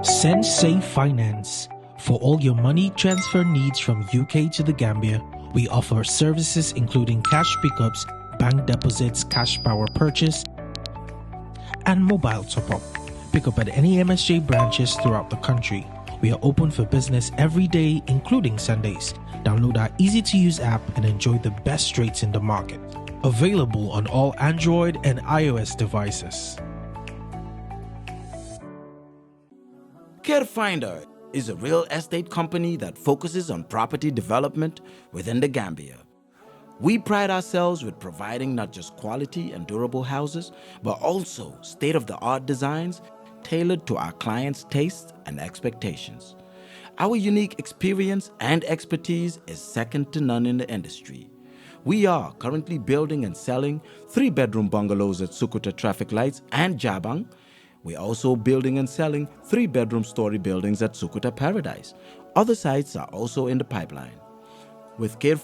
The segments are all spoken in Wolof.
Sensei Finance. For all your money transfer needs from UK to the Gambia, we offer services including cash pickups, bank deposits, cash power purchase, and mobile top-up. Pick up at any MSJ branches throughout the country. We are open for business every day, including Sundays. Download our easy-to-use app and enjoy the best rates in the market. Available on all Android and iOS devices. Kerr is a real estate company that focuses on property development within the Gambia. We pride ourselves with providing not just quality and durable houses, but also state-of-the-art designs tailored to our clients' tastes and expectations. Our unique experience and expertise is second to none in the industry. We are currently building and selling 3-bedroom bungalows at Sukuta Traffic Lights and Jabang. We're also building and selling 3-bedroom story buildings at Sukuta Paradise. Other sites are also in the pipeline. With Kerr,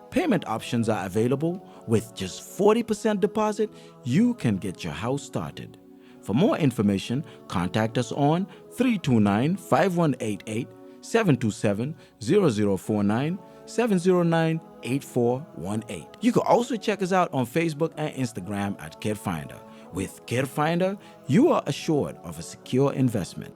payment options are available. With just 40% deposit, you can get your house started. For more information, contact us on 329-5188, 727-0049, 709-8418. You can also check us out on Facebook and Instagram at Kerr. With Kerr, you are assured of a secure investment.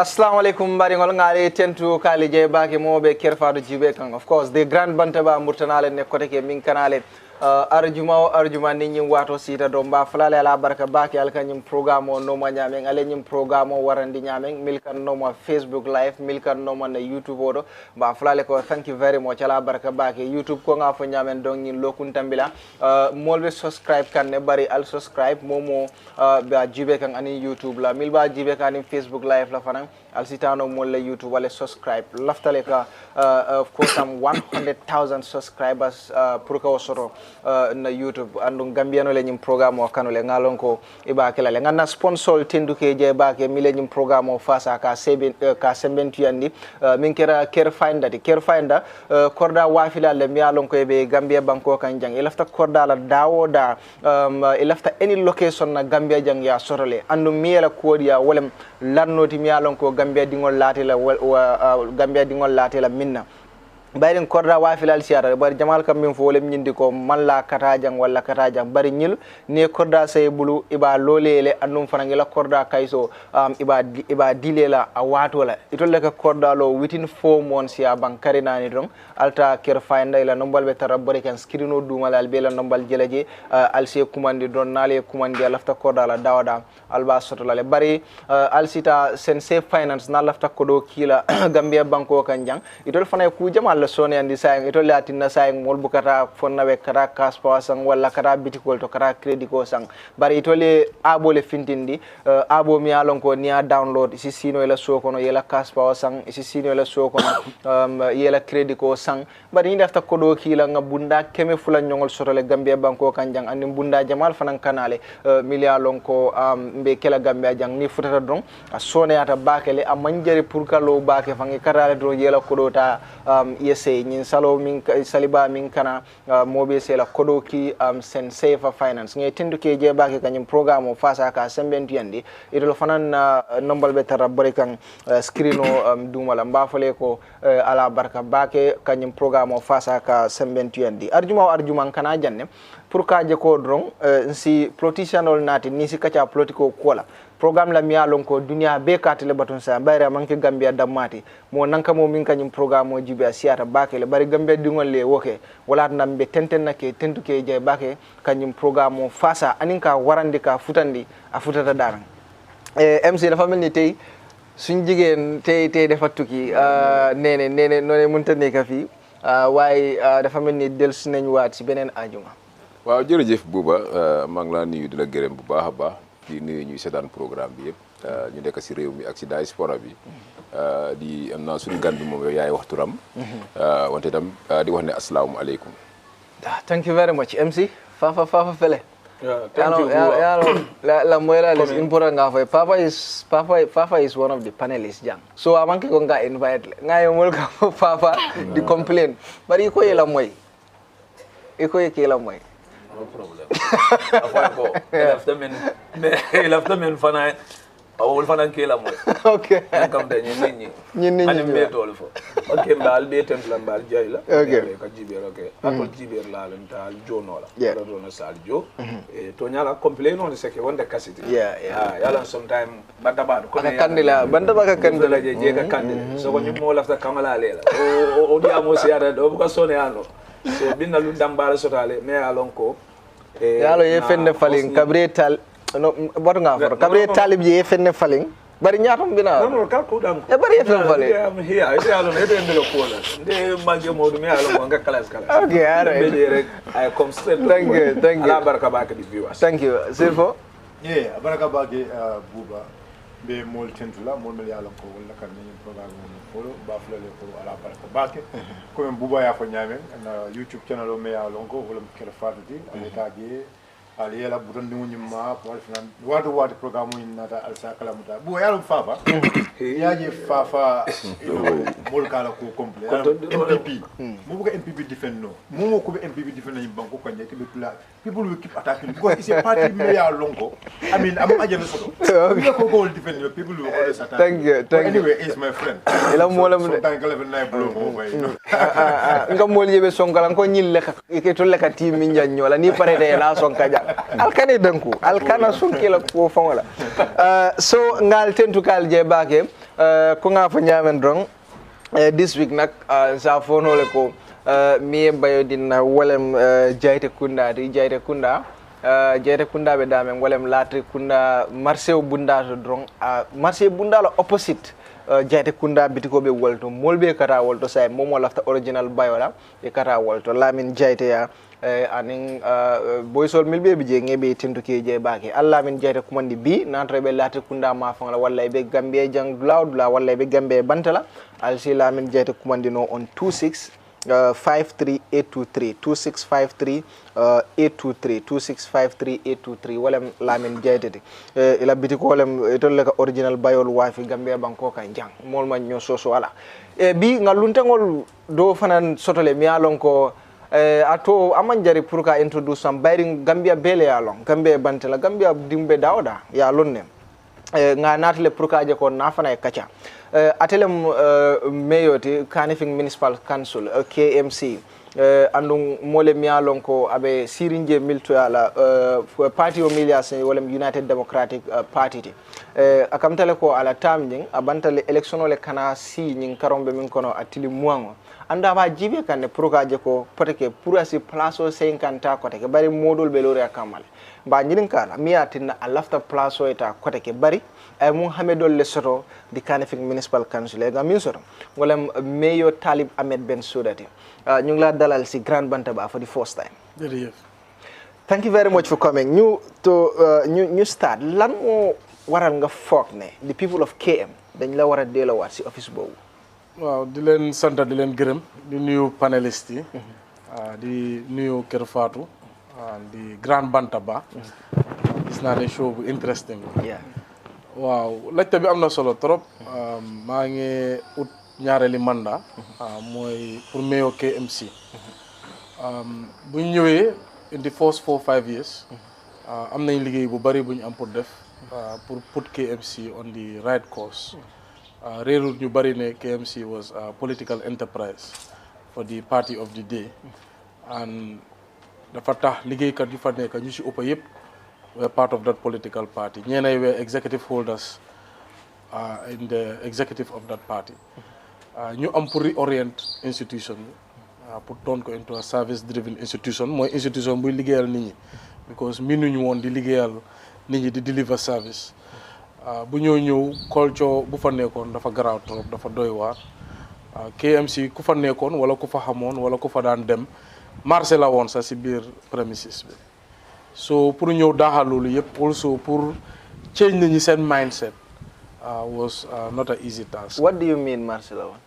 Assalamu alaikum baringol ngare tentu kalije bake mobe Kerr jibe kan of course the grand Bantaba murtanale ne kote ke min kanale arjuma ni nyim wato sita do mba flale ala barka bake alkanyim programme no ma nyamen ale nyim programme warandi nyamen milkan no ma Facebook live milkan no ma na YouTube odo mba flale ko thank you very much ala barka bake YouTube ko nga fo nyamen don nyin lokun tambila molbe subscribe kan ne bari al subscribe momo ba jibe kan ani YouTube la milba jibe kan ani Facebook live la fanan al sitano molle YouTube wala subscribe laftale ka of course am 100,000 subscribers pour ka osoro na YouTube andum gambiano le nyim programme o kanole ngalon ko iba kala le ngana sponsor tenduke je ba ke mile nyim programme o fasa ka sembentu yandi min kera Kerr korda wafila le mialon ko be Gambia banko kan jang ilafta korda la dawoda ilafta any location na Gambia jang ya sorole andum miela kodiya wolem lannoti mialon ko Gambia dingol latela Gambia dingol latela minna bayrin korda wafilal siara bari jamal kam min fo wolem nyindi ko man la katajang wala katajang bari nyil ne korda say bulu iba lolele andum fanangila korda kayso iba dilela a watola itolle ka korda lo within 4 months ya bankari nani don alta Kerr ila nombal be tarabari kan screeno dumal al bela nombal jelaje alse kumandi don nale kumandi lafta korda la dawada alba sotola le bari alsita Sensei Finance na lafta kodo kila Gambia banko kan jang itol fanay ku jamal la sone andi sayang ito latin na sayang mol bukata fonna we kara kaspa sang wala kara bitikol to kara credit ko sang bari ito le abo le fintindi abo mi alon ko niya download isi sino ela so kono yela kaspa sang isi sino ela so kono yela credit ko sang bari ni dafta kodo kila nga bunda keme fula nyongol sotole Gambia banko kanjang andi bunda jamal fanan kanale milia lon ko mbe kela Gambia jang ni futata don a sone ata bakele a manjari pour kalo bake fangi karale do yela kodo ta yese nyin salo min saliba min kana mobe sela kodoki sen safe finance ngi tendu ke je bake kanyum programme o fasa ka sembentu yandi idol fanan nombal be tara bari kan screeno dumala mbafale ko ala barka bake kanyum programme o fasa ka sembentu yandi arjuma kana janne pour ka je ko dron si politicianol nati ni si kacha politiko kola programme la miya lon ko dunia be katile batun sa bayra manke gambia damati mo nanka mo min kanyum programme o jibe asiata bakele bari gambia dingol le woke wala nambe tenten nake tentuke je bake kanyum programme o fasa aninka warandi ka futandi a futata daran MC dafa melni tay suñ jigen tay dafa tukki nene noné munta nek fi waye dafa melni delsi nañ waat ci benen aljuma waaw jërëjëf Bouba maa ngi laa nuyu di la gërëm bu baax a baax di nuyu ñuy seetaan programme bi yëpp ñu nekk si réew mi ak si diaspora bi di am naa suñu gan bi moom yaay wax turam wante itam di wax ne asalaamaaleykum. Thank you very much MC Fafa fele. Thank you. La muela les important nga fay Fafa is one of the panelists jang. So amanke ko nga invite nga yo mol ka Fafa di complain. Bari ko yela moy. Iko yela moy. No problem. After men fana awol fana kela moy. Okay. Kam de ñi ani metol fo. Okay mbal be temple mbal jay la. Okay. Ka jiber okay. Akol jiber la len tal jono la. Yeah. Do na sal jo. E to nyala complain on seke wonde kasiti. Yeah. Yala sometime Bantaba ko Aka kandila Bantaba ka kandila je ka kandila. So ko ñu mo lafta kamala lela. O dia mo siada do ko sone ano. So binna lu dambara sotale me alon ko yalo ye fenne falling kabre no bot nga for kabre talib ye fenne falling bari ñaatam bina no ka ko dam e bari ye fenne falling am here ay alon e den lo ko la de mage modou me alon nga class okay all right I come straight thank you ala baraka ba ka di viewers thank you Sirfo yeah baraka ba ke Bouba be mol tentula mol mel yalla ko wala kan ni programme ni folo ba flele ko ala baraka bake ko men Bouba ya ko nyame na YouTube channel o me ya lonko wala Kerr Fatou di aleta ge ali yala buton ni nyima ko finan wadu programme ni nata al sakala muta bu yalla Fafa ya je Fafa mol kala ko complet MPP mu buga MPP defend no mu ko be MPP defend ni banko ko nyati be tula people will keep attacking because it's a party me ya lonko I mean I'm agent photo ko go defend people will always attack thank you anyway he's my friend ila molam so thank you na blow mo bay nga mol yebe sonkala ko ñil leka ke to leka team mi ñanyola ni pare de la sonka ja alkane danku alkana sunkela ko fongola so ngal tentu kal je bake ko nga fa ñamen drong this week nak sa fonole ko mi bayo dinna wolem jayte kunda be damen wolem latri kunda marché bunda to drong marché bunda la opposite jayte kunda bitiko be wolto molbe kata wolto say momo lafta original bayola e kata wolto lamin jayte ya anin boysol milbe bi je ngebe tinto ke je bake alla min jeyta kumandi bi nantre be lati kunda ma fangala walla be gambe jang dula walla be gambe bantala al sila min jeyta kumandi no on 2653823 2653823 wala lamin jeytede ila biti ko lem tolle ka original bayol wafi gambe banko kan jang mol ma nyo soso wala bi ngaluntangol do fanan sotole mi alon ko ato amanjari pour ka introduce am bayri Gambia bele ya long Gambia bantela Gambia dimbe dawda ya lonne nga natle pour ka je ko nafana e kacha atelem meyoti Kanifing Municipal Council KMC andum mole mialon ko abe sirinje milto ala party o milias wala United Democratic Party akamtale ko ala tamjing abantale election ole kana si nyin karombe min kono atili muango anda ba jibe kan progaje ko poteke pour asi place o 50 ko teke bari modol be lori akamale ba nyirin kala miatina alafta place o eta ko teke bari ay mu hamedol le soto di Kanifing Municipal Council ga min soto wala mayor Talib Ahmed Bensouda ñu ngi la dalal ci Grand Bantaba for the first time. Thank you very much for coming. Ñu start lan mo waral nga foog ne the people of KM dañ la wara delo wat ci office boobu. waaw di leen sant di leen gërëm di nuyu panéliste yi di nuyu Kerr Fatou di Grand Bantaba gis naa ne show bu interesting waaw laajte bi am na solo trop maa ngi ut ñaareeli mandat mooy pour mayor KMC bu ñu ñëwee in the first 4-5 years am nañ liggéey bu bari bu ñu am pour def pour put KMC on the right course réerul ñu bari ne KMC was a political enterprise for the party of the day and dafa tax liggéeykat yu fa nekk ñu ci ëpp yëpp were part of that political party ñeenay were executive holders in the executive of that party ñu am pour reorient institution bi pour turn ko into a service driven institution mooy institution buy liggéeyal nit ñi because minuñu woon di liggéeyal nit ñi di deliver service bu ñëw culture bu fa nekkoon dafa garaaw trop dafa doy waar KMC ku fa nekkoon wala ku fa xamoon wala ku fa daan dem marché la woon sax si biir premises bi so pour ñëw daaxal loolu yëpp also pour change nit ñi seen mindset was not an easy task. What do you mean marché la woon?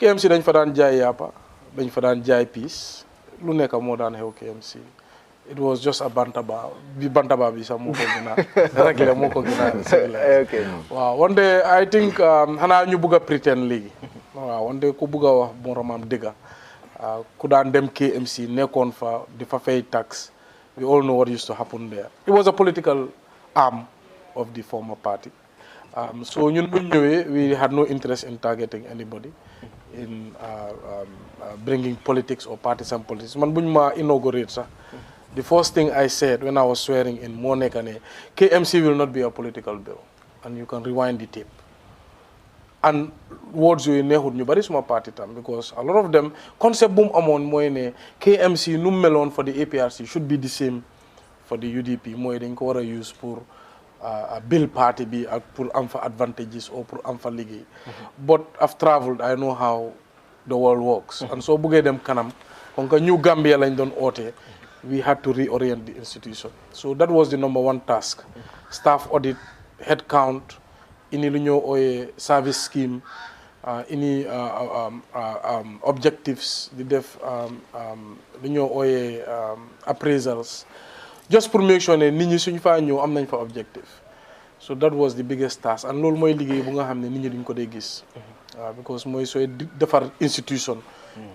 KMC dañ fa daan jaay yàppa dañ fa daan jaay piis lu nekk moo daan xew KMC it was just a bantaba bi sax moo ko gën a réglé moo ko gën a civilisé waaw wante I think xanaa ñu bugg a pretend léegi waaw wante ku bugg a wax moromam dëgga ku daan dem KMC nekkoon fa di fa fay tax we all know what used to happen there it was a political arm of the former party so ñun buñ ñëwee we had no interest in targeting anybody in bringing politics or partisan politics man buñ ma inaugurate sax the first thing I said when I was swearing in moo nekk ne KMC will not be a political bill and you can rewind the tape and words yooyu neexut ñu bari suma parti tam because a lot of them concept bu mu amoon mooy ne KMC nu mu meloon for the APRC should be the same for the UDP mooy dañ ko war a use pour bill party bi ak pour am fa advantages or pour am fa liggéey but I've traveled I know how the world works and soo buggee dem kanam kon que ñu Gambia lañ doon oote we had to reorient the institution so that was the number one task staff audit head count ini lu ñoo ooyee service scheme ini objectives di def lu ñoo ooyee appraisals just pour make sure ne nit ñi suñ faa ñëw am nañ fa objective so that was the biggest task and loolu mooy liggéey bu nga xam ne nit ñi duñ ko dee gis because mooy sooy defar institution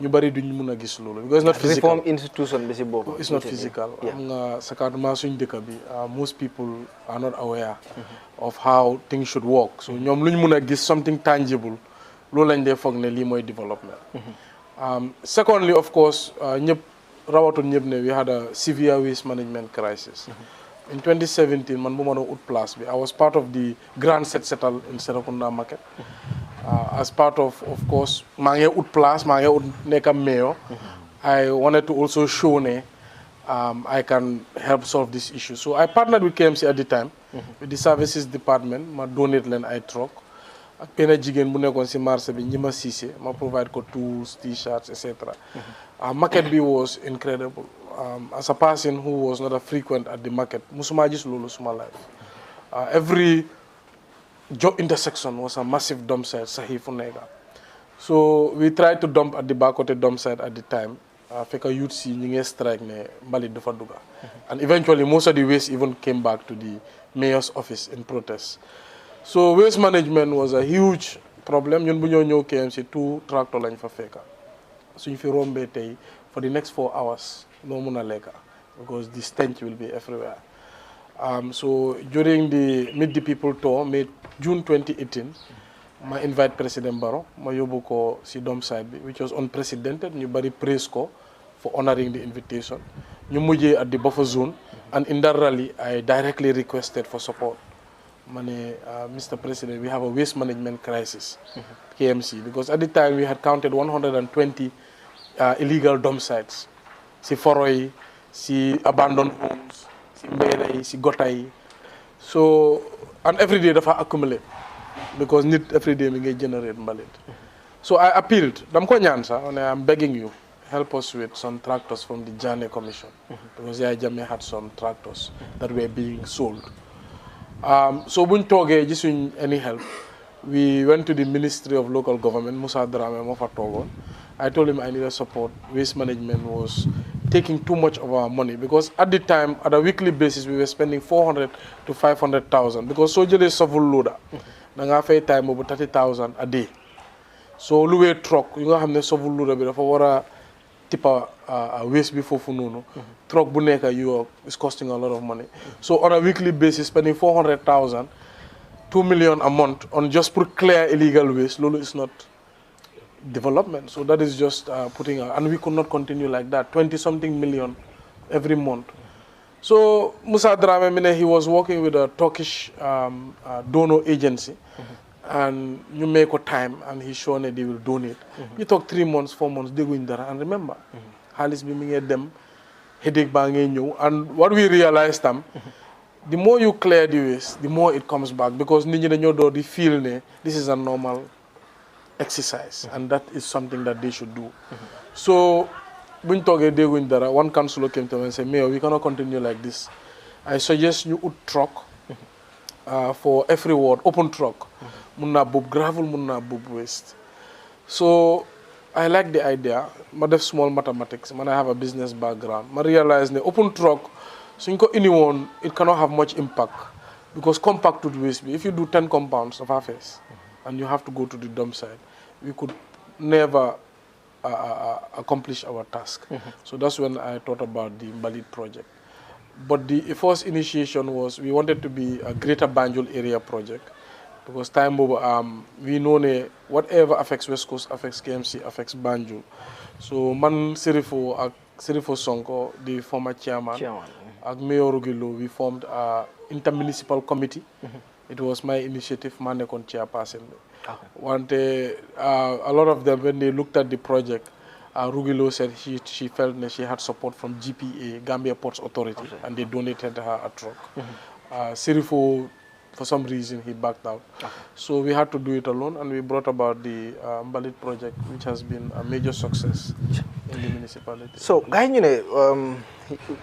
ñu bari duñ mun a gis loolu because it's not physical reform institution bi si boppam it's not physical am nga sakatuma suñ dëkk bi most people are not aware of how things should work so ñoom luñ mun a gis something tangible loolu lañ dee foog ne lii mooy development secondly of course ñëpp rawatul ñëpp ne we had a severe waste management crisis in 2017 man bu ma doon ut place bi I was part of the grand set setal in Serekunda market as part of course maa ngi ut place maa ngi ut nekk mayor I wanted to also show ne I can help solve this issue so I partnered with KMC at the time with the services department ma donate leen ay truck ak benn jigéen bu nekkoon si marché bi ñi ma siise ma provide ko tools t-shirts etc market bi was incredible as a person who was not a frequent at the market musuma gis loolu suma life every job intersection was a massive dump site sahi fu nekka so we tried to dump at the Bakote dump site at the time fekk youth si ñi ngi strike ne mbalit dafa dugga and eventually most of the waste even came back to the mayor's office in protest so waste management was a huge problem ñun bu ñoo ñëw KMC 2 tractor lañ fa fekka suñ fi rombee tey for the next 4 hours no mun a lekka because the stench will be everywhere so during the Meet the People tour June 2018 ma invite President Barrow ma yóbbu ko si dump site bi which was unprecedented ñu bari praise ko for honoring the invitation ñu mujjee at the buffer zone and in that rally I directly requested for support ma ne Mr. President we have a waste management crisis KMC because at the time we had counted 120 illegal dump sites si foro yi si abandoned homes si mbéera yi si gota yi so and every day dafa accumulate because nit every day mi ngay generate mbalit so I appealed dam ko ñaan sax ne I'm begging you help us with some tractors from the Janneh Commission because Yaya Jammeh had some tractors that were being sold so buñ toogee gisuñ any help we went to the Ministry of Local Government Moussa Dramé moo fa toogoon I told him I needed support waste management was taking too much of our money because at the time at a weekly basis we were spending 400 to 500,000 because soo jëlee shovel loader da ngaa fay time boobu 30,000 a day so luwee truck yu nga xam ne sovul luura bi dafa war a tippa waste bi foofu noonu truck bu nekk Europe is costing a lot of money so on a weekly basis spending 400,000 2 million a month on just pour clear illegal waste lolo is not development so that is just putting and we could not continue like that 20-something million every month so Musa Dramé he was working with a Turkish donor agency and you make a time and he shown that they will donate. You talk 3 months, 4 months, they go in there and remember, Halis bi mi ngi dem headache ba ngay ñew and what we realized the more you clear the waste, the more it comes back because nit ñi dañoo door di feel ne this is a normal exercise and that is something that they should do. So buñ toogee dégguñ dara one councillor came to me and said, Mayor, we cannot continue like this. I suggest you would truck for every ward, open truck. Munna boob gravel, munna boob waste. So I like the idea. I have small mathematics. I have a business background. I realized the open truck, so anyone, it cannot have much impact because compact would waste. If you do 10 compounds of affairs and you have to go to the dump site, we could never accomplish our task. So that's when I thought about the Mbalit project. But the first initiation was we wanted to be a Greater Banjul area project. Because time over, we know whatever affects West Coast affects KMC, affects Banjul. So man Sirifo Sonko, the former chairman, and Mayor Rugilo, we formed an intermunicipal committee. It was my initiative, Manekon chairperson. A lot of them, when they looked at the project, Rugilo said she felt that she had support from GPA, Gambia Ports Authority, and they donated her a truck. Sirifo, for some reason, he backed out. So we had to do it alone, and we brought about the Mbalit project, which has been a major success in the municipality. So, guys,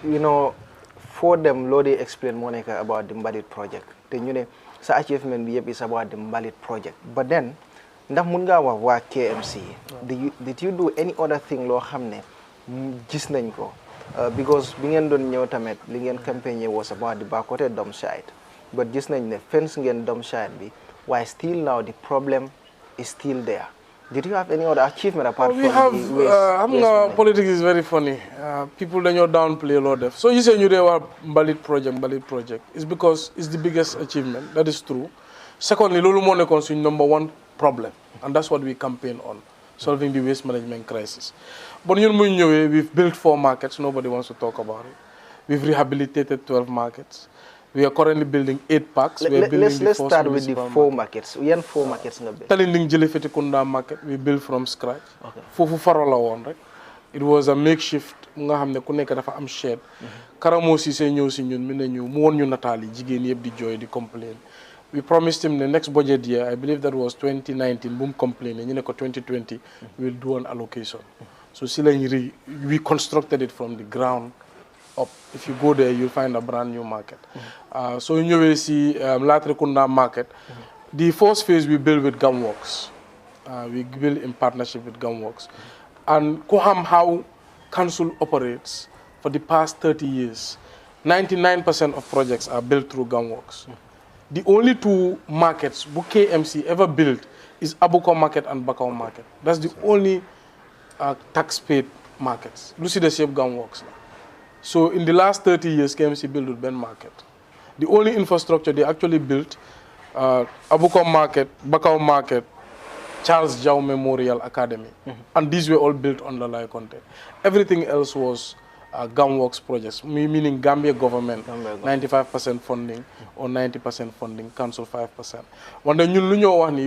you know, for them, Lodi explained Monica about the Mbalit project. Then, you know, the achievement is about the Mbalit project. But then, ndax mun nga wax KMC did you do any other thing loo xam ne gis nañ ko because bi ngeen doon ñëw tamit li ngeen campagne was about the Bakoteh dump site but gis nañ ne fence ngeen dump site bi why still now the problem is still there. Did you have any other achievement apart from the waste? Politics is very funny. People dañoo downplay loo def. So you say ñu dee wax Mbalit project is because it's the biggest achievement. That is true. Secondly, loolu moo nekkoon suñ number one problem, and that's what we campaign on, solving the waste management crisis. But we've built 4 markets, nobody wants to talk about it. We've rehabilitated 12 markets. We are currently building 8 parks. Let's start with the 4 markets. We have 4 markets in the building. Talinding Jilifetikunda market, we built from scratch. Fufu Farola one, right? It was a makeshift, nga xamne ku nekk dafa am shed. Karamo Cissé ñëw si ñun mi ne ñu mu won ñu nataal yi jigéen yëpp di jooy di complain. We promised him the next budget year, I believe that was 2019, boom complaining, 2020, we'll do an allocation. So we constructed it from the ground up. If you go there, you'll find a brand new market. So in your see Latrekunda market, the first phase we built with Gumworks. We built in partnership with Gumworks. And Koham, how council operates for the past 30 years, 99% of projects are built through Gumworks. The only 2 markets KMC ever built is Abuko market and Bakau market. That's the only tax-paid markets. You see the shape gun works now. So in the last 30 years, KMC built with Ben market. The only infrastructure they actually built, Abuko market, Bakau market, Charles Jau Memorial Academy. And these were all built on Lalai content. Everything else was Gumworks projects, meaning Gambia government, 95% funding or 90% funding, council 5%. When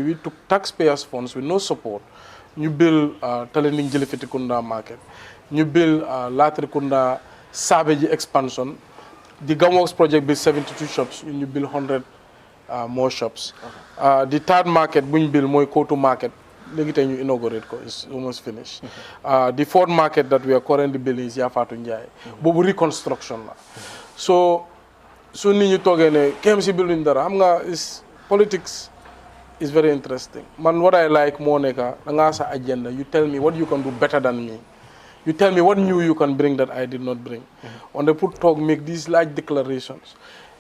we took taxpayers' funds with no support, you build Talinding Jilifetikunda market, you build Latrikunda Savage expansion. The Gumworks project built 72 shops, and you build 100 more shops. The 3rd market, we build Moi Koto market. You inaugurate it's almost finished. The 4th market that we are currently building is Fatou Njai. But reconstruction. So when you talk KMC building there, politics is very interesting. Man, what I like more agenda. You tell me what you can do better than me. You tell me what new you can bring that I did not bring. When they make these large declarations,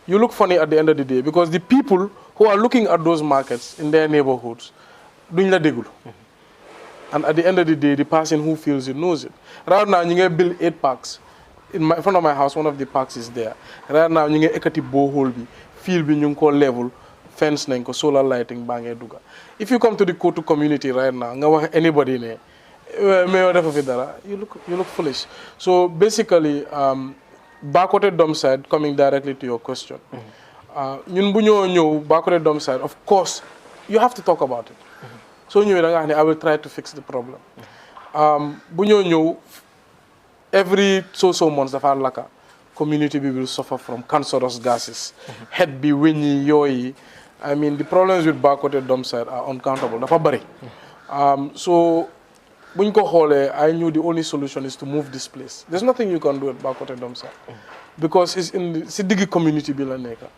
you look funny at the end of the day because the people who are looking at those markets in their neighborhoods, duñ la déglu And at the end of the day, the person who feels it knows it. Right now, you can build 8 parks. In front of my house, one of the parks is there. Right now, you can ekati borehole bi, field bi ñu ko level, fence nañ ko, solar lighting bangé duga. If you come to the Kotu community right now, nga wax anybody ne, you look foolish. So basically, Bakote Dome side, coming directly to your question, ñun bu ñoo ñëw Bakote Dome side, of course, you have to talk about it. So I will try to fix the problem. Bu ñoo ñëw every so months dafa laka community will suffer from cancerous gases. Head be winny yoyi. I mean the problems with Bakote Dome side are uncountable. Dafa bari. So buñ ko xolé I knew the only solution is to move this place. There's nothing you can do at Bakote Dome side because it's in the digi community bi la nekka.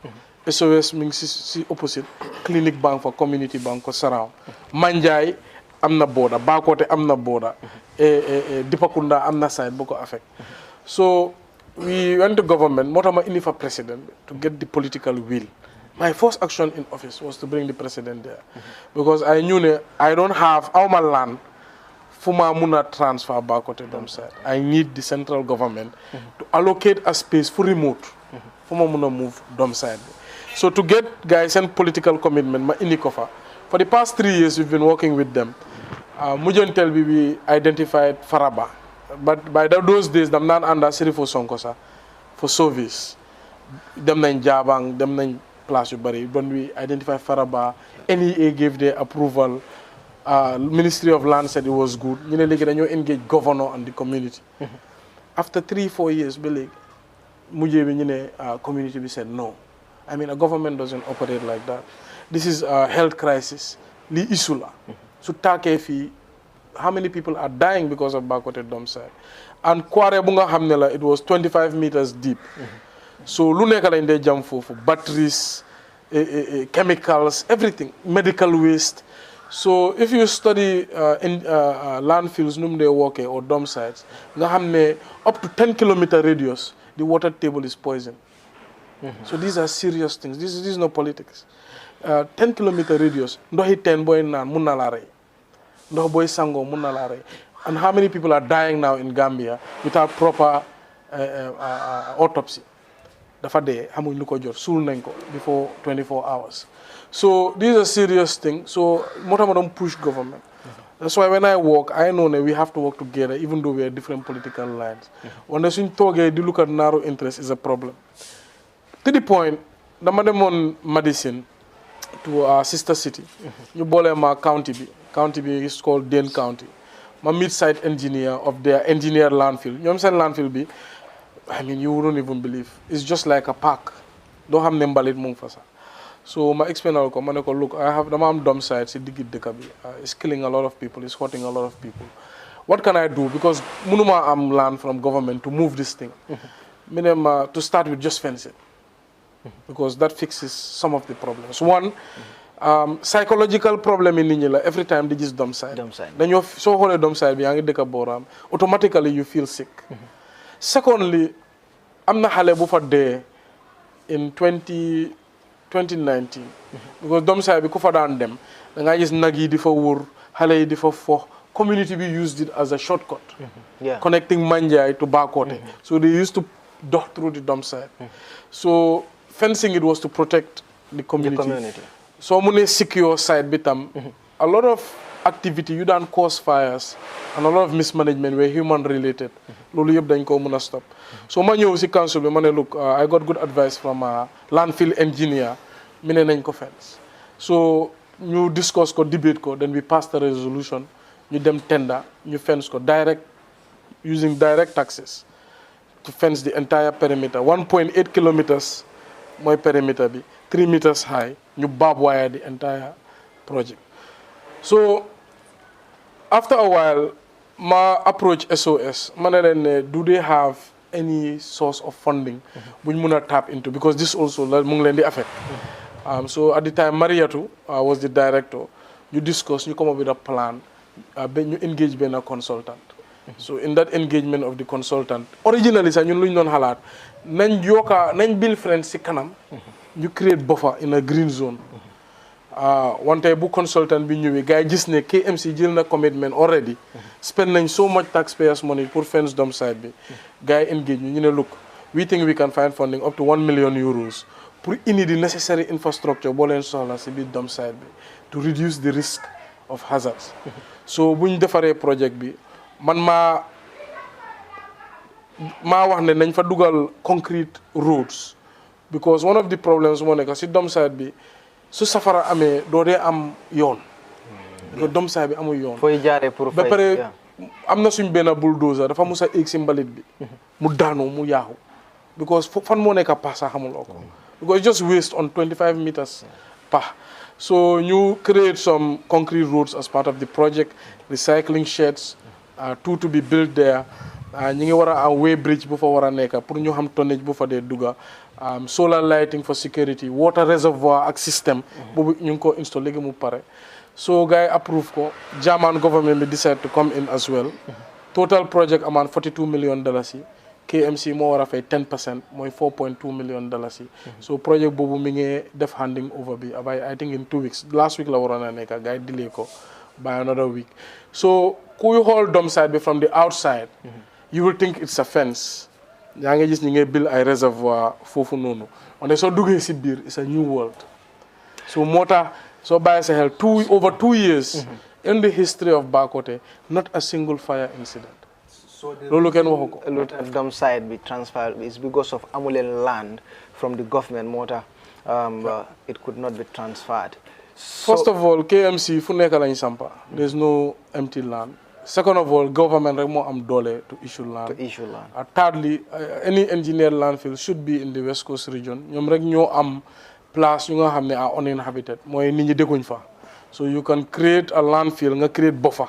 SOS mi ngi si opposite clinic bank for community bank ko surround. Manjay amna border, Bakote amna border, Dipakunda amna side boko affect. So we went to government, motama inifa president to get the political will. My first action in office was to bring the president there because I knew I don't have my land fuma muna transfer Bakote Dome side. I need the central government to allocate a space for remote fuma muna move Dome side. So to get guys and political commitment, ma inikofa. For the past 3 years, we've been working with them. Mujantel we identified Faraba, but by those days, them not under Sirifo Sonkosa for service. Them nañ Jabang, them nañ Place Bari. When we identified Faraba, NEA gave their approval. Ministry of Land said it was good. You know, they engage governor and the community. After 3-4 years, community we said no. I mean, a government doesn't operate like that. This is a health crisis. Li isula. So Takefi, how many people are dying because of Bakote Dome side? And Kware Bunga Hamnela, it was 25 meters deep. So Lunekala in the jump for batteries, chemicals, everything, medical waste. So if you study landfills, numde woke or dump sites, up to 10-kilometer radius, the water table is poisoned. So these are serious things. This is no politics. 10-kilometer radius, ndohi 10 boy na munalare, ndohi boy sango munalare. And how many people are dying now in Gambia without proper autopsy? Dafa de hamuñ lu ko jot sul nañ ko before 24 hours. So these are serious things. So motama don't push government. That's why when I work, I know that we have to work together, even though we are different political lines. When the suñ toge di look at narrow interest is a problem. To the point, the madam medicine to our sister city. You bole ma county B is called Dane County. My mid-site engineer of their engineer landfill. You know what I'm saying landfill B? I mean, you wouldn't even believe. It's just like a park. Don't have nembalit mungfasa. So my explain look, I have the dump sites. It's killing a lot of people. It's hurting a lot of people. What can I do? Because munuma am land from government to move this thing. To start with, just fence it. Because that fixes some of the problems. One, psychological problem in Ninjala, every time they just dump side. Then you so hold a dump side, automatically you feel sick. Secondly, I'm not halebu for day in 2019. Because dump side, we cover down them. Then I just nagi di for wur, hale di for community we used it as a shortcut. Connecting Manjai to Bakote. So they used to dot through the dump side. So fencing it was to protect the community. So many secure side bitam. A lot of activity you don't cause fires and a lot of mismanagement were human related. Lulu yeb dañ ko mëna stop. So ma ñëw ci council bi mané look I got good advice from a landfill engineer. Miné nañ ko fence. So ñu discuss ko debate ko then we passed a resolution. Ñu dem tender, ñu fence ko using direct taxes to fence the entire perimeter. 1.8 kilometers my perimeter be 3 meters high. You barbed wire the entire project. So after a while, my approach SOS, do they have any source of funding we muna tap into? Because this also munglendi affect. So at the time, Mariatu was the director. You discuss, you come up with a plan, you engage a consultant. So in that engagement of the consultant, originally, nañ build friends si kanam, you create buffer in a green zone. one day bu consultant bi ñëwee gars yi gis ne KMC jël na commitment already spend nañ so much taxpayers money pour fence dump site bi gars yi engage ñu ne look we think we can find funding up to 1 million euros pour indi the necessary infrastructure boo leen soxla si biir dump site bi to reduce the risk of hazards so buñ defaree project bi man maa wax ne nañ fa dugal concrete roads because one of the problems moo nekk si dump site bi su safara amee doo dee am yoon. nga dump site bi amul yoon. fooy jaaree pour fay ba pare am na suñ benn bulldozer dafa mus a egg si mbalit bi. mu daanu mu yaaxu. because fan moo nekk pax sax xamuloo ko. because just waste on 25 meters pax. so ñu create some concrete roads as part of the project recycling sheds. 2 to be built there. ñi ngi war a am way bridge bu fa war a nekk pour ñu xam tonnage bu fa dee dugga. Solar lighting for security, water reservoir ak system boobu ñu ngi ko install léegi mu pare so gars yi approve ko German government bi decide to come in as well total project amount $42 million yi KMC moo war a fay 10% mooy $4.2 million yi so project boobu mi ngi def handing over bi I think in 2 weeks last week la waroon a nekk gars yi delay ko by another week so kuy xool dump site bi from the outside you will think it's a fence yaa ngi gis ñi ngay build ay réservoir foofu noonu wante soo duggee si biir it's a new world so moo tax soo bàyyi sa xel over 2 years in the history of Bakoteh not a single fire incident loolu kenn waxu ko lu tax dump site bi transfer is because of amuleen land from the government moo tax it could not be transferred first of all KMC fu nekk lañ sampa there's no empty land second of all, government rek moo am doole to issue land. Thirdly, any engineered landfill should be in the West Coast region. ñoom rek ñoo am place yu nga xam ne are uninhabited mooy nit ñi dëkkuñ fa. So you can create a landfill nga create buffer.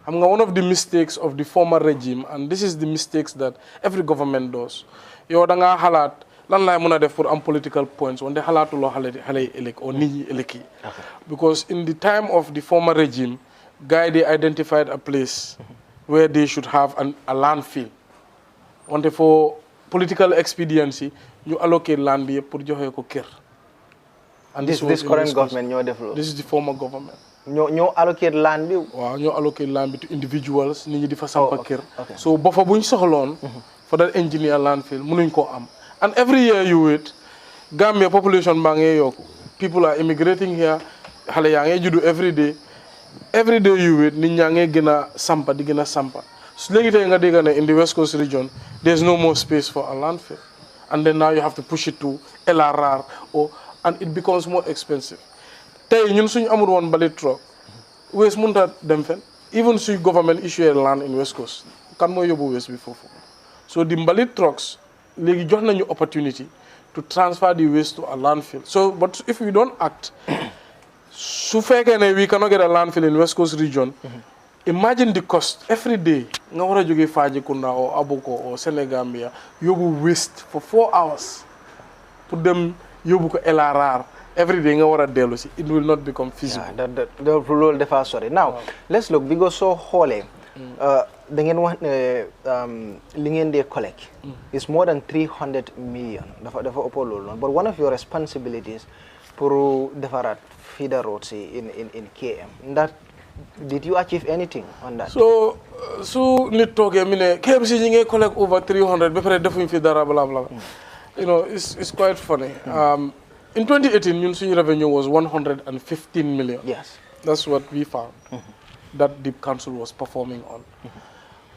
xam nga one of the mistakes of the former regime and this is the mistakes that every government does. yow da ngaa xalaat lan laay mën a def pour am political points wante xalaatuloo xale yi ëllëg o nit ñi ëllëg yi. Because in the time of the former regime. Guy, they identified a place where they should have a landfill. Wante for political expediency, you allocate land bi pour joxe ko Kerr. And this current government ñoo def loolu. This is the former government. ñoo allocate land bi. waaw ñoo allocate land bi to individuals nit ñi di fa sampa Kerr. So buffer buñ soxloon for that engineer landfill mënuñ ko am. And every year you wait, Gambia population baa ngee yokku. People are immigrating here. Xale yaa ngee juddu every day. Every day you wait, nit ñaa ngee gën a sampa di gën a sampa. So léegi tey nga dégg ne in the West Coast region, there's no more space for a landfill. And then now you have to push it to LRR and it becomes more expensive. Tey ñun suñu amul woon mbalit truck, waste mënut a dem fen. Even suñu government issue land in West Coast, kan moo yóbbu waste bi foofu. So the mbalit trucks, léegi jox nañu opportunity to transfer the waste to a landfill. So, but if we don't act, su fekkee ne we cannot get a landfill in West Coast region, imagine the cost every day. Nga war a jógee Fajikunda or Abuko or Senegambia yóbbu waste for 4 hours pour dem yóbbu ko LRR every day nga war a dellu si it will not become feasible. loolu dafa sori. Now let's look because soo xoolee da ngeen wax ne li ngeen dee collect is more than 300 million dafa ëpp loolu noonu but one of your responsibilities pour defaraat feeder roads in KM that did you achieve anything on that? So nit toogee mi ne KMC ñi ngi collect over 300 ba pare defuñ fi dara bla bla. You know, it's quite funny. In 2018 ñun suñu revenue was 115 million. Yes. That's what we found that the council was performing on.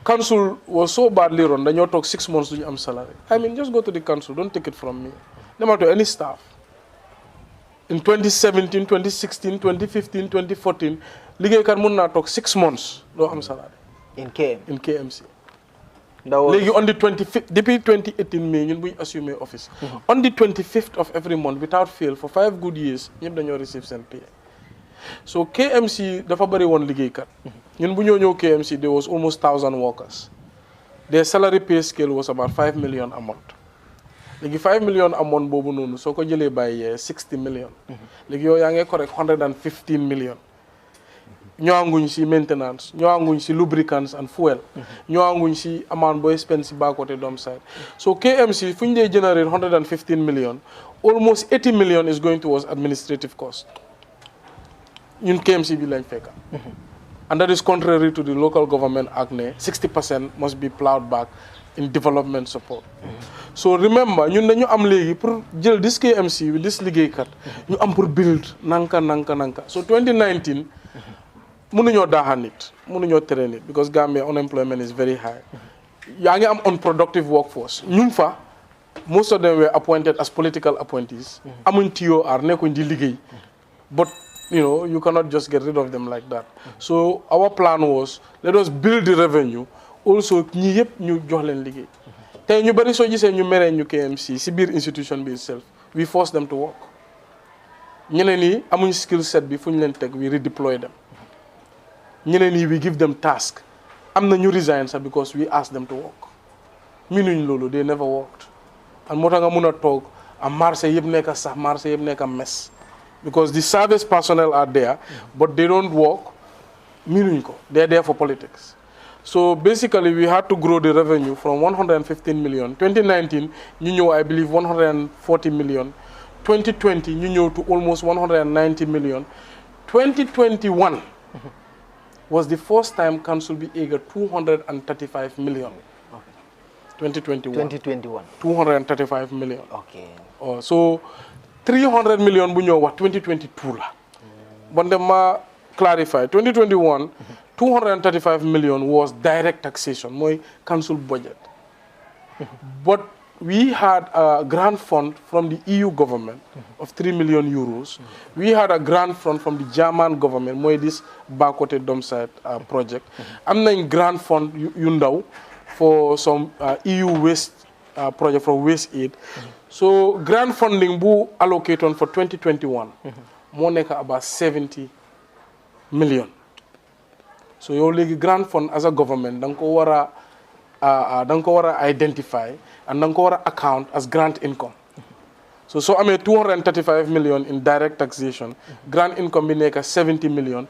Council was so badly run dañoo toog 6 months duñu am salary. I mean, just go to the council, don't take it from me. No matter any staff. In 2017, 2016, 2015, 2014, liggéeykat mën naa toog 6 months doo am salary. In KMC. Léegi on the 25th, depuis 2018 May ñun buñ assume office. On the 25th of every month without fail for 5 good years ñëpp dañoo receive seen pay. So KMC dafa bëri woon liggéeykat. ñun bu ñoo ñëw KMC there was almost 1,000 workers. Their salary pay scale was about 5 million a month. Léegi 5 million a month boobu noonu soo ko jëlee by 60 million. Léegi yow yaa ngi correct 115 million. ñëwaanguñ si maintenance ñëwaanguñ si lubricants and fuel ñëwaanguñ si amount booy spend si Bakoteh dump site. So KMC fu ñu dee generate 115 million almost 80 million is going towards administrative cost. ñun KMC bi lañ fekka and that is contrary to the local government act ne 60% must be plowed back in development support. So remember ñun dañu am léegi pour jël this KMC with this liggéeykat ñu am pour build nanka. So 2019 mënuñoo daaxaan nit mënuñoo tere nit because Gambia unemployment is very high. yaa ngi am unproductive workforce ñun fa most of them were appointed as political appointees amuñ TOR nekkuñ di liggéey but you cannot just get rid of them like that. So our plan was let us build the revenue also ñi yëpp ñu jox leen liggéey tey ñu bari soo gisee ñu meree ñu KMC si biir institution bi itself we force them to work ñeneen yi amuñ skill set bi fu ñu leen teg we redeploy them ñeneen yi we give them task am na ñu resign sax because we ask them to work minuñ loolu they never worked and moo tax nga mun a toog am marché yëpp nekk sax marché yëpp nekk mess because the service personnel are there but they don't work minuñ ko they're there for politics. So basically we had to grow the revenue from 115 million 2019 ñu ñëw I believe 140 million 2020 ñu ñëw to almost 190 million 2021 was the first time council be eager 235 million. 2021. 235 million. Okay. So 300 million bu ñëw wax 2022 la. But ma clarify 2021 235 million was direct taxation, mooy council budget. But we had a grant fund from the EU government of 3 million euros. We had a grant fund from the German government, mooy this Bakote Domsite project. Am nañ grant fund yu ndaw for some EU waste project for waste aid. So grant funding bu allocated for 2021 moo nekk about 70 million. So yow léegi grant fund as a government da nga ko war a identify and da nga ko war a account as grant income. So amee 235 million in direct taxation, grant income bi nekk 70 million,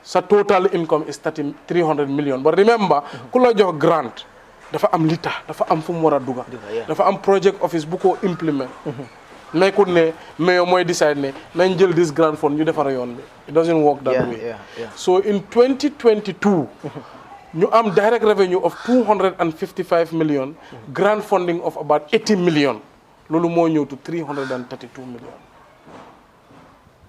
sa total income is 300 million. But remember, ku la jox grant dafa am lita, dafa am fu mu war a duga, dafa am project office bu ko implement. Nekkul ne mayor mooy decide ne nañ jël this grant fund ñu defar yoon bi. It doesn't work that way. So in 2022 ñu am direct revenue of 255 million, grant funding of about 80 million. Loolu moo ñëw to 332 million.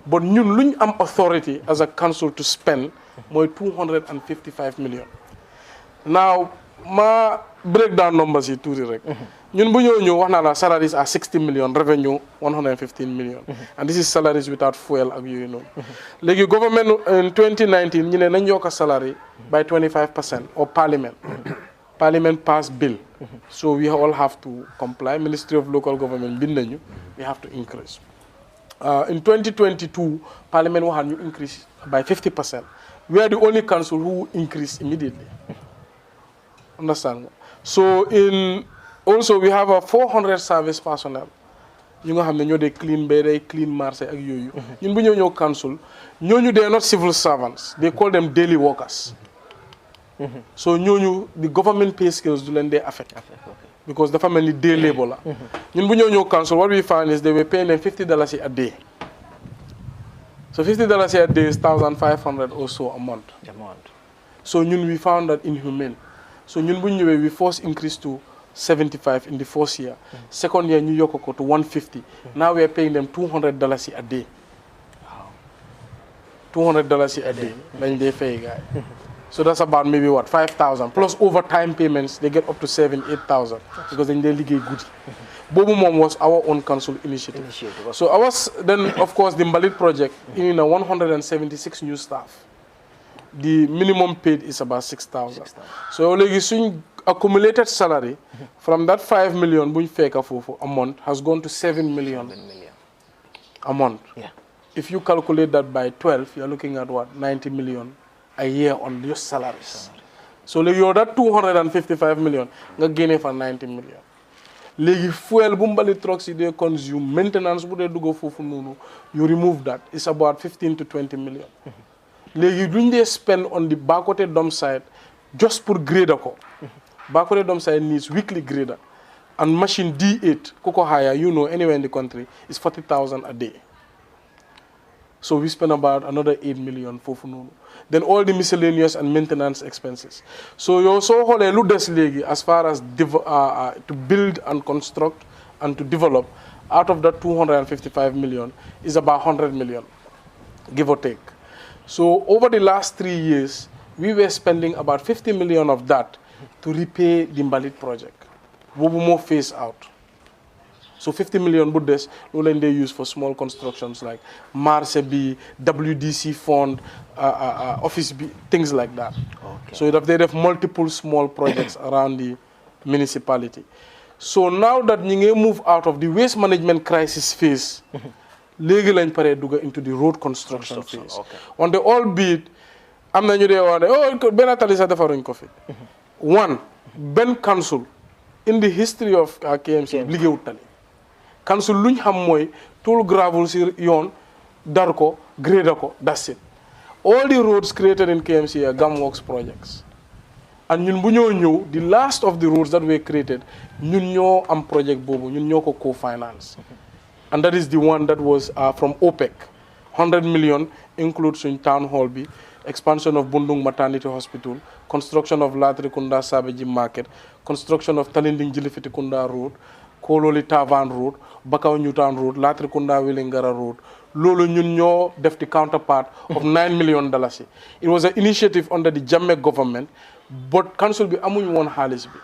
But ñun luñ am authority as a council to spend mooy 255 million. Now ma break down numbers yi tuuti rek. ñun bu ñëw wax naa la salaries are 60 million, revenue 115 million. And this is salaries without fuel ak yooyu noonu. Léegi government in 2019 ñu ne nañ yokk salary by 25% or parliament. Parliament passed bill. So we all have to comply. Ministry of Local Government bind nañu, we have to increase. In 2022, Parliament will have increase by 50%. We are the only council who increased immediately. Understand? So also we have a 400 service personnel. You know how they clean bed, clean marse ak yoyu. Ñun bu ñoo council, ñooñu they are not civil servants. They call them daily workers. So ñooñu the government pay scales do leen dey affect. Because the family day labor la. Ñun bu ñoo council, what we found is they were paying them $50 a day. So $50 a day is 1,500 or so a month. So we found that inhumane. So we first increased to 75 in the first year. Second year, New York to 150. Now we are paying them $200 a day. $200 a day. Then they pay guy. So that's about maybe what, 5,000 plus overtime payments. They get up to 7,000, 8,000 because then they get good. Bobo Mom was our own council initiative. So then of course the Mbalit project in 176 new staff. The minimum paid is about 6,000. So like accumulated salary from that 5 million a month has gone to 7 million a month. Yeah. If you calculate that by 12, you're looking at what, 90 million a year on your salaries. So like you're that 255 million, you gain it for 90 million. Like fuel bumbali trucks they consume, maintenance you remove that. It's about 15 to 20 million. Like when they spend on the Bakote dump site just for grader ko. Bakote dump site needs weekly grader. And machine D8, Coco Hire, anywhere in the country, is 40,000 a day. So we spent about another 8 million for Fununu. Then all the miscellaneous and maintenance expenses. So you also hold a lot as far as to build and construct and to develop. Out of that 255 million is about 100 million, give or take. So over the last 3 years, we were spending about 50 million of that to repay the Mbalit project. We will more phase out. So 50 million Buddhists, they use for small constructions like Marsebi, WDC fund, office, things like that. Okay. So they have multiple small projects around the municipality. So now that we move out of the waste management crisis phase, legal and duga into the road construction phase. Okay. On the all beat, I'm not one, Ben Council, in the history of KMC, Council luñ xam moy tool gravel ci yoon dar ko grader ko, that's it. All the roads created in KMC are GAMWORKS projects. And ñun bu ñoo ñëw, the last of the roads that were created, ñun ñoo am project bobu, ñun ñoo ko co-finance. And that is the one that was from OPEC. 100 million includes in town hall B, expansion of Bundung Maternity Hospital, construction of Latrikunda Sabeji Market, construction of Talinding Jilifitikunda Road, Kololi Tavan Road, Bakaw Newtown Road, Latrikunda Willingara Road. Lolo ñun ñoo def the counterpart of $9 million. It was an initiative under the Jammeh government, but council bi amuñ won xaalis bi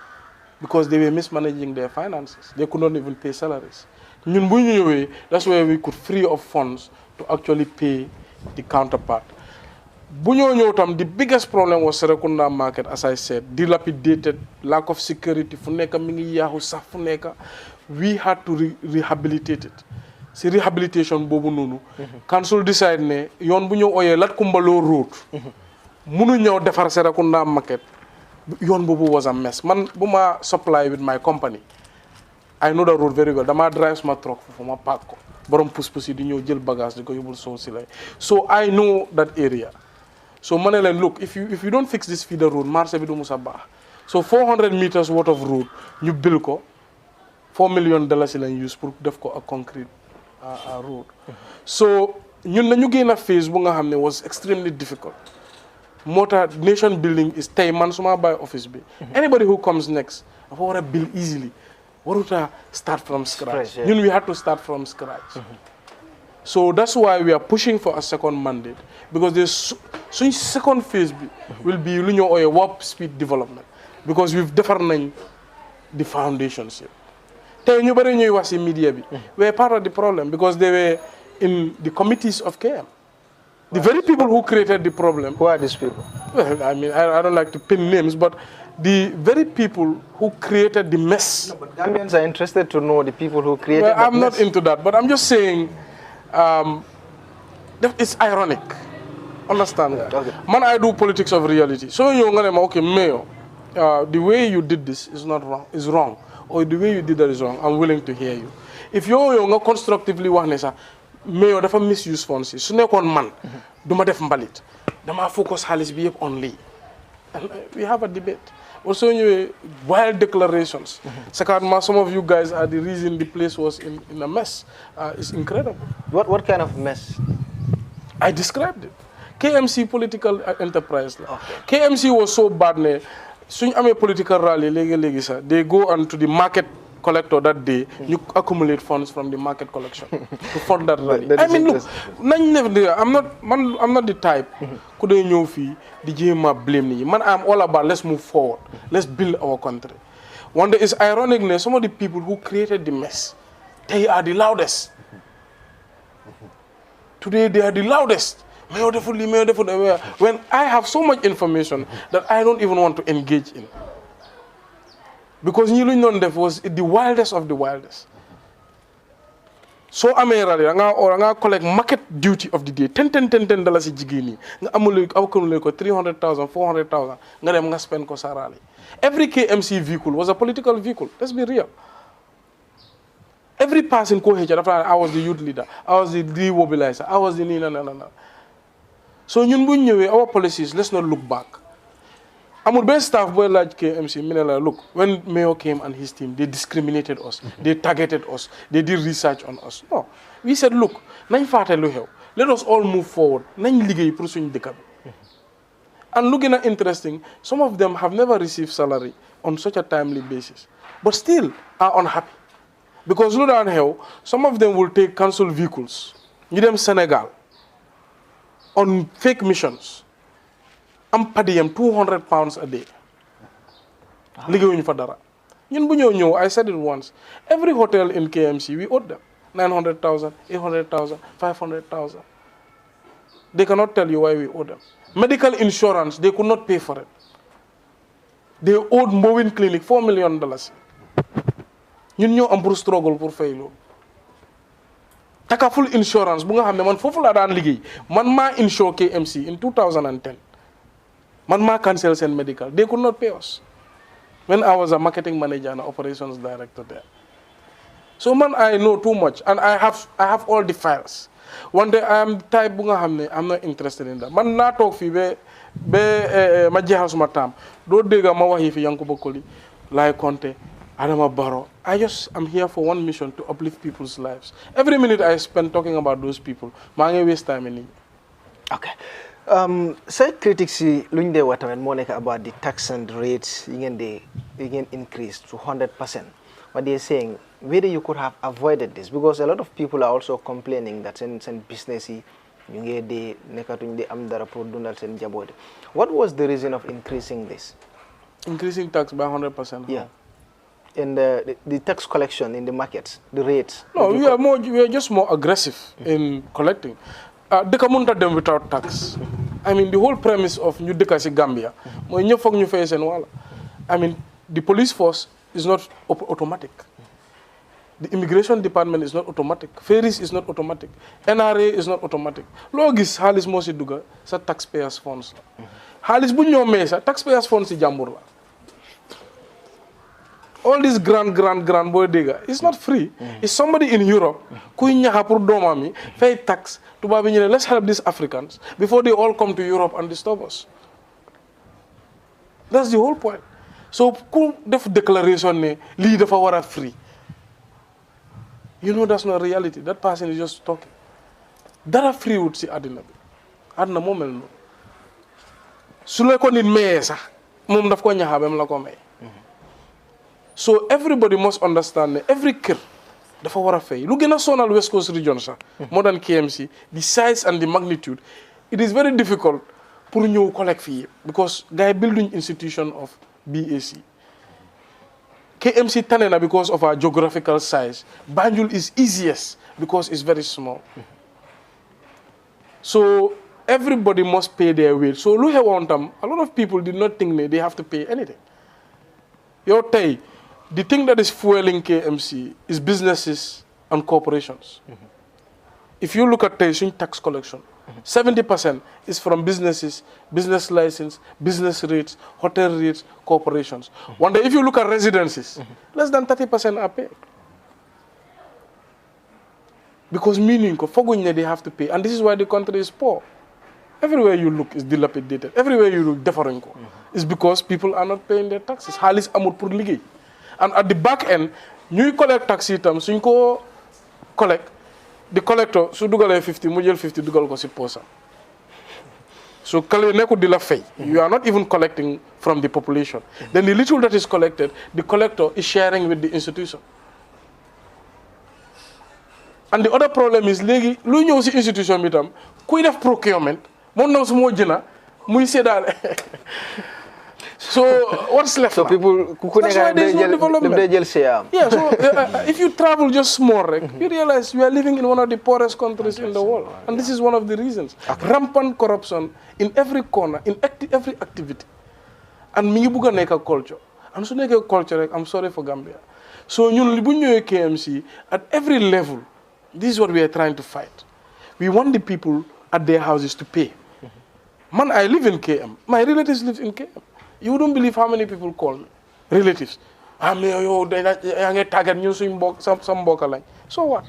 because they were mismanaging their finances. They could not even pay salaries. Ñun bu ñu ñëwé, that's where we could free up funds to actually pay the counterpart. Bu ñoo ñëw tam, the biggest problem was Serekunda market, as I said, dilapidated, lack of security, fu nekk mi ngi yaaxu sax fu nekk. We had to rehabilitate it. Si rehabilitation bobu nonu, council decide ne yoon bu ñu oyé Lat Kumbalo road. Munu ñëw defar Serekunda market. Yoon bobu was a mess. Man buma supply with my company. I know the road very well. Dama drive my truck for my park ko. Borom pus-pusi di ñëw jël bagage di ko yobul so si lay. So I know that area. So Manelen, look, if you don't fix this feeder road, marché bi du musa baax. So 400 meters worth of road, ñu build ko. $4 million lañ use pour def ko a concrete road. So ñun nañu génn phase bu nga xam ne was extremely difficult. Mota nation building is tey man suma buy office bi. Anybody who comes next, dafa war a build easily. Waruta start from scratch. Yeah. We had to start from scratch. So that's why we are pushing for a second mandate, because there's second phase will be a warp speed development, because we've defined the foundations here. We're part of the problem because they were in the committees of KM. The very people who created the problem. Who are these people? Well, I mean, I don't like to pin names, but the very people who created the mess. No, but Gambians are interested to know the people who created the mess. I'm not into that, but I'm just saying it's ironic. Understand? Yeah, okay. Man, I do politics of reality. So you're going to okay, Mayor, the way you did this is not wrong, is wrong. Or the way you did that is wrong. I'm willing to hear you. If you're constructively Mayor, dafa misuse funds. So ne kon man, duma def mbalit. Dama focus halis bi yep only. And we have a debate. Also, wild declarations. Secondly, some of you guys are the reason the place was in a mess. It's incredible. What kind of mess? I described it. KMC political enterprise. Okay. KMC was so bad. Soon a political rally, they go on to the market collector that day, you accumulate funds from the market collection to fund that rally. I mean, look, I'm not the type could you fee the blame me. Man, I'm all about let's move forward. Let's build our country. One day it's ironic, some of the people who created the mess, they are the loudest. Today they are the loudest. When I have so much information that I don't even want to engage in. Because Nilun was the wildest of the wildest. So America, nga collect market duty of the day. $10 jigini. Nga amule ko 300,000, 400,000. Nga dem nga spend ko sa rally. Every KMC vehicle was a political vehicle. Let's be real. Every person I was the youth leader. I was the demobilizer. I was the no. So our policies, let's not look back. I'm best staff boy like KMC. Look, when Mayor came and his team, they discriminated us. They targeted us. They did research on us. No. We said, look, let us all move forward nañ liggéey pour suñu dëkk bi and lu gën a interesting some of them have never received salary on such a timely basis but still are unhappy because lu daan xew some of them will take council vehicles ñu dem Sénégal on fake missions am padiyam 200 pounds a day liggéeyuñu fa dara ñun bu ñëw I said it once every hotel in KMC we owed them 900,000 800,000 500,000 they cannot tell you why we owe them medical insurance they could not pay for it they owed Mbowin Clinic $4 million ñun ñoo am pour struggle pour fay loolu takaful insurance bu nga xam ne man foofu laa daan liggéey man maa insure KMC in 2010 man maa cancel seen medical they could not pay us when I was a marketing manager and operations director there so man I know too much and I have all the files one day I am type bu nga xam ne I'm not interested in that man naa toog fii ba ma jeexal suma taam doo dégg ma wax yi fi Yankuba Koli Laye Conté Adama Barrow I'm here for one mission to uplift people's lives every minute I spend talking about those people maa ngi waste time in okay say critics yi luñ dee wax tamit moo nekk about the tax and rates yi ngeen increase to 100%. What they're saying, whether you could have avoided this, because a lot of people are also complaining that in business, what was the reason of increasing this? Increasing tax by 100%? Yeah. And the tax collection in the markets, the rates? No, we are just more aggressive in collecting. They can't do them without tax. I mean, the whole premise of New Dekasi Gambia, I mean, the police force is not automatic. The immigration department is not automatic. Ferries is not automatic. NRA is not automatic. Logis halis mo si duga sa taxpayers funds. Halis bu ñoo me sa taxpayers funds si jambur la. All this grand boy diga, it's not free. It's somebody in Europe kuy ñaxa pour domam yi fay tax tuba bi ñu let's help these Africans before they all come to Europe and disturb us. That's the whole point. So, ku def declaration ne li dafa wara free. You know that's not reality. That person is just talking. Dara free would si adina bi. Adina mo mel no. Su le ko nit meye sax mom daf ko ñaxa bam la ko may. So everybody must understand that every kër dafa wara fay. Lu gëna sonal West Coast region sax more than KMC, the size and the magnitude, it is very difficult pour ñëw collect fii because guy building institution of BAC. KMC Tanena because of our geographical size. Banjul is easiest because it's very small. So everybody must pay their way. So look at one time, a lot of people did not think they have to pay anything. The thing that is fueling KMC is businesses and corporations. If you look at tax collection, 70% is from businesses, business license, business rates, hotel rates, corporations. One day, if you look at residences, less than 30% are paid. Because meaning, they have to pay. And this is why the country is poor. Everywhere you look is dilapidated. Everywhere you look, different. It's because people are not paying their taxes. Halis amut pour liguey. And at the back end, you collect tax items, you collect. The collector, so dugale 50, mujel 50 dugal ko si posa. So kale neku di la fay. You are not even collecting from the population. Then the little that is collected, the collector is sharing with the institution. And the other problem is legi lu ñew ci institution bi tam kuy def procurement mo naw su mo jëna muy sédal. So what's left? So people they jël share. Yeah, so if you travel just small, you realize you are living in one of the poorest countries in the world. And this is one of the reasons. Rampant corruption in every corner, in every activity. And mi ngi bëgg nekk culture. And so nekk culture, I'm sorry for Gambia. So ñun bu ñëwé KMC at every level, this is what we are trying to fight. We want the people at their houses to pay. Man, I live in KM. My relatives live in KM. You wouldn't believe how many people call me. Relatives. They target you some boka. So what?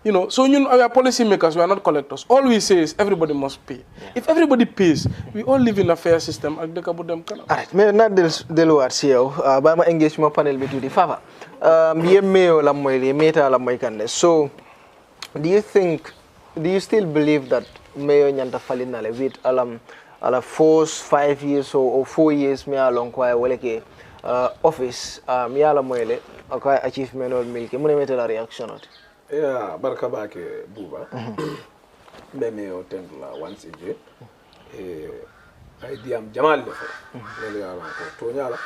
You know, so our policy makers, we are not collectors. All we say is everybody must pay. If everybody pays, we all live in a fair system. Alright, may not deluat siyo. Ba ma engage mo panel bi tudi Fafa. Yem meo la moy li meta la moy kande. So do you still believe that mayo nyanta falinale with ala 5 years or 4 years me along kwa wala ke office mi ala moyle okay achievement or milk mo mete la reaction ot yeah barka bake buba be mayo tendula once again ay diam jamal defo le yalla ko to nyala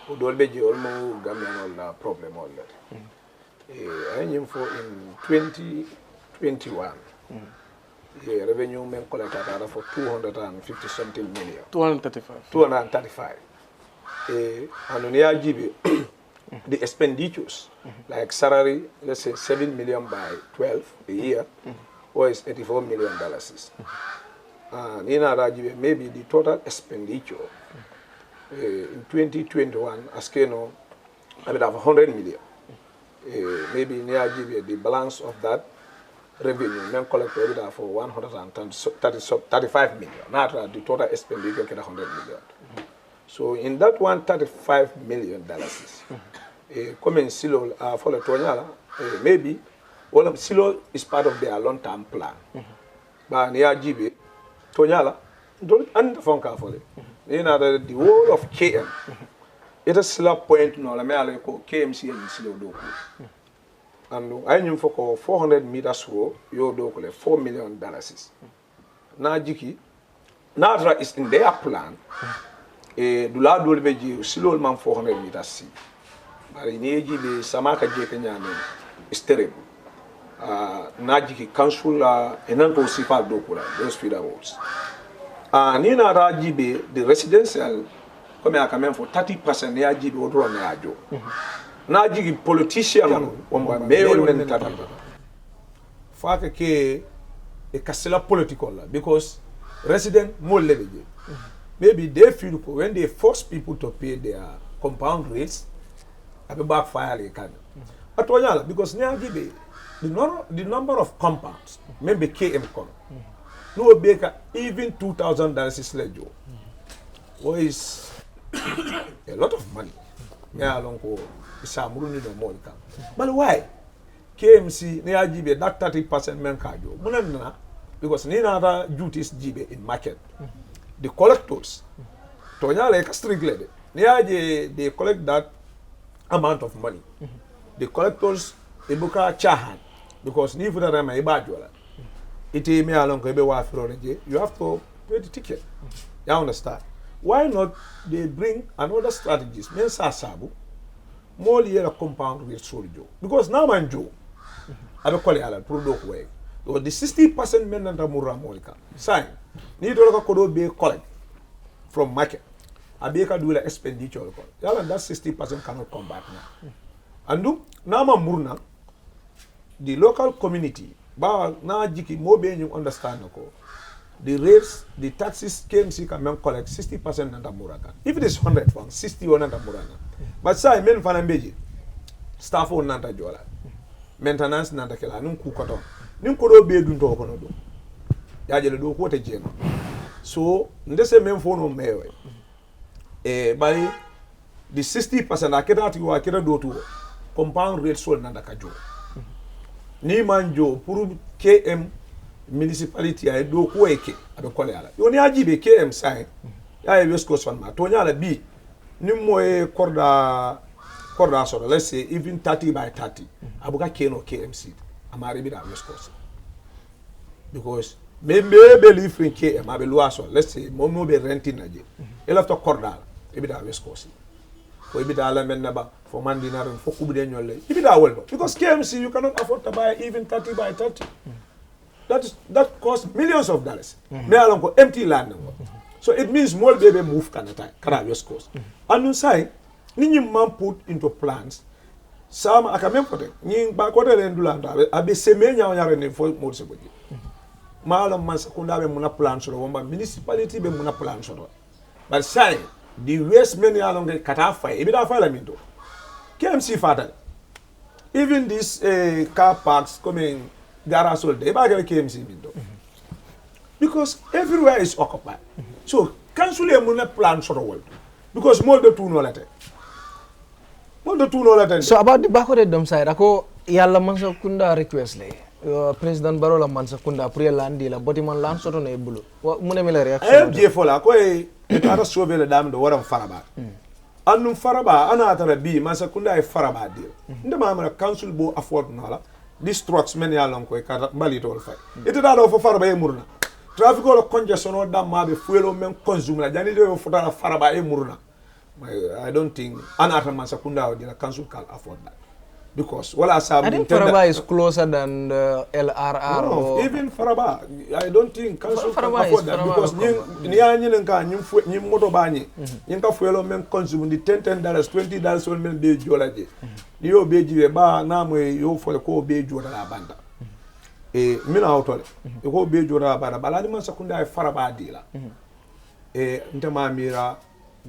o dol be jol mo gamian la problem all that ay nyim fo in 2021 the revenue men collected for 250 something million 235 and on GB the expenditures like salary, let's say 7 million by 12 a year was $84 million. And in RGB, maybe the total expenditure in 2021 as Keno, I would have 100 million. Maybe in RGB, the balance of that revenue men collected for 135 million. Not the total expenditure get 100 million. So in that $135 million, come in Silo for the Tonyala, maybe all of Silo is part of their long-term plan. But near GB, Tonyala don't underfund carefully. You know the whole of KM. It is still a point no la me KMC and Silo Doku. And I knew for 400 meters row, you do $4 million. Now, Jiki, Nadra is in their plan. Dula Dolbeji, Silo man 400 meters sea. But in AGB, Samaka Jekenyane is terrible. Najiki Council, Enanko Sipa Dokula, those feeder roads. Nina Rajibe, the residential, come here for 30% near GB or run Najo. Naji politician on mayor and Talib. Fake ke a Casella political because resident more leverage. Maybe they feel when they force people to pay their compound rates, I be backfire they can. At because near GB, the number of compounds, maybe KM con. No baker even $2,000 is lejo. What is a lot of money. Yeah, long but why? KMC near GB that 30% men cardio. Because near other duties GB in market. The collectors, Tonya like a strict lady. Near they collect that amount of money. The collectors they book a chahan because ni for them a badjola. It me along you have to pay the ticket. You understand? Why not they bring another strategies? Men sabu. More year compound rate soldier because now man Joe, I will call it a product way. So the 60% men and Mura Molika sign need to go be collect from market. I be able to do the expenditure. That 60% cannot come back now. And do now Murna, the local community, ba na jiki more be you understand the rates, the taxes KMC can collect 60% and Muraka. If it is 100 from 61 and Murana. But say men fanambeji staff on nanta jola maintenance nanta kela num ku koto nim ko do be dun to ko no do ya jele do ko te jeno so ndese men fo no mewe bari the 60% akeda ti wa akeda do to compound rate sol nanta ka jo ni manjo pour KM municipality ay do ko eke abe kole ala yoni ajibe KM sai ya e west coast fan ma to nyala bi Nimoe corda sort let's say even 30 by 30. Abuka Keno KMC. Amari bida West Coast. Because maybe live in KM, I be let's say Momo be renting naje. You'll have to corda, ebida West Coast. For ebida la menaba for man dinner and for kubi annually. Ebida well because KMC you cannot afford to buy even 30 by 30. That costs millions of dollars. Me along empty land. So it means more baby move Canada West Coast. And you say, ni man put into plans. Some akamem kote. Ni ba kote rendulanda. Abe semenya onyare ne for more sekoji. Malam man sekunda be muna plan so wamba municipality be muna plan so. But say the waste many along the kata fire. Ebi da fire la minto. KMC fatal. Even these car parks coming garage sold. Eba get KMC minto. Because everywhere is occupied. So, cancel a plan for the world. Because more the two no letter. More the two no letter. So, about the backward dump side, ako yalla man so kunda request le. President Barola Mansakunda Priya Landi la Botiman Land soto na bulu. Mune mila reaction. Ayam jefola ko e ara sobe le dam do waram faraba. Annum faraba ana atara bi Mansakunda e faraba deal. Ndema amara council bo afford nala. These trucks men ya lon ko e kata bali to fay. Ite da do fo faraba e murna. Traffic o congestion o dam mabe fuelo men consume la jani do fo dara faraba e murna. I don't think ana atara Mansakunda or the council can afford that. Because I think Faraba is closer than the LRR. No, even Faraba, I don't think council can afford that because ni moto bani, ni ka fuelo men consume the $10 $20 will men be jolaje. Ni yo be jiwe ba na mo yo for ko be jola la banda. Mina autole. Ko be jola banda baladi man sakunda e Faraba dila. Ntama mira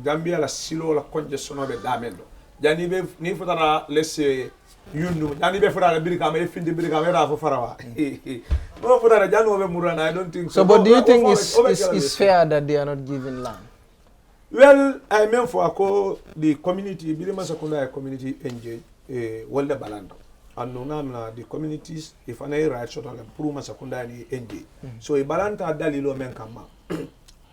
Gambia la silo la congestion be damendo. Jani be ni fotara laisser Yundu, Jani be fura birika me findi birika me ra fo farawa. No fura Janu be murana, I don't think so. So but do you think it's fair that they are not given land? Well, I mean for the community, Bilima Sakunda community engage Walda Balando. And no the communities if an right sort of Puruma Sakunda ni engage. So a balanta dalilo men kama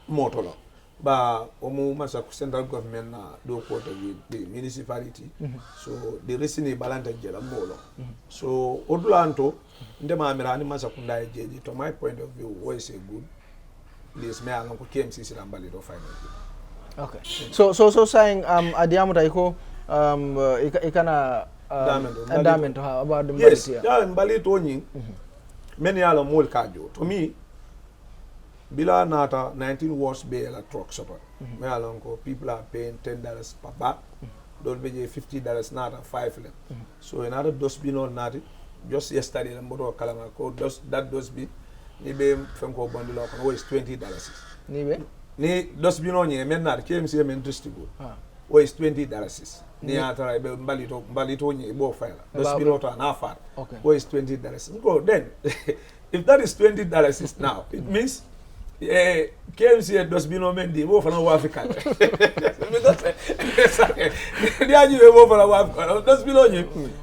motola. Ba omu masa central government na do quarter with the municipality so the reason is balance jela molo so odulanto ndema amirani masa kunda jeji to my point of view was a good place me alon ko KMC silambali do final. Okay, so saying adiamu taiko ikana endowment about the yes here. Yeah, mbali to nyi many alon mol kajo to me Bila nata 19 watts be la truck support. Me along ko people are paying $10 per bag. Don't be $50 nata 5 lem. So another dustbin on nati just yesterday the motor kalama ko that dustbin ni be fenko bundle up was $20. Ni dustbin on ye men nat KMC men distribute. Was $20. Ni atara be mbalito nye bo file. Dustbin ota na far. Was $20. Go then if that is $20 now it means KMC does be no mendi wo fana wa Africa. Does be no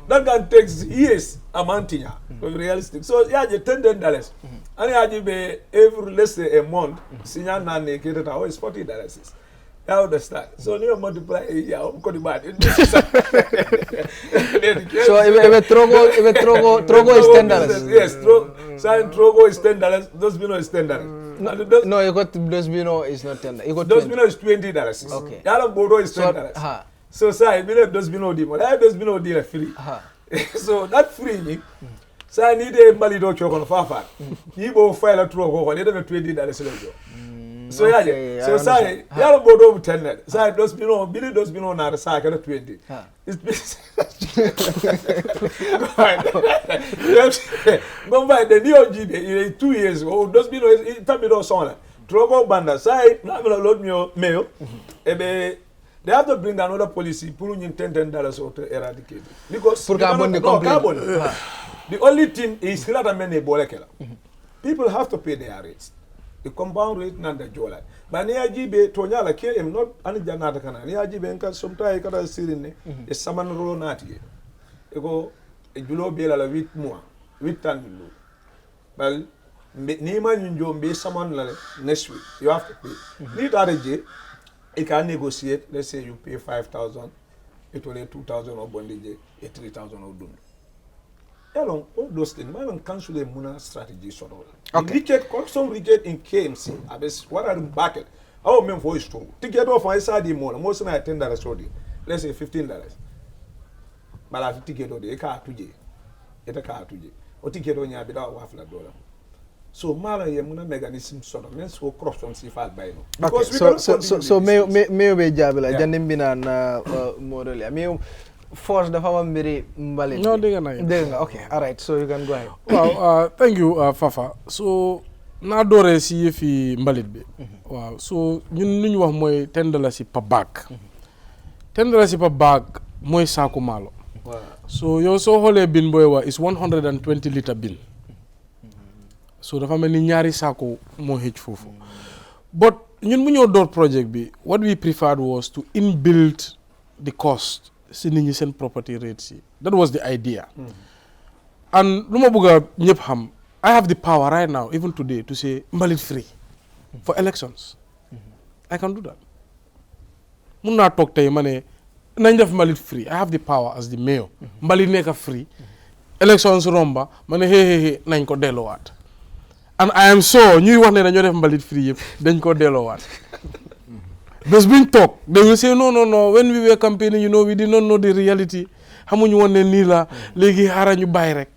that can take years amounting to be realistic. So yeah, $10. And yeah, be every let's say a month. Sinya na ne kete always $40. I understand. So you multiply yeah, bad. So if Trogo is $10. Yes, Trogo is $10. Dosbino is $10. No, you got Dosbino is not $10. You got Dosbino is $20. Okay. Yala Bodo is $10. So say Dosbino di mo. That Dosbino di free. So that free me. So I need a Malido chokon fafa. You go file a Trogo. I need $20. So yeah, so say yalo bodo $10. Say Dosbino, Billy Dosbino na the side at 20. It's go by the new GB 2 years old. Dosbino is Tabido Sona. Trogo Banda say na load me mail. They have to bring another policy pulling $10 or to eradicate because the only thing is that many bolekela. People have to pay their rates. The compound rate nanda jola. But near GB Tonya like KM not any janata kana. Near GB and sometimes kata sirine is saman ro nati. Ego a julo bela la wit more wit tandu. Well, Nima Njo be someone next week. You have to pay. Need RJ, you can negotiate. Let's say you pay 5,000, it will be 2,000 or bondage, 3,000 or dun. All those things, man, cancel the Muna strategy sort of. Okay. Some reject in KMC. I bet what are the bucket? Our men for is true. Ticket off my side more. Most of my $10 already. Let's say $15. But I have ticket on the car to J. It's a car to J. Or ticket on your without $1. So Mala Yamuna mechanism sort of means will cross from C5 by now. Okay. So may be jabla Janimbina model. I mean force the power very mbali. No, they okay, all right. So you can go ahead. Well, thank you, Fafa. So na dore si fi mbalit bi. Wow. So ñun luñ wax moy $10 per bag. $10 per bag moy saaku malo. Wow. So yo so xolé bin boy wa is 120 liter bin. So dafa melni ñaari saaku mo hej fofu. But ñun bu ñoo door project bi, what we preferred was to inbuild the cost. Sending property rates. That was the idea. And lu ma bëgg a ñëpp xam I have the power right now even today to say mbalit free for elections. I can do that. Mun naa toog tey ma ne nañ def mbalit free. I have the power as the mayor. Mbalit nekk free. Elections romba ma ne hey nañ ko delloowaat. And I am sure ñuy wax ne dañoo def mbalit free yëpp dañ ko delloowaat. Bés buñ toog they will say no when we were campaigning you know we did not know the reality xamuñu woon ne nii la léegi xaaral ñu bàyyi rek.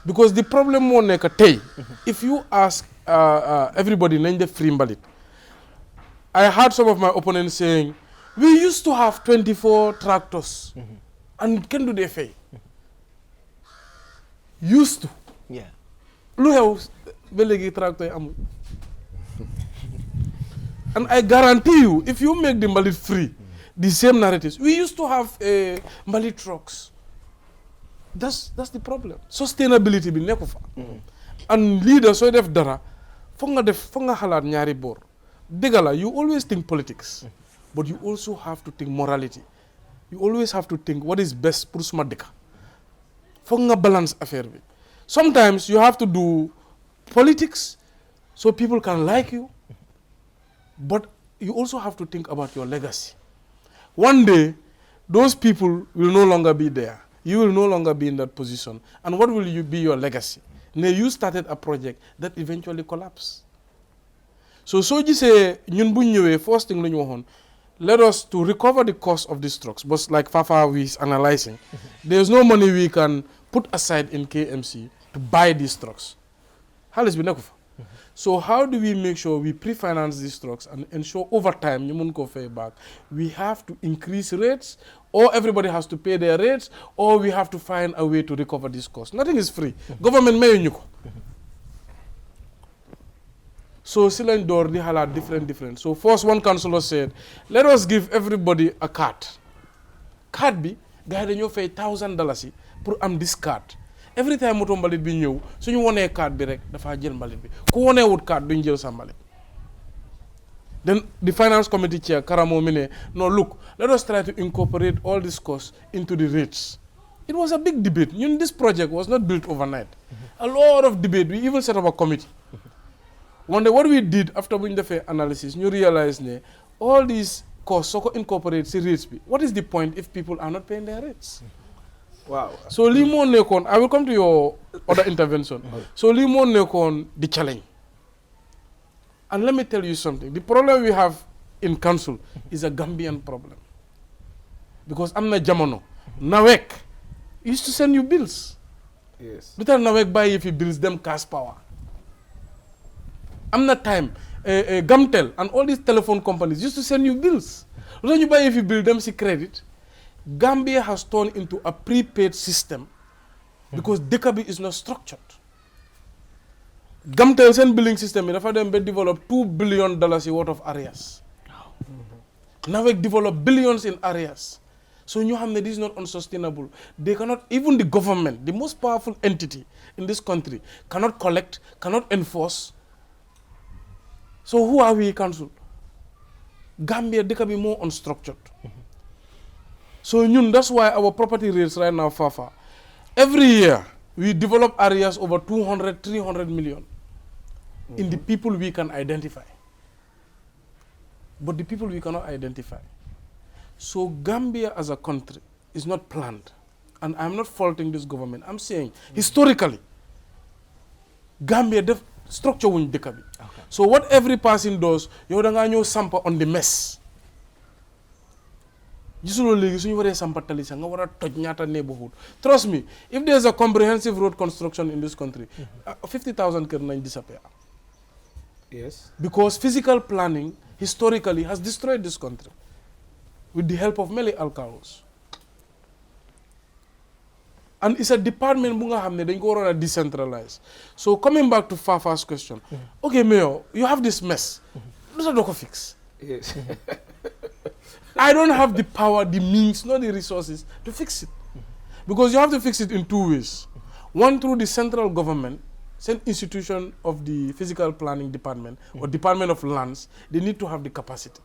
Because the problem moo nekk tey if you ask everybody nañ def free mbalit. I heard some of my opponents saying we used to have 24 tractors and kenn du dee fay. Used to. Yeah. Lu xew ba léegi tractor yi amul. And I guarantee you if you make the mbalit free the same narratives we used to have mbalit trucks. That's the problem. Sustainability bi nekku fa. And leader sooy def dara foog nga xalaat ñaari boor. Dëgg la you always think politics but you also have to think morality. You always have to think what is best pour suma dëkk. Foog nga balance affaire bi. Sometimes you have to do politics so people can like you but you also have to think about your legacy. One day those people will no longer be there. You will no longer be in that position. And what will be your legacy? You started a project that eventually collapsed. So gisee ñun bu ñëwee first thing lu ñu waxoon let us to recover the cost of these trucks. But like Fafa is analyzing, there's no money we can put aside in KMC to buy these trucks. Xaalis bi nekku fa. So how do we make sure we pre-finance these trucks and ensure over time ñu mun ko fay back? We have to increase rates or everybody has to pay their rates or we have to find a way to recover this cost. Nothing is free. Government mayuñu ko. So si lañ door di xalaat different. So first one councillor said, let us give everybody a card. Card bi gars yi dañoo fay $1,000 yi pour am this card. Every time moto mbalit bi ñëw suñu wonee card bi rek dafa jël mbalit bi ku wonee wut card duñ jël sa mbalit. Then the finance committee chair Karamo mi ne no look let us try to incorporate all these costs into the rates. It was a big debate. This project was not built overnight. A lot of debate. We even set up a committee. One day what we did after we did the analysis, you realize all these costs so incorporate the rates. What is the point if people are not paying their rates? Wow. So limo nekon, I will come to your other intervention. So limo nekon the challenge. And let me tell you something. The problem we have in council is a Gambian problem. Because I'm not Jamono. Nawek used to send you bills. Yes. Better Nawek buy if you bills them cash power. I'm not time. Gamtel and all these telephone companies used to send you bills. When you buy if you bill them see credit. Gambia has turned into a prepaid system because DKB is not structured. Gamtel send billing system if them develop $2 billion worth of areas. Now we develop billions in areas. So you have this is not unsustainable. They cannot, even the government, the most powerful entity in this country, cannot collect, cannot enforce. So who are we, council? Gambia, they can be more unstructured. So that's why our property rates right now, Fafa, every year we develop areas over 200, 300 million in the people we can identify. But the people we cannot identify. So Gambia as a country is not planned. And I'm not faulting this government. I'm saying, historically, Gambia structure won't dekabi. So what every person does, you don't sample on the mess. Trust me, if there's a comprehensive road construction in this country, 50,000 can disappear. Yes. Because physical planning historically has destroyed this country with the help of many alcohols. And it's a department they go decentralized. So coming back to Fafa's question, okay, Mayor, you have this mess. What do you fix? Yes. I don't have the power, the means, nor the resources to fix it. Because you have to fix it in two ways. One, through the central government, same institution of the physical planning department or department of lands, they need to have the capacity.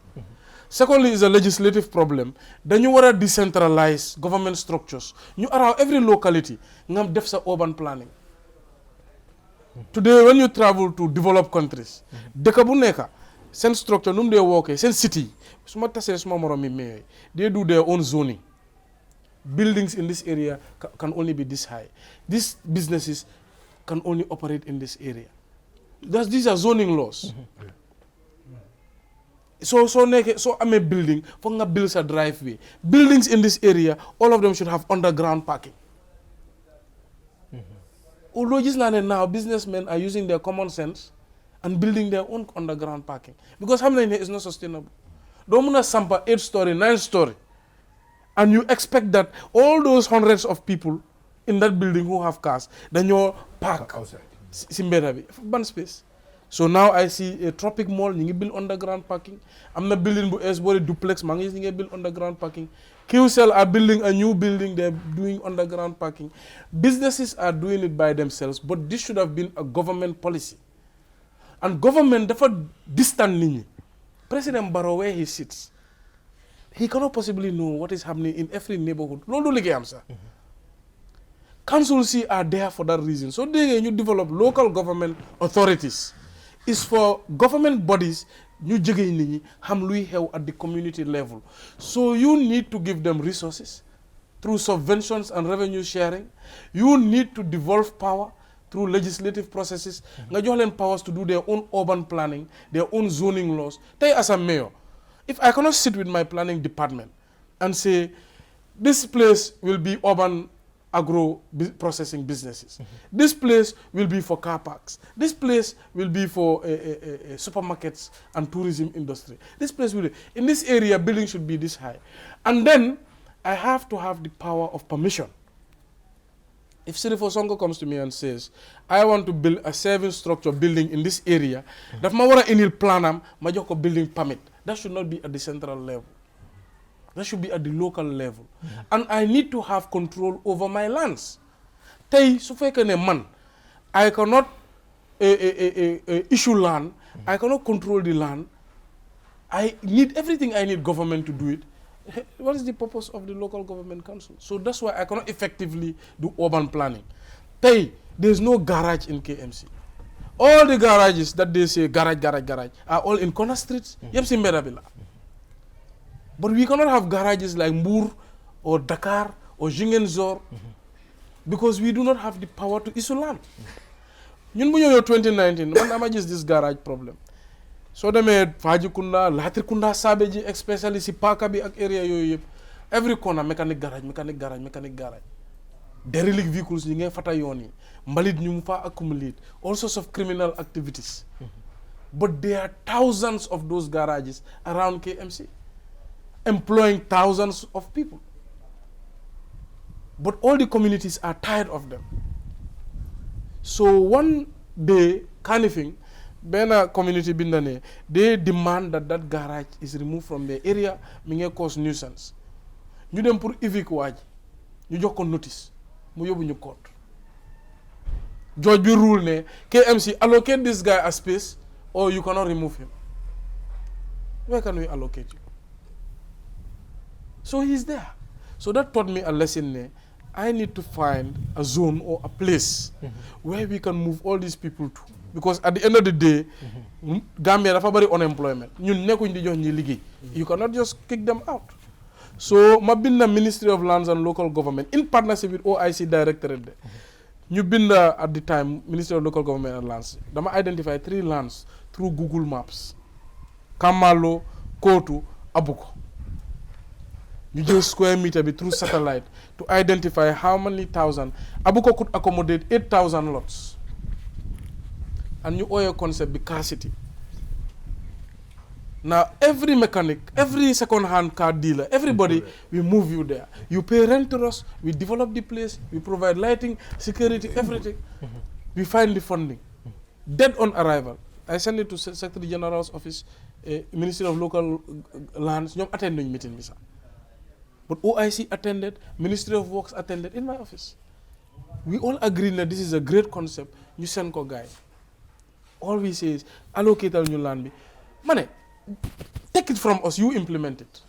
Secondly is a legislative problem. Then you want to decentralize government structures. You around every locality, you have def urban planning. Today, when you travel to developed countries, dekabuneka, sen structure, num they work, sen city, they do their own zoning. Buildings in this area can only be this high. These businesses can only operate in this area. These are zoning laws. So I'm a building, for builds a driveway. Buildings in this area, all of them should have underground parking. Although just now, businessmen are using their common sense and building their own underground parking. Because how many is not sustainable? Don't want to sample 8-story, 9-story. And you expect that all those hundreds of people in that building who have cars, then you park outside. Ban space. So now I see a tropic mall, you build underground parking. I'm not building a duplex, you build underground parking. QCell are building a new building, they're doing underground parking. Businesses are doing it by themselves, but this should have been a government policy. And government, therefore, distant. President Barrow, where he sits, he cannot possibly know what is happening in every neighborhood. Councils are there for that reason. So you develop local government authorities. It's for government bodies you at the community level. So you need to give them resources through subventions and revenue sharing. You need to devolve power through legislative processes. You have powers to do their own urban planning, their own zoning laws. As a mayor, if I cannot sit with my planning department and say, this place will be urban agro-processing businesses. This place will be for car parks. This place will be for supermarkets and tourism industry. This place will be, in this area, building should be this high. And then, I have to have the power of permission. If Sirifo Songo comes to me and says, I want to build a service structure building in this area, that mawara inil planam, majoko building permit. That should not be at the central level. That should be at the local level. And I need to have control over my lands. Man, I cannot issue land. I cannot control the land. I need everything I need government to do it. What is the purpose of the local government council? So that's why I cannot effectively do urban planning. There's no garage in KMC. All the garages that they say garage are all in corner streets. But we cannot have garages like Mbour or Dakar or Ziguinchor because we do not have the power to issue land. In 2019, when I just this garage problem. So they made Fajikunda, Latrikunda, Sabeji, especially Sipakabi area, every corner mechanic garage. Derelict vehicles, you get Fatayoni, Malid Nyumfa accumulate, all sorts of criminal activities. But there are thousands of those garages around KMC, employing thousands of people. But all the communities are tired of them. So one day, Kanifing, Bena community bindane, they demand that that garage is removed from the area, may cause nuisance. You then put evict waji, you just notice, mu yobu ñu court. Judge bi rule ne, KMC allocate this guy a space, or you cannot remove him. Where can we allocate you? So he's there. So that taught me a lesson. I need to find a zone or a place where we can move all these people to. Because at the end of the day, Gambia has very unemployment. You cannot just kick them out. So, I've been the Ministry of Lands and Local Government in partnership with OIC Directorate. You've been at the time, Ministry of Local Government and Lands. They identify 3 lands through Google Maps. Kamalo, Kotu, Abuko. You just square meter through satellite to identify how many thousand. Abuko could accommodate 8,000 lots. And new oil concept, Bicacity. Now, every mechanic, every second-hand car dealer, everybody, we move you there. You pay rent to us, we develop the place, we provide lighting, security, everything. We find the funding. Dead on arrival. I send it to Secretary General's office, Ministry of Local Lands, you attend the meeting. But OIC attended, Ministry of Works attended in my office. We all agree that this is a great concept. You send a guy. All we say is allocate our new land. Money, take take it from us, you implement it.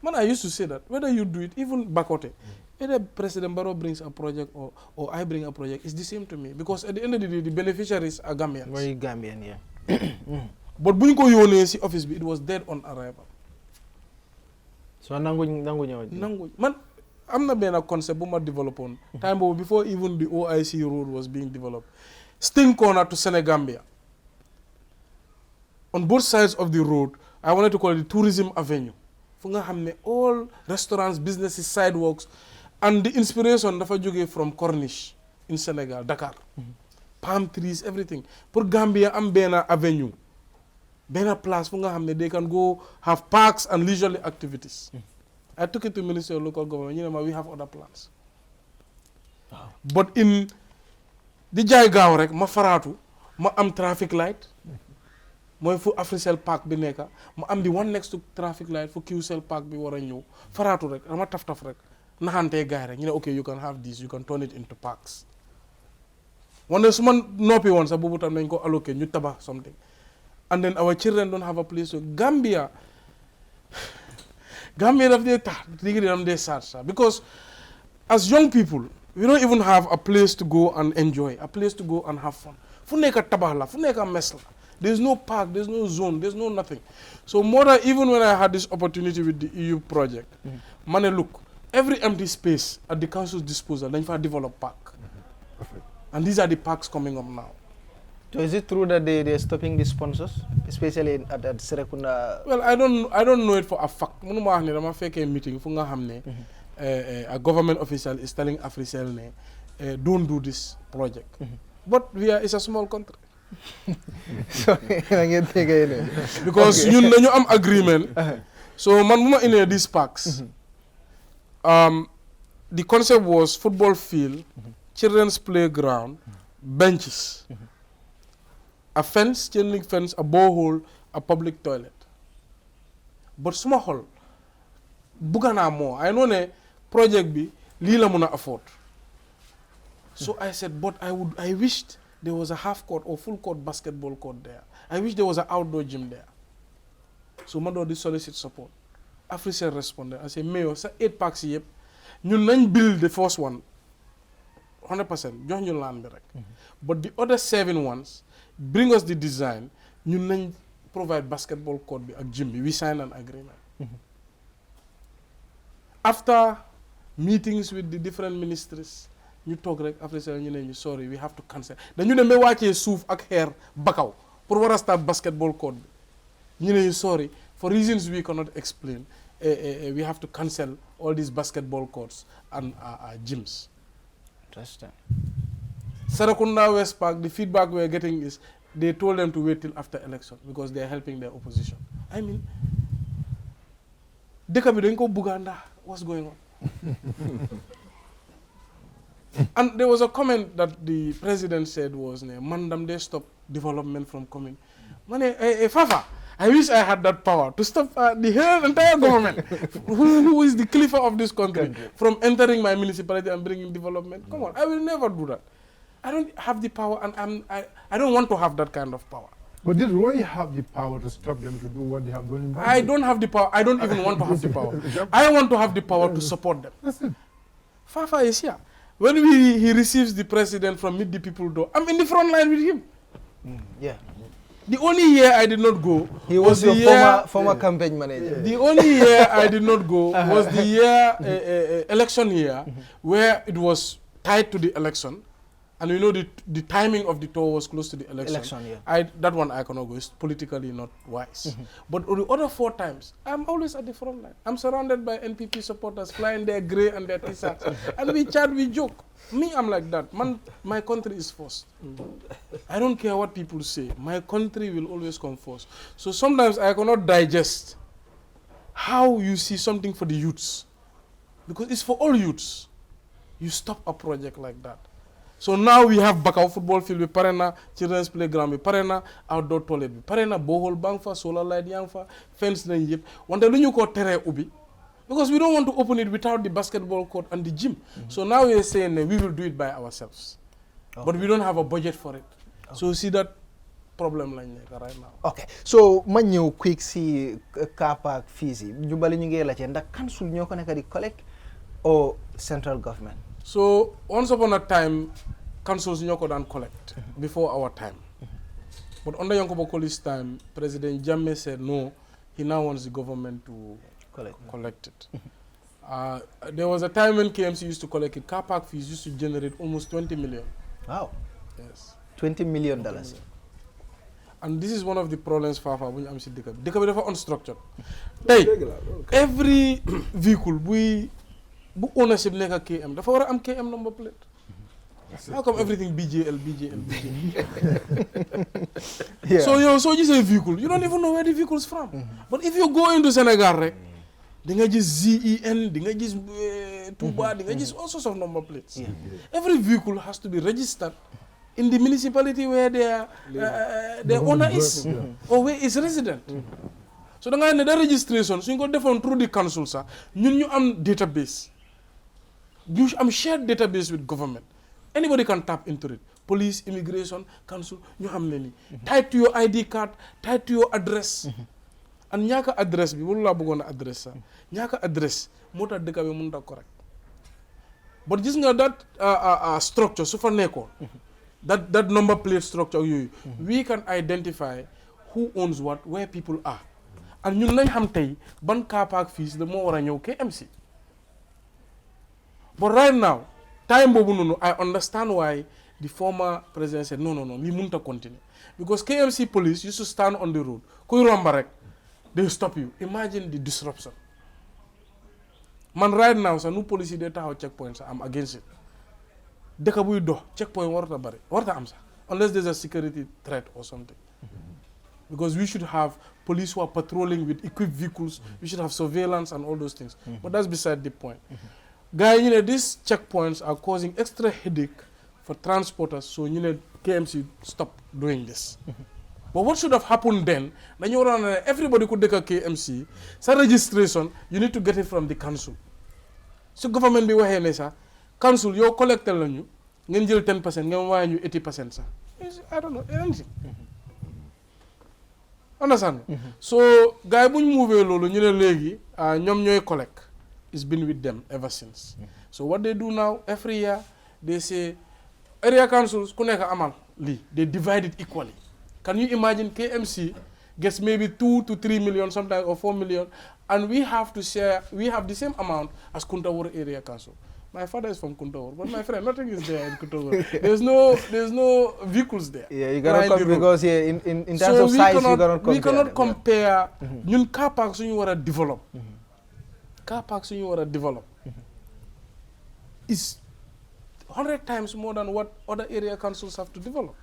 Man, I used to say that. Whether you do it, even Bakote, either President Barrow brings a project or I bring a project, it's the same to me. Because at the end of the day, the beneficiaries are Gambians. Very Gambian, yeah. But when you go to office, it was dead on arrival. So nangu Man, I'm not being a concept we develop on time before even the OIC road was being developed. Sting corner to Senegambia. On both sides of the road, I wanted to call it the tourism avenue. All restaurants, businesses, sidewalks, and the inspiration dafa from Corniche in Senegal, Dakar. Palm trees, everything. For Gambia, am bena avenue. Bena place, they can go have parks and leisurely activities. I took it to Ministry of Local Government. We have other plans. Wow. But in the Jaigaw rek, ma Fatou, ma am traffic light. Moi fu Africell Park bi neka, ma am the one next to traffic light for QCell Park bi wara ñew. Fatou rek, dama taf rek. Naxante gaay rek. Okay, you can have this, you can turn it into parks. One day someone nopi won sa bobu tam nañ ko allocate ñu tabax something. And then our children don't have a place to Gambia of the because as young people, we don't even have a place to go and enjoy, a place to go and have fun. There's no park, there's no zone, there's no nothing. So more even when I had this opportunity with the EU project, look, every empty space at the council's disposal, then you develop park. Perfect. And these are the parks coming up now. So is it true that they're stopping the sponsors, especially at Serekunda? Well, I don't know it for a fact. I'm a meeting. A government official is telling Africell, don't do this project. But it's a small country. Because you have agreement. So man, in these parks, the concept was football field, children's playground, benches. A fence, chain link fence, a borehole, a public toilet. But small, bugana more. I know ne project be lila muna afford. So I said, but I wished there was a half court or full court basketball court there. I wish there was an outdoor gym there. So Mando did solicit support. Africell responded. I said, Mayor, 8 parks yep. You nan build the first one 100%. Join your land direct. But the other 7 ones, bring us the design, you provide basketball court and gym. We sign an agreement. After meetings with the different ministries, you talk like after saying you sorry, we have to cancel. Then you may watch a souf ak hair bakaw for what start basketball court. You sorry, for reasons we cannot explain. We have to cancel all these basketball courts and gyms. Interesting. Sarakunda West Park, the feedback we're getting is they told them to wait till after election because they're helping their opposition. I mean, Dekabidenko Buganda, what's going on? And there was a comment that the president said was, Mandam, they stop development from coming. Fafa, I wish I had that power to stop the entire government, who is the Khalifa of this country, from entering my municipality and bringing development. Come on, I will never do that. I don't have the power, and I don't want to have that kind of power. But did Roy have the power to stop them to do what they have done in Bangladesh? I don't have the power. I don't even want to have the power. I want to have the power to support them. That's it. Fafa is here. When he receives the president from Meet the People door, I'm in the front line with him. Yeah. The only year I did not go, he was the former campaign manager. The only year I did not go was the year, election year, where it was tied to the election. And you know the timing of the tour was close to the election. Yeah. That one I cannot go. It's politically not wise. But the other 4 times, I'm always at the front line. I'm surrounded by NPP supporters flying their grey and their t-shirts. And we chat, we joke. Me, I'm like that. Man, my country is first. I don't care what people say. My country will always come first. So sometimes I cannot digest how you see something for the youths. Because it's for all youths. You stop a project like that. So now we have Bakau football field, we parena, children's playground, we parena, outdoor toilet, we parena, borehole bank for solar light yang for fence then yep. One day you call tere ubi, because we don't want to open it without the basketball court and the gym. So now we are saying we will do it by ourselves, but we don't have a budget for it. So you see that problem lañ nekk right now. Okay, so ma ñëw quick si car park fees yi ñu bali ñu ngi la ci ndax council ñoo ko nekk di collect or central government. So once upon a time, councils ñoo ko daan collect before our time. But under Yankuba Koli's time, President Jammeh said no, he now wants the government to collect it. There was a time when KMC used to collect it. Car park fees used to generate almost 20 million. Wow. Yes. $20 million. And this is one of the problems Fafa when you am si dëkk bi dafa unstructured. Hey, every vehicle bu ownership nekk KM dafa war a am KM number plate. How come everything BJL? Yeah. So you say vehicle, you don't even know where the vehicle's from. But if you go into Senegal, right, di nga gis ZEN, di nga gis Touba, di nga gis all sorts of number plates. Every vehicle has to be registered in the municipality where their owner is or where is resident. So da nga ne da registration suñ ko defoon through the council sax ñun ñu am database. You am shared database with government. Anybody can tap into it. Police, immigration, council, you have many. Tied to your ID card, tied to your address. And ñaaka address bi wala la bëggoon address sa ñaaka address moo tax dëkk bi mënut a correct. But gis nga that structure su fa nekkoon that number plate structure yooyu we can identify who owns what, where people are. And ñun nañ xam tey ban car park fees da moo war a ñëw KMC. But right now, time bobu noonu, I understand why the former president said, no, we munta continue. Because KMC police used to stand on the road. Kuy romba rek, they stop you. Imagine the disruption. Man, right now, sa nu police dey taxaw checkpoint sa, I'm against it. Deka buy dox, checkpoint warta bari, warta am sa. Unless there's a security threat or something. Because we should have police who are patrolling with equipped vehicles. We should have surveillance and all those things. But that's beside the point. Guys, these checkpoints are causing extra headache for transporters, so KMC stop doing this. But what should have happened then? Everybody could take a KMC. So registration, you need to get it from the council. So government be wahe sa council, you collect you, you 10%, you 80%. I don't know anything. Understand? So guys, when you move lolo, you collect. It's been with them ever since. So what they do now, every year, they say, area councils, they divide it equally. Can you imagine KMC gets maybe 2 to 3 million, sometimes, or 4 million, and we have to share, we have the same amount as Kuntawur area council. My father is from Kuntawur, but my friend, nothing is there in Kuntawur. There's no vehicles there. Yeah, you cannot compare because in terms of size, you cannot compare. We cannot compare. Ñun car parks you want to develop. Car parks you want to develop is 100 times more than what other area councils have to develop.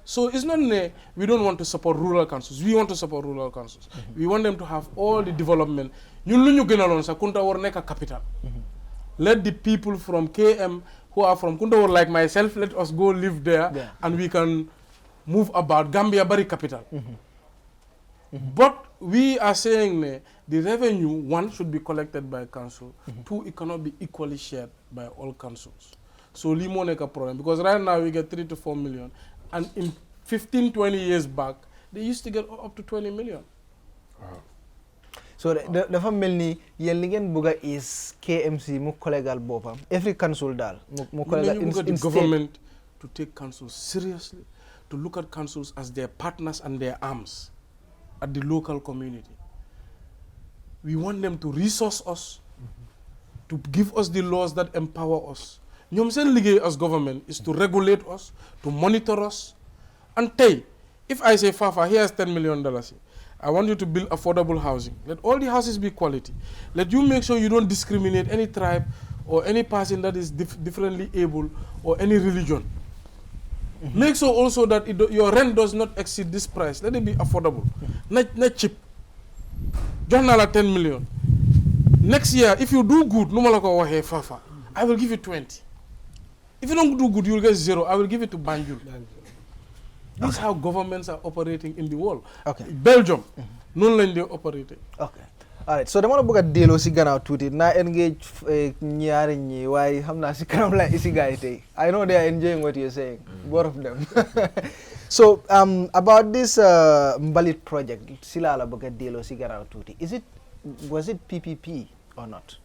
So it's not we don't want to support rural councils. We want to support rural councils. We want them to have all the development. Ñun lu ñu gënaloon sa Kuntawur nekk capital. Let the people from KM who are from Kuntawur like myself, let us go live there and we can move about. Gambia bari capital. But we are saying the revenue, one, should be collected by council. Two, it cannot be equally shared by all councils. So limo make a problem because right now we get 3 to 4 million, and in 15, 20 years back, they used to get up to 20 million. Wow. So the family yelingen buga is KMC mu collegal bopam. Every council dal mu collegal in the government to take councils seriously, to look at councils as their partners and their arms at the local community. We want them to resource us, to give us the laws that empower us. Ñom seen liggéey as government is to regulate us, to monitor us. And if I say, Fafa, here's $10 million, I want you to build affordable housing. Let all the houses be quality. Let you make sure you don't discriminate any tribe or any person that is differently able or any religion. Make sure also that your rent does not exceed this price. Let it be affordable, not cheap. Just now 10 million. Next year, if you do good, no matter Fafa, I will give you 20. If you don't do good, you will get 0. I will give it to Banjul. This is how governments are operating in the world. Okay. Belgium, non line they operating. Okay. All right. So the one buga delo si ganaw tuti na engage ñaari ñi waye xamna si kanam la isi gaay tay. I know they are enjoying what you're saying. Both of them. So about this Mbalit project, Silala Bogadelo Sigara Tuti, was it PPP or not?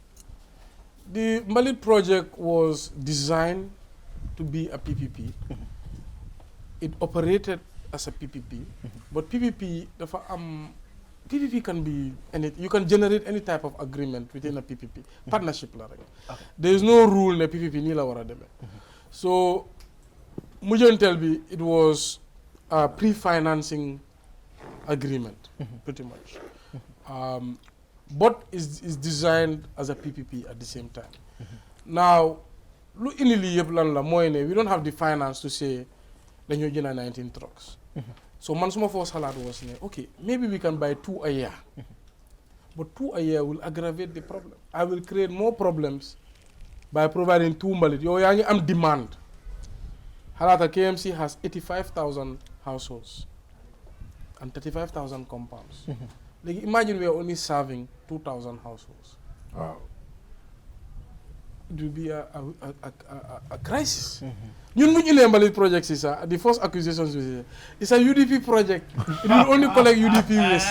The Mbalit project was designed to be a PPP. It operated as a PPP, but PPP can be you can generate any type of agreement within a PPP. Partnership la rek. There is no rule in a PPP ni la wara deme. So Mujontel it was a pre-financing agreement pretty much. But is designed as a PPP at the same time. Now, we don't have the finance to say then you 19 trucks. So Mansuma first halad was okay, maybe we can buy 2 a year. But 2 a year will aggravate the problem. I will create more problems by providing 2 mbalit. I'm demand. Halata KMC has 85,000 households and 35,000 compounds. Like imagine we are only serving 2,000 households. Wow. It will be a crisis. Mbalit project is the first accusations we say it's a UDP project. It will only collect UDP waste.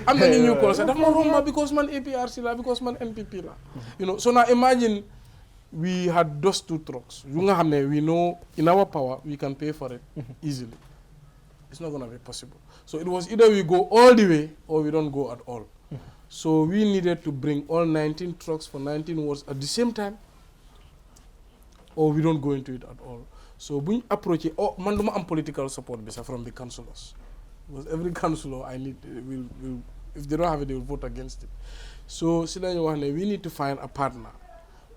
I'm telling you, that's not wrong because man APRC la, because man NPP la. So now imagine we had those 2 trucks. We know in our power we can pay for it easily. It's not going to be possible. So it was either we go all the way or we don't go at all. So we needed to bring all 19 trucks for 19 wards at the same time, or we don't go into it at all. So we approach it. Oh, man, I'm political support from the councillors. Because every councillor will if they don't have it, they will vote against it. So we need to find a partner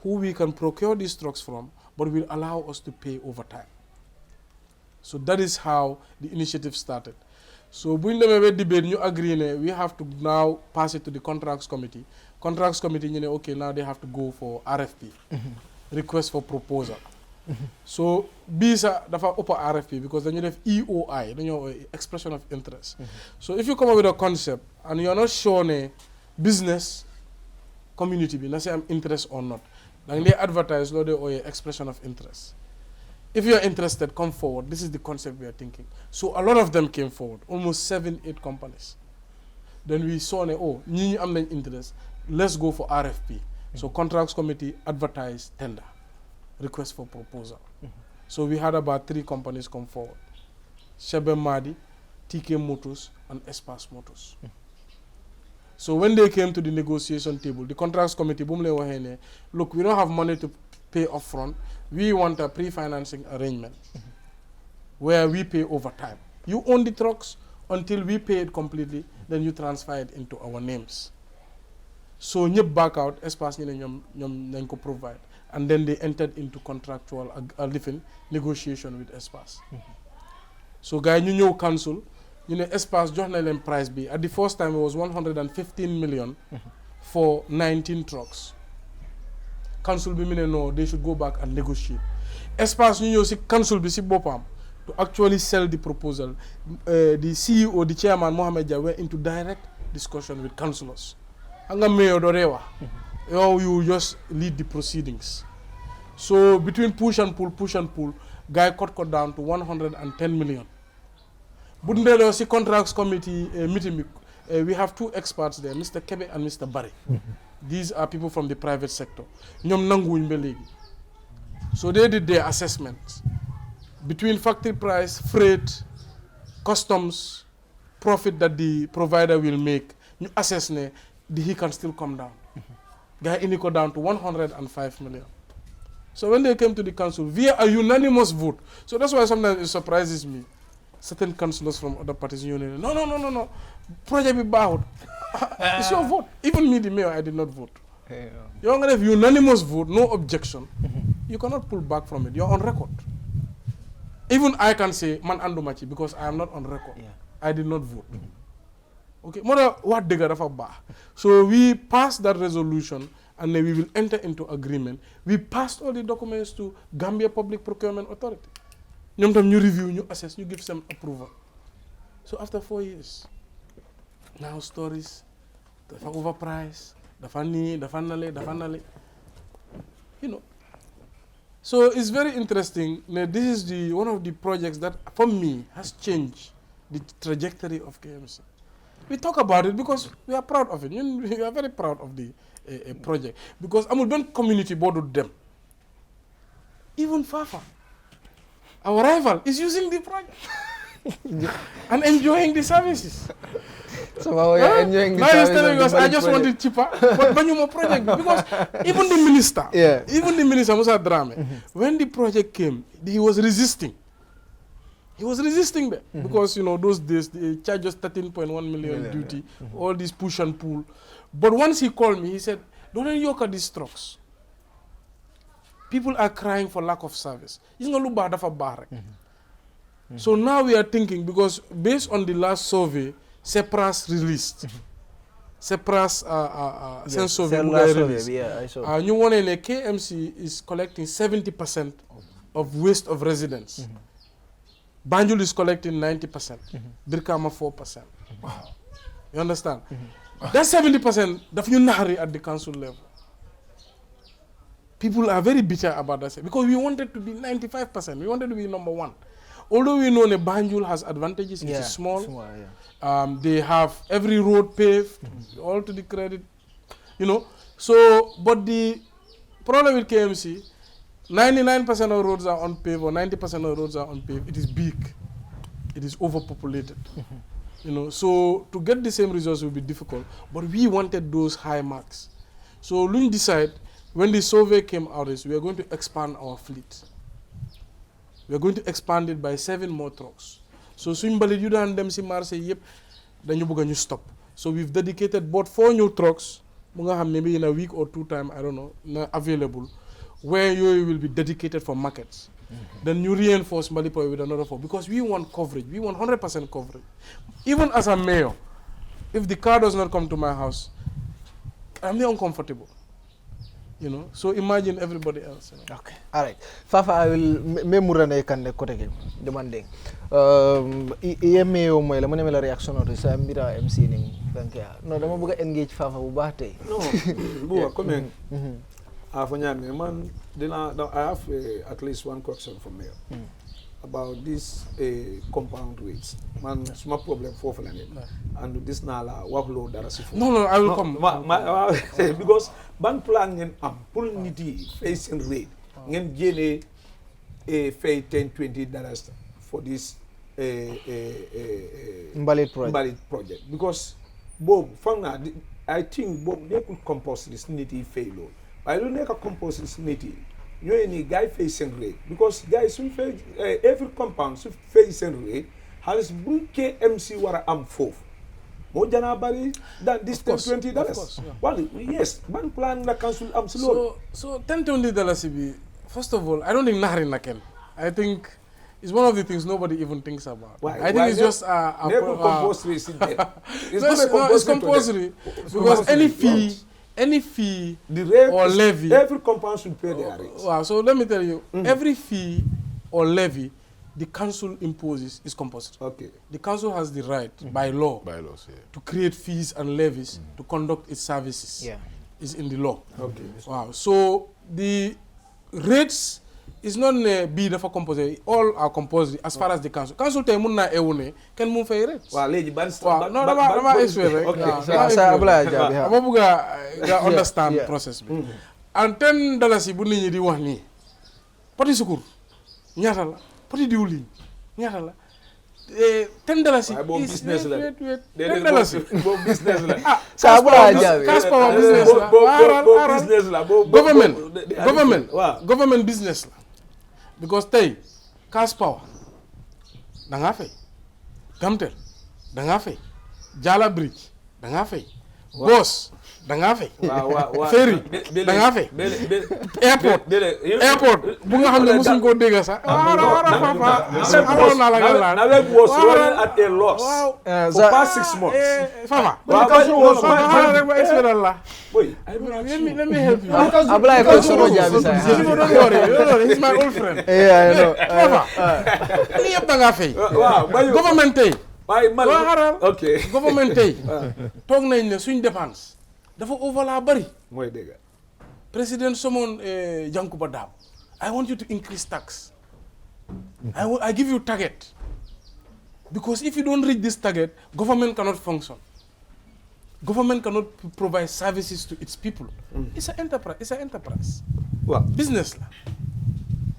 who we can procure these trucks from, but will allow us to pay over time. So that is how the initiative started. So when we debate, you agree, we have to now pass it to the contracts committee. Contracts committee, okay, now they have to go for RFP, request for proposal. So bisa dafa upper RFP because then you have EOI, then you have expression of interest. So if you come up with a concept and you are not sure business community, let's say I'm interested or not, then they advertise or expression of interest. If you are interested, come forward. This is the concept we are thinking. So a lot of them came forward, almost 7-8 companies. Then we saw, I'm interest. Let's go for RFP. So contracts committee advertised tender, request for proposal. So we had about 3 companies come forward: Shebe Madi, TK Motors, and Espas Motors. So when they came to the negotiation table, the contracts committee, look, we don't have money to pay upfront. We want a pre-financing arrangement where we pay over time. You own the trucks until we pay it completely, then you transfer it into our names. So you back out, Espas nyom provide, and then they entered into contractual negotiation with Espas. So guys, you council, Espas join price B. At the first time it was 115 million for 19 trucks. Council be no, they should go back and negotiate. Espas council be bopam to actually sell the proposal. The CEO, the chairman Mohamed Jah, went into direct discussion with councillors. Anga mayor dorewa. You just lead the proceedings. So between push and pull, guy cut down to 110 million. Bundelo si contracts committee meeting. We have 2 experts there, Mr. Kebe and Mr. Barry. These are people from the private sector. So they did their assessments between factory price, freight, customs, profit that the provider will make. You assess he can still come down. Guy Iniko down to 105 million. So when they came to the council via a unanimous vote, so that's why sometimes it surprises me. Certain councillors from other parties, no. Project be bad. It's your vote. Even me, the mayor, I did not vote. You're going to have unanimous vote, no objection. You cannot pull back from it. You're on record. Even I can say, man andumachi, because I am not on record. Yeah. I did not vote. Okay, what they So we passed that resolution and then we will enter into agreement. We passed all the documents to Gambia Public Procurement Authority. You review, you assess, you give some approval. So after 4 years, now stories, the overprice, the funny, the finale. So it's very interesting. This is one of the projects that, for me, has changed the trajectory of KMC. We talk about it because we are proud of it. We are very proud of the project. Because I'm a community board with them. Even Fafa, our rival, is using the project and enjoying the services. So how are you enjoying the services? Now telling us, I just want it cheaper, but when you project, because even the minister, Musa Drame, when the project came, he was resisting. He was resisting that because, those days, they charge us 13.1 million duty, all this push and pull. But once he called me, he said, don't yoke at these trucks. People are crying for lack of service. So now we are thinking, because based on the last survey, Sepras released. Sepras sense survey released. You want to KMC is collecting 70% of waste of residents. Banjul is collecting 90%. Birkama 4%. Wow. You understand? That 70%, that's you nahari at the council level. People are very bitter about that because we wanted to be 95%. We wanted to be number one. Although we know that Banjul has advantages, it's small. They have every road paved, all to the credit, So, but the problem with KMC, 99% of roads are unpaved or 90% of roads are unpaved. It is big. It is overpopulated. So to get the same results will be difficult. But we wanted those high marks. So Lung decided, when the survey came out, we are going to expand our fleet. We are going to expand it by 7 more trucks. So Swimbalid, you don't them see Marseille, yep, then you're going to stop. So we've dedicated bought 4 new trucks, maybe in a week or 2 time, I don't know, available, where you will be dedicated for markets. Then you reinforce Malipoy with another 4 because we want coverage. We want 100% coverage. Even as a mayor, if the car does not come to my house, I'm uncomfortable. So imagine everybody else. Okay, all right. Fafa, I will memorandum kande koteke demanding. EMA mo la manemela reaction or sa mbira MC ning dankia. No, dama buga engage Fafa bu baax tay. No, buga comme man, I have at least one question for Mayor about this compound rates. Man, it's my problem for and this nala workload that is. No, I will come. Because bank plan and pull niti facing rate. Ngem jene pay $10-20 for this invalid project. Because Bob, I think Bob they could compose this niti fail. I don't make a compose this niti. You any guy facing rate because guys who face every compound who facing rate has KMC wara am 4. More Janabari than this $20. Well, yes, bank plan the council am slow. So $10-20 first of all, I don't think Nahari Naken. I think it's one of the things nobody even thinks about. Why? I think it's just compulsory. It's compulsory because any fee the rate or levy, every compound should pay their rates. Wow, so let me tell you, every fee or levy the council imposes is compulsory. Okay. The council has the right by law to create fees and levies to conduct its services. Yeah. Is in the law. Okay. Wow. So the rates is not be for compulsory. All are compulsory as far as the council. Council te mun na ewune can mun fay rates. Wa legi ban no dama explain. Okay. Understand process bi. And $10 bu nit ñi di wax ni. Poti sukur ñaata la? Poti diwlin ñaata la? $10 business la. $10. Bo business la. Cash power business la. Business la. Government business la. Because tay cash power da nga fay. Gamtel da nga fay. Jala bridge da nga fay. Boss da nga fay. Ferry da nga fay. Airport bu nga xamne musuñ ko dégg sax. Na web was running at a loss for past 6 months. Fama. Let me help you. Abla ko so jabi sa. Don't worry. He's my old friend. Yeah, I know. Ni yeb da nga fay. Government tay. Okay. Government tay. Tok nañ ne suñ dépense dafa overla bari moy dégg président somon Jankuba Dab I want you to increase tax. I give you target. Because if you don't reach this target, government cannot function. Government cannot provide services to its people. It's an enterprise. It's an enterprise. Well, Business la.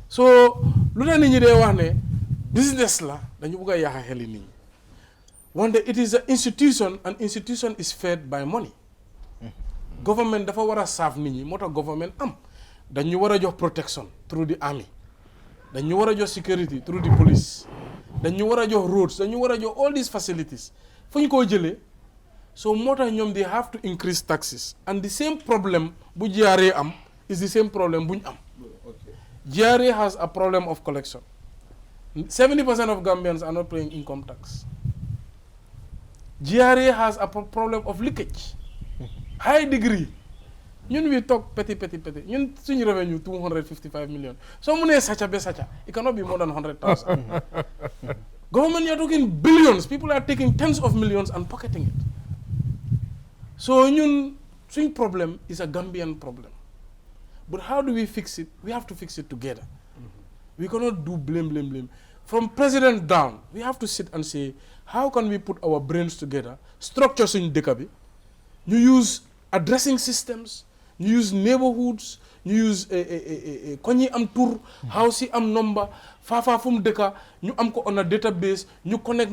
So, luna nit ñi day wax ne business la dañu bëgg a yaaxa xeli nit ñi. One day it is an institution, and institution is fed by money. Government dafa war a serve nit ñi moo tax government am. Dañu war a jox protection through the army. Dañu war a jox security through the police. Dañu war a jox roads. Dañu war a jox all these facilities. Fu ñu ko jëlee. So moo tax ñoom they have to increase taxes. And the same problem bu GRA am is the same problem bu ñu am. GRA has a problem of collection. 70% of Gambians are not paying income tax. GRA has a problem of leakage. High degree. Ñun we talk petty. Ñun suñu revenue 255 million. So mu ne sacha be sacha. It cannot be more than 100,000. Government, you're talking billions. People are taking tens of millions and pocketing it. So ñun suñ problem is a Gambian problem. But how do we fix it? We have to fix it together. We cannot do blame. From president down, we have to sit and say, how can we put our brains together, structure suñ dëkk bi, ñu use addressing systems, ñu use neighborhoods, ñu use koñi am tour, house yi am number, fafa fu mu dëkka, ñu am ko on a database, ñu connect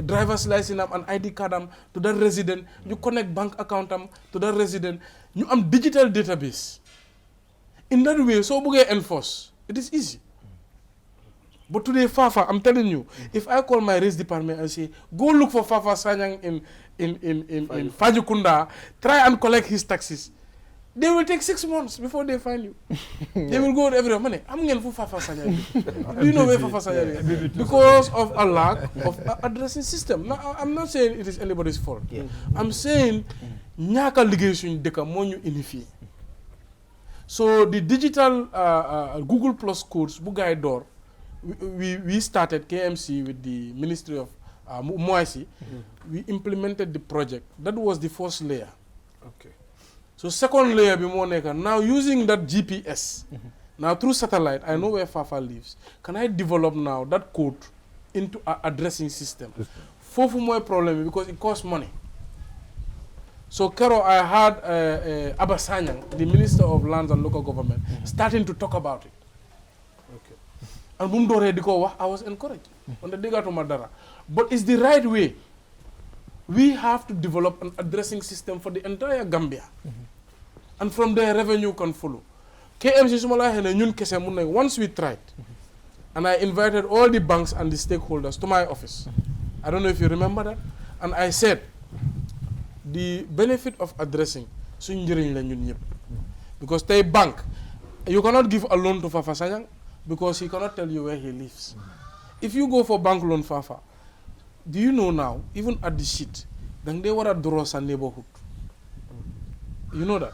driver's license am and ID card am to that resident, ñu connect bank account am to that resident, ñu am digital database. In that way, so we enforce. It is easy. But today, Fafa, I'm telling you, if I call my race department and say, go look for Fafa Sanyang in Fajukunda, try and collect his taxes, they will take 6 months before they find you. They will go everywhere. Money, I'm going for Fafa Sanyang. Do you know where Fafa Sanyang is? Because of a lack of addressing system. Now, I'm not saying it is anybody's fault. I'm saying, nyaka ligation deka monyu inifi. So the digital Google Plus codes, Bugay Door, we started KMC with the Ministry of Moisi. We implemented the project. That was the first layer. okay. So second layer, now using that GPS, now through satellite, I know where Fafa lives. Can I develop now that code into an addressing system? For more problem because it costs money. So, Kerr, I had Abasanyang, the Minister of Lands and Local Government, starting to talk about it. Okay. And I was encouraged on the Diga to Madara. But it's the right way. We have to develop an addressing system for the entire Gambia. And from there, revenue can follow. Once we tried, and I invited all the banks and the stakeholders to my office. I don't know if you remember that. And I said, the benefit of addressing suñ njëriñ la ñun ñëpp because tey bank you cannot give a loan to Fafa Sanyang because he cannot tell you where he lives. If you go for bank loan Fafa, do you know now even at the sheet dang they wara draw sa neighborhood, you know that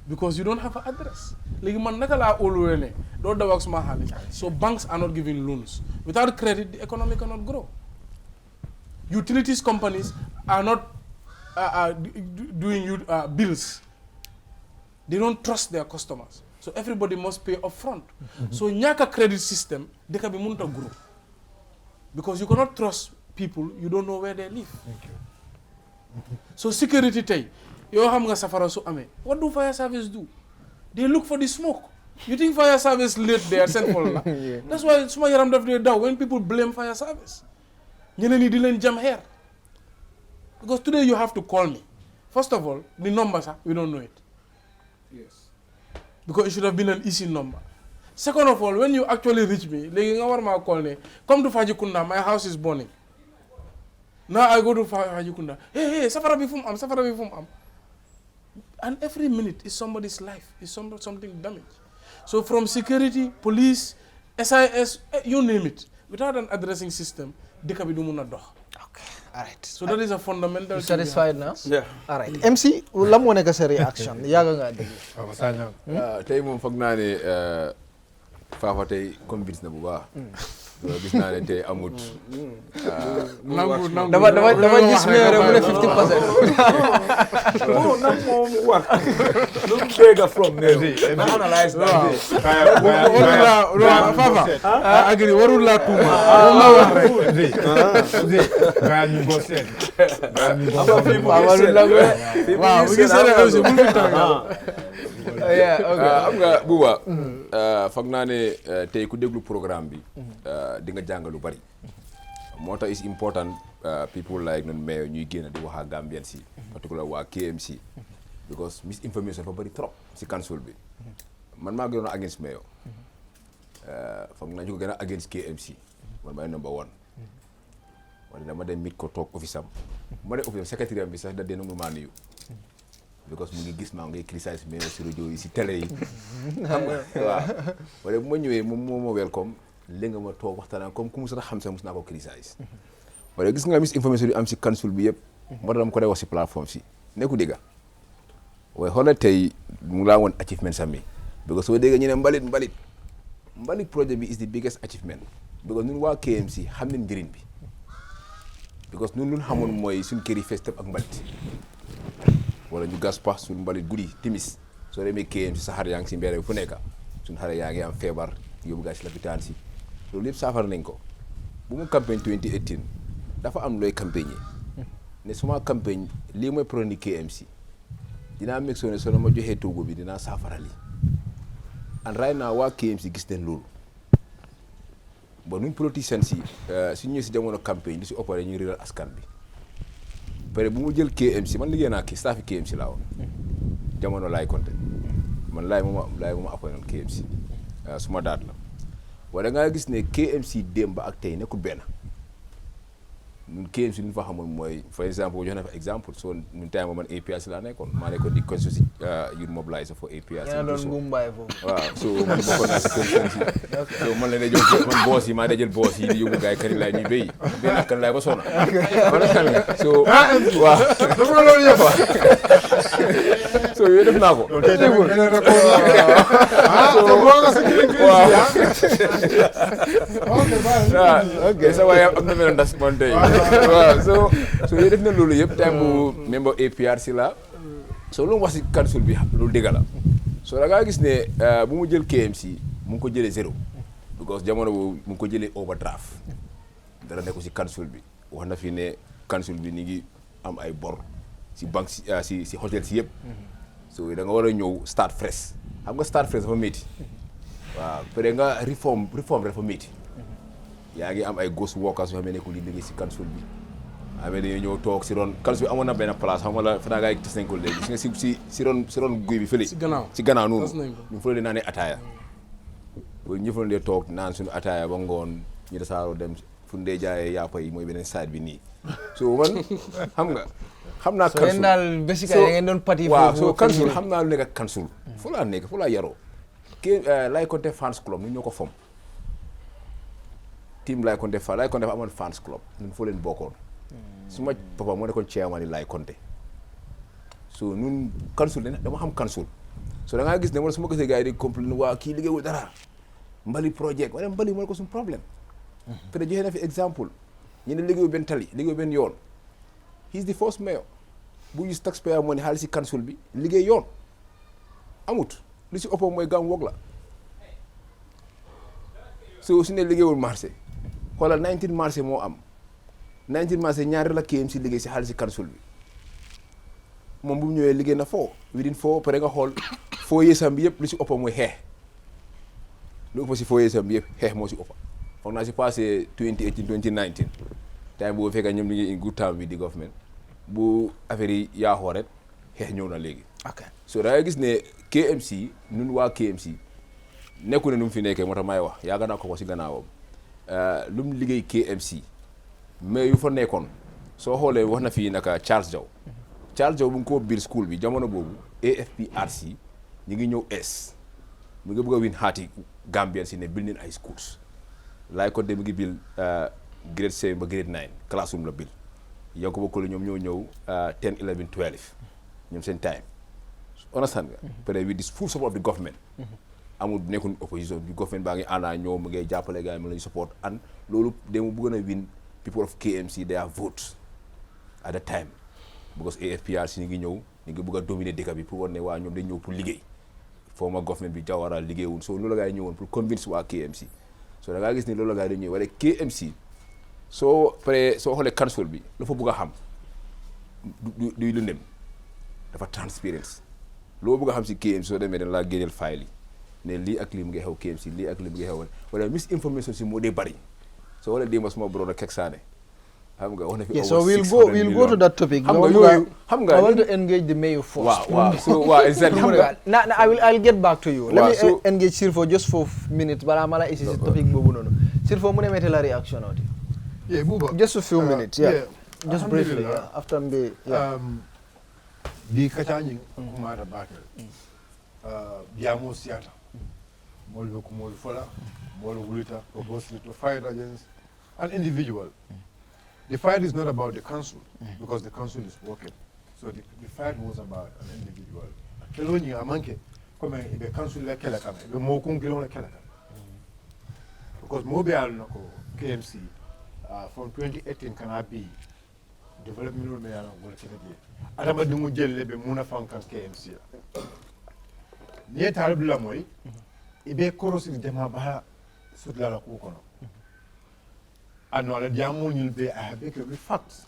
because you don't have an address. Léegi man naka laa óoluwee ne doo daw ak suma xaalis. So banks are not giving loans. Without credit the economy cannot grow. Utilities companies are not doing bills. They don't trust their customers. So everybody must pay upfront. So nyaka credit system, they can be munta grow. Because you cannot trust people, you don't know where they live. Thank you. So security tay, yo xam nga safara su amé. What do fire service do? They look for the smoke. You think fire service late there send for la? That's why suma yaram daf dey daw when people blame fire service. Ñeneen ñi di leen jam hair. Because today you have to call me. First of all, the numbers, we don't know it. Yes. Because it should have been an easy number. Second of all, when you actually reach me, come to Fajikunda, my house is burning. Now I go to Fajikunda, hey, safara bifum am. And every minute is somebody's life, is something damaged. So from security, police, SIS, you name it, without an addressing system, they can be doing a door. Okay, all right. So that is a fundamental. You satisfied now? Yeah. All right. MC, lan moo nekk sa reaction yaaga nga dégg. Fafa Sanyang. tey moom foog naa ne Fafa tey convince na bu baax. gis naa ne tey amut. dama gis mayor mu ne 50%. Oh, nag moom wax. Lu mu dégg from ne. Na analyse that. Fafa. Agri warul la tuuma. La wax rek. Gars ñu ko seet. Waaw, bu gisee rek aussi bu fi tàngal. am nga Buuba foog naa ne tey ku déglu programme bi di nga jàng lu bari moo tax is important people like noonu mayor ñuy génn di wax ak Gambian si particular waa KMC because misinformation fa bari trop si council bi man maa gënoon against mayor foog naa ñu ko gën a against KMC man maay number one wala dama dem mit ko toog office am ma dem office am secrétaire bi sax da dee nangu maa nuyu because mu ngi gis maa ngay criticize mayor si rajo yi si télé yi xam nga waaw wala bu ma ñëwee moom moo ma welcome léegi nga ma toog waxtaan comme ku mu sax xam sax mos naa ko criticize wala gis nga misinformation yu am si council bi yëpp moo tax dama ko day wax si plateforme si nekku dégga waaye xoolal tey mu laa woon achievement sami because soo dégga ñu ne mbalit projet bi is the biggest achievement because ñun waa KMC xam nañ njëriñ bi because ñun xamoon mooy suñ kër yi fees tëb ak mbalit wala ñu gas pax suñu mbalit guddi timis soo demee KMC sa xar yaa ngi si mbedd bi fu nekk suñu xar yaa ngi am feebar yóbbu gaa si lopitaan si loolu yëpp saafara nañ ko bu mu campagne 2018 dafa am looy campagne ne suma campagne lii mooy problème KMC dinaa meg soo ne soo ma joxee toogu bi dinaa saafara lii and right now waa KMC gis nañ loolu ba nuñ politiciens si suñu ñëw si jamono campagne li si opéré ñuy réeral askan bi pare bu mu jël KMC man liggéey naa kii staff KMC laa woon jamono laay compté man laay mooma appoint woon KMC suma daat la wala nga gis ne KMC démb ak tey nekkul benn ñun KMC li ñu fa xamoon mooy for exemple jox na fa exemple so ñun time man APRC laa nekkoon maa nekkoon di constitution youth mobiliser for APRC waaw so man bokkoon naa si constitution so man la ne jël man boos yi maa da jël boos yi di yóbbu gars yi kari laay ñuy béy benn ak kan laay ba sona so waaw dafa loolu yëpp so yooyu def naa ko ok sa waaye am na mel ndas man tey waaw so yooyu def na loolu yëpp time bu member APRC la so lu mu wax si council bi loolu dëgg la so da ngaa gis ne bu mu jël KMC mu ngi ko jëlee zéro because jamono boobu mu ngi ko jëlee overdraft dara nekk si council bi wax na fi ne council bi ni ngi am ay bor si banque si hôtel si yëpp so da nga war a ñëw start fresh xam nga start fresh dafa métti waaw peut être nga reform dafa métti yaa ngi am ay ghost workers yoo xam ne nekkul di liggéey si council bi amee dañuy ñëw toog si ron council bi amoon na benn place xam nga la fanaa gaa yi tes nañ ko léegi gis nga si ron guy bi fële si gannaaw noonu ñu fa la dee naanee ataaya boobu ñu fa la dee toog naan suñu ataaya ba ngoon ñu desaaroo dem fu ñu dee jaayee yàppa yi mooy beneen side bi nii so man xam naa council daal basically da ngeen doon parti waaw so council xam naa lu nekk ak council fu laa nekk fu laa yaroo kii Laye Conté fans club ñun ñoo ko fom team Laye Conté fa amoon fans club ñun foo leen bokkoon suma papa moo nekkoon chairman yi Laye Conté so ñun council dama xam council so da ngaa gis ne man su ma gisee gars yi di complain waa kii liggéeyul dara mbali project wala mbali moo ko suñu problème peut-être joxe na fi exemple ñu ne liggéeyu benn tali liggéeyu benn yoon he is the first mayor bu use taxpayer money xaalis si council bi liggéey yoon amut li si ëpp mooy gam woog la so su ne liggéeyul marché xoolal 19 marché moo am 19 marché ñaari la KMC liggéey si xaalis si council bi moom bu mu ñëwee liggéey na within 4 pare nga xool 4 yeesam bi yëpp li si ëpp mooy xeex lu ëpp si 4 yeesam bi yëpp xeex moo si ëpp foog naa si passé 2018 2019 time boobu fekk ñoom liggéey in good time with the government bu affaire yi yaaxoo rek xeex ñëw na léegi so da ngay gis ne KMC ñun waa KMC nekku ne nu mu fi nekkee moo tax may wax yaaga naa ko si gannaawam lu mu liggéey KMC mais yu fa nekkoon soo xoolee wax na fii naka Charles Jaw bu ngi ko biir school bi jamono boobu AFPRC ñu ngi ñëw mu ngi bëgg a win haati Gambien si ne building ay schools Laye Conté mu ngi bil grade 7 ba grade 9 classroom la bil Yankuba Kolo ñoom ñoo ñëw 10 11 12 ñoom seen time understand nga peut-être with this full support of the government amul nekkul opposition bi government baa ngi ànd ak ñoom mu ngay jàppale gars yi mu lañu support and loolu demu bëgg a win people of KMC their votes at the time because AFPRC ñu ngi ñëw ñu ngi bëgg a dominer dëkk bi pour wane ne waa ñoom dañ ñëw pour liggéey former government bi Jawara liggéeyul so loolu la gars yi ñëwoon pour convince waa KMC so da ngaa gis ni loolu la gars yi dañ ñëw wala KMC soo xoolee council bi lu fa bëgg a xam du lëndëm dafa transparence loo bëgg a xam si KMC soo demee dañ laa génneel file yi ne lii ak lii mu ngi xew KMC lii ak lii mu ngi xew wala misinformation si moo dee bari so wala démb suma brother Kek Sané xam nga wax na fi so we'll go to that topic xam nga yooyu xam nga I want to engage the mayor first exactly I'll get back to you let me engage Sirfo just for minutes bara mala isi si topic boobu noonu Sirfo mu ne mete la reaction oti Buba just a few minutes just briefly after mbe di kachanyi kumara bakel biamo siata molu kumolu fola molu wulita proposal to fight against an individual. The fight is not about the council because the council is working. So the fight was about an individual. Keloni amanke come the council la kela kama be mo kun kelon la kela because mo be al nako KMC from 2018 kana be development me ala wala kela die adama dumu jelle be muna fankan KMC ni Talib la moy ibe korosi dema ba sudla la ko kono ano la diamo ñul be a be ke facts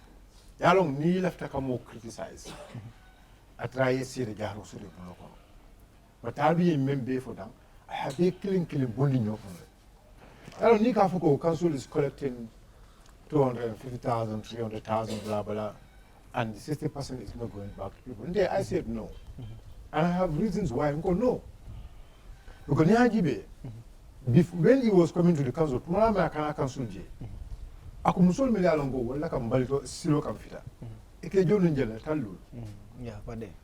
yalong ni lafta ka mo criticize atraye sire jaro so de no ko but tabi membe for them I have a killing bondi ñoko alors ni ka foko council is collecting 250,000 300,000 blah blah and 60% is not going back to people and I said no and I have reasons why I go no because Nyajibe when he was coming to the council tumama kana council je akumusol mi alongo wala kam balito silo kam fita eke jonu njela tallu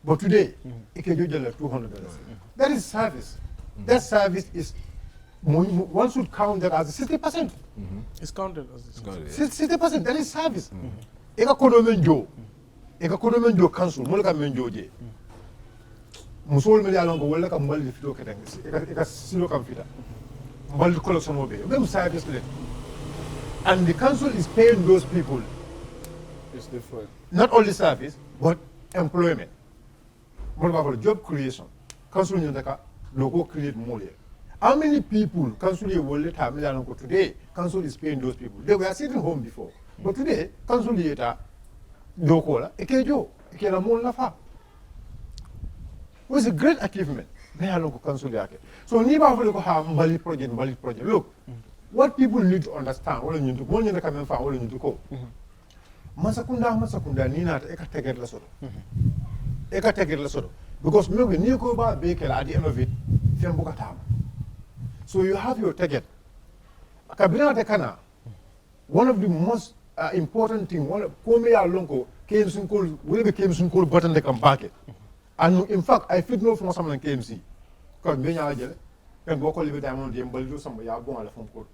but today eke jo jela $200 that is service that service is one should count that as 60%. It's counted as 60%. That is service. Eka kono menjo council molka menjo je musol mi alongo wala kam balito fito keteng eka silo kam fita balito collection obe même service le. And the council is paying those people. It's different. Not only service, but employment. More about job creation. Council Nyandaka, logo create more. How many people council will let have today? Council is paying those people. They were sitting home before. But today, council later, Dokola, Ekejo, Ekelamon Lafa. It was a great achievement. Council. So, Niba will have Bali project. Look. What people need to understand, all you do, one you come and find all you do go. Masakunda, Nina, Eka take it lesson. Because maybe Nikoba Baker at the end of it, Fembukatam. So you have your ticket. Kabina Tekana, one of the most important things, one of Komea Lonko came soon called, will became soon called button they come back. And in fact, I fit no from someone KMC. Because Benya and Boko live diamond and Baldo somebody are going on the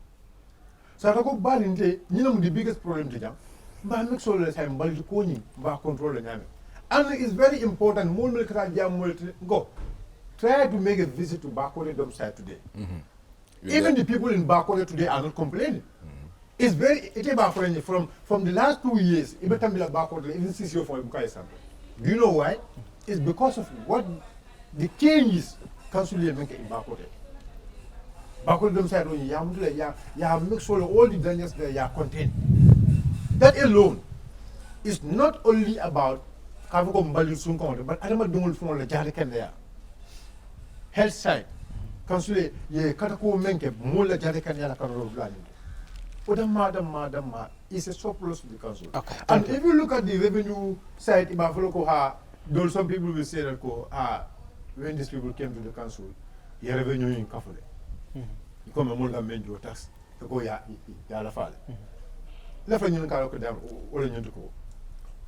so I go bad in the the biggest problem to them. But make sure that I'm Baldo Koni, back control the name. And it's very important, more go. Try to make a visit to Bakole Dome site today. Even the people in Bakole today are not complaining. It's very from the last 2 years, even Bakole, even CCO for Bukai sample. Do you know why? It's because of what the changes council make in Bakole. Bakole Dome site you have make sure all the dangers there are contained. That alone is not only about Kavuko Mbali Sunkonde, but Adama Dungul from the Jarikan there. Health side, council ye Katako Menke, Mula Jarikan Yalakaro planning. Madam, is a surplus to the council. Okay, and if you look at the revenue side, though some people will say that when these people came to the council, the revenue in Kafule. You come a Mulga Menjo tax, to go Yalafale.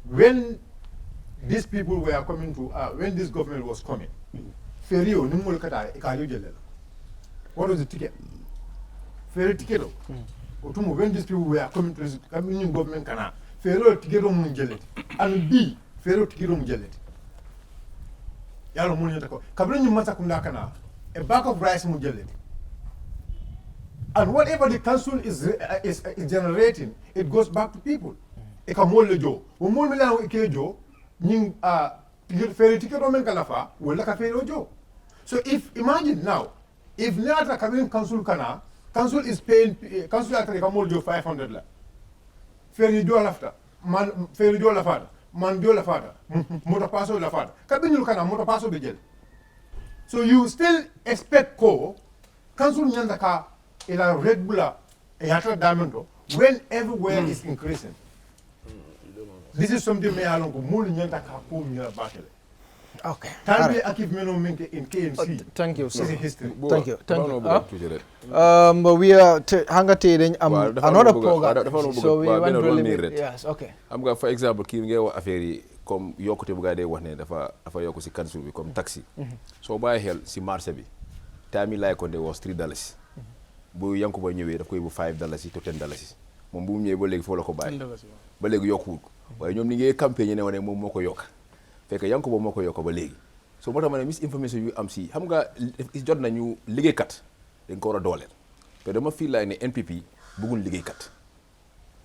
When these people were coming to, when this government was coming, Ferry what was the ticket? Ferry ticket. When these people were coming to this government, Ferry ticket and B, Ferry ticket. Yalo Munatako. Kabrin Matakundakana, a bag of rice mu jël and whatever the council is generating, it goes back to people. E ka mol le jo. Wo mol mi la ke jo, ning feri ticket o men kala fa, wala ka feri o jo. So if imagine now, if Nata Kabin Council kana, council is paying council ata ka mol jo 500 la. Feri jo lafta, man feri jo la fata, man jo la fata, moto paso la fata. Kabin kana moto paso be jël. So you still expect council nyanda ka ila regular yatra diamond when everywhere is increasing. This is something me along ko mulu nyanda ka ko nyala bakele. Okay. Talib Ahmed Bensouda in KMC. Thank you, sir. This is history. Thank you. But we are hanga another program. So we want to limit. Yes, okay. am nga for example kii ngay wax affaire yi comme yokkute bu gaa day wax ne dafa yokku si council bi comme taxi. soo bàyyi xel si marché bi time yi laay ko de was $3 bu Yankuba ñëwee daf koy bu $5 to $10 moom bu mu ñëwee ba léegi foo la ko bàyyi ba léegi yokkuwul waaye ñoom ni ngay campagne ne wane moom moo ko yokk fekk Yankuba moo ko yokk ba léegi so moo tax ma ne misinformation yu am si xam nga jot nañu liggéeykat dañ ko war a dooleel te dama fii laay ne NPP bëggul liggéeykat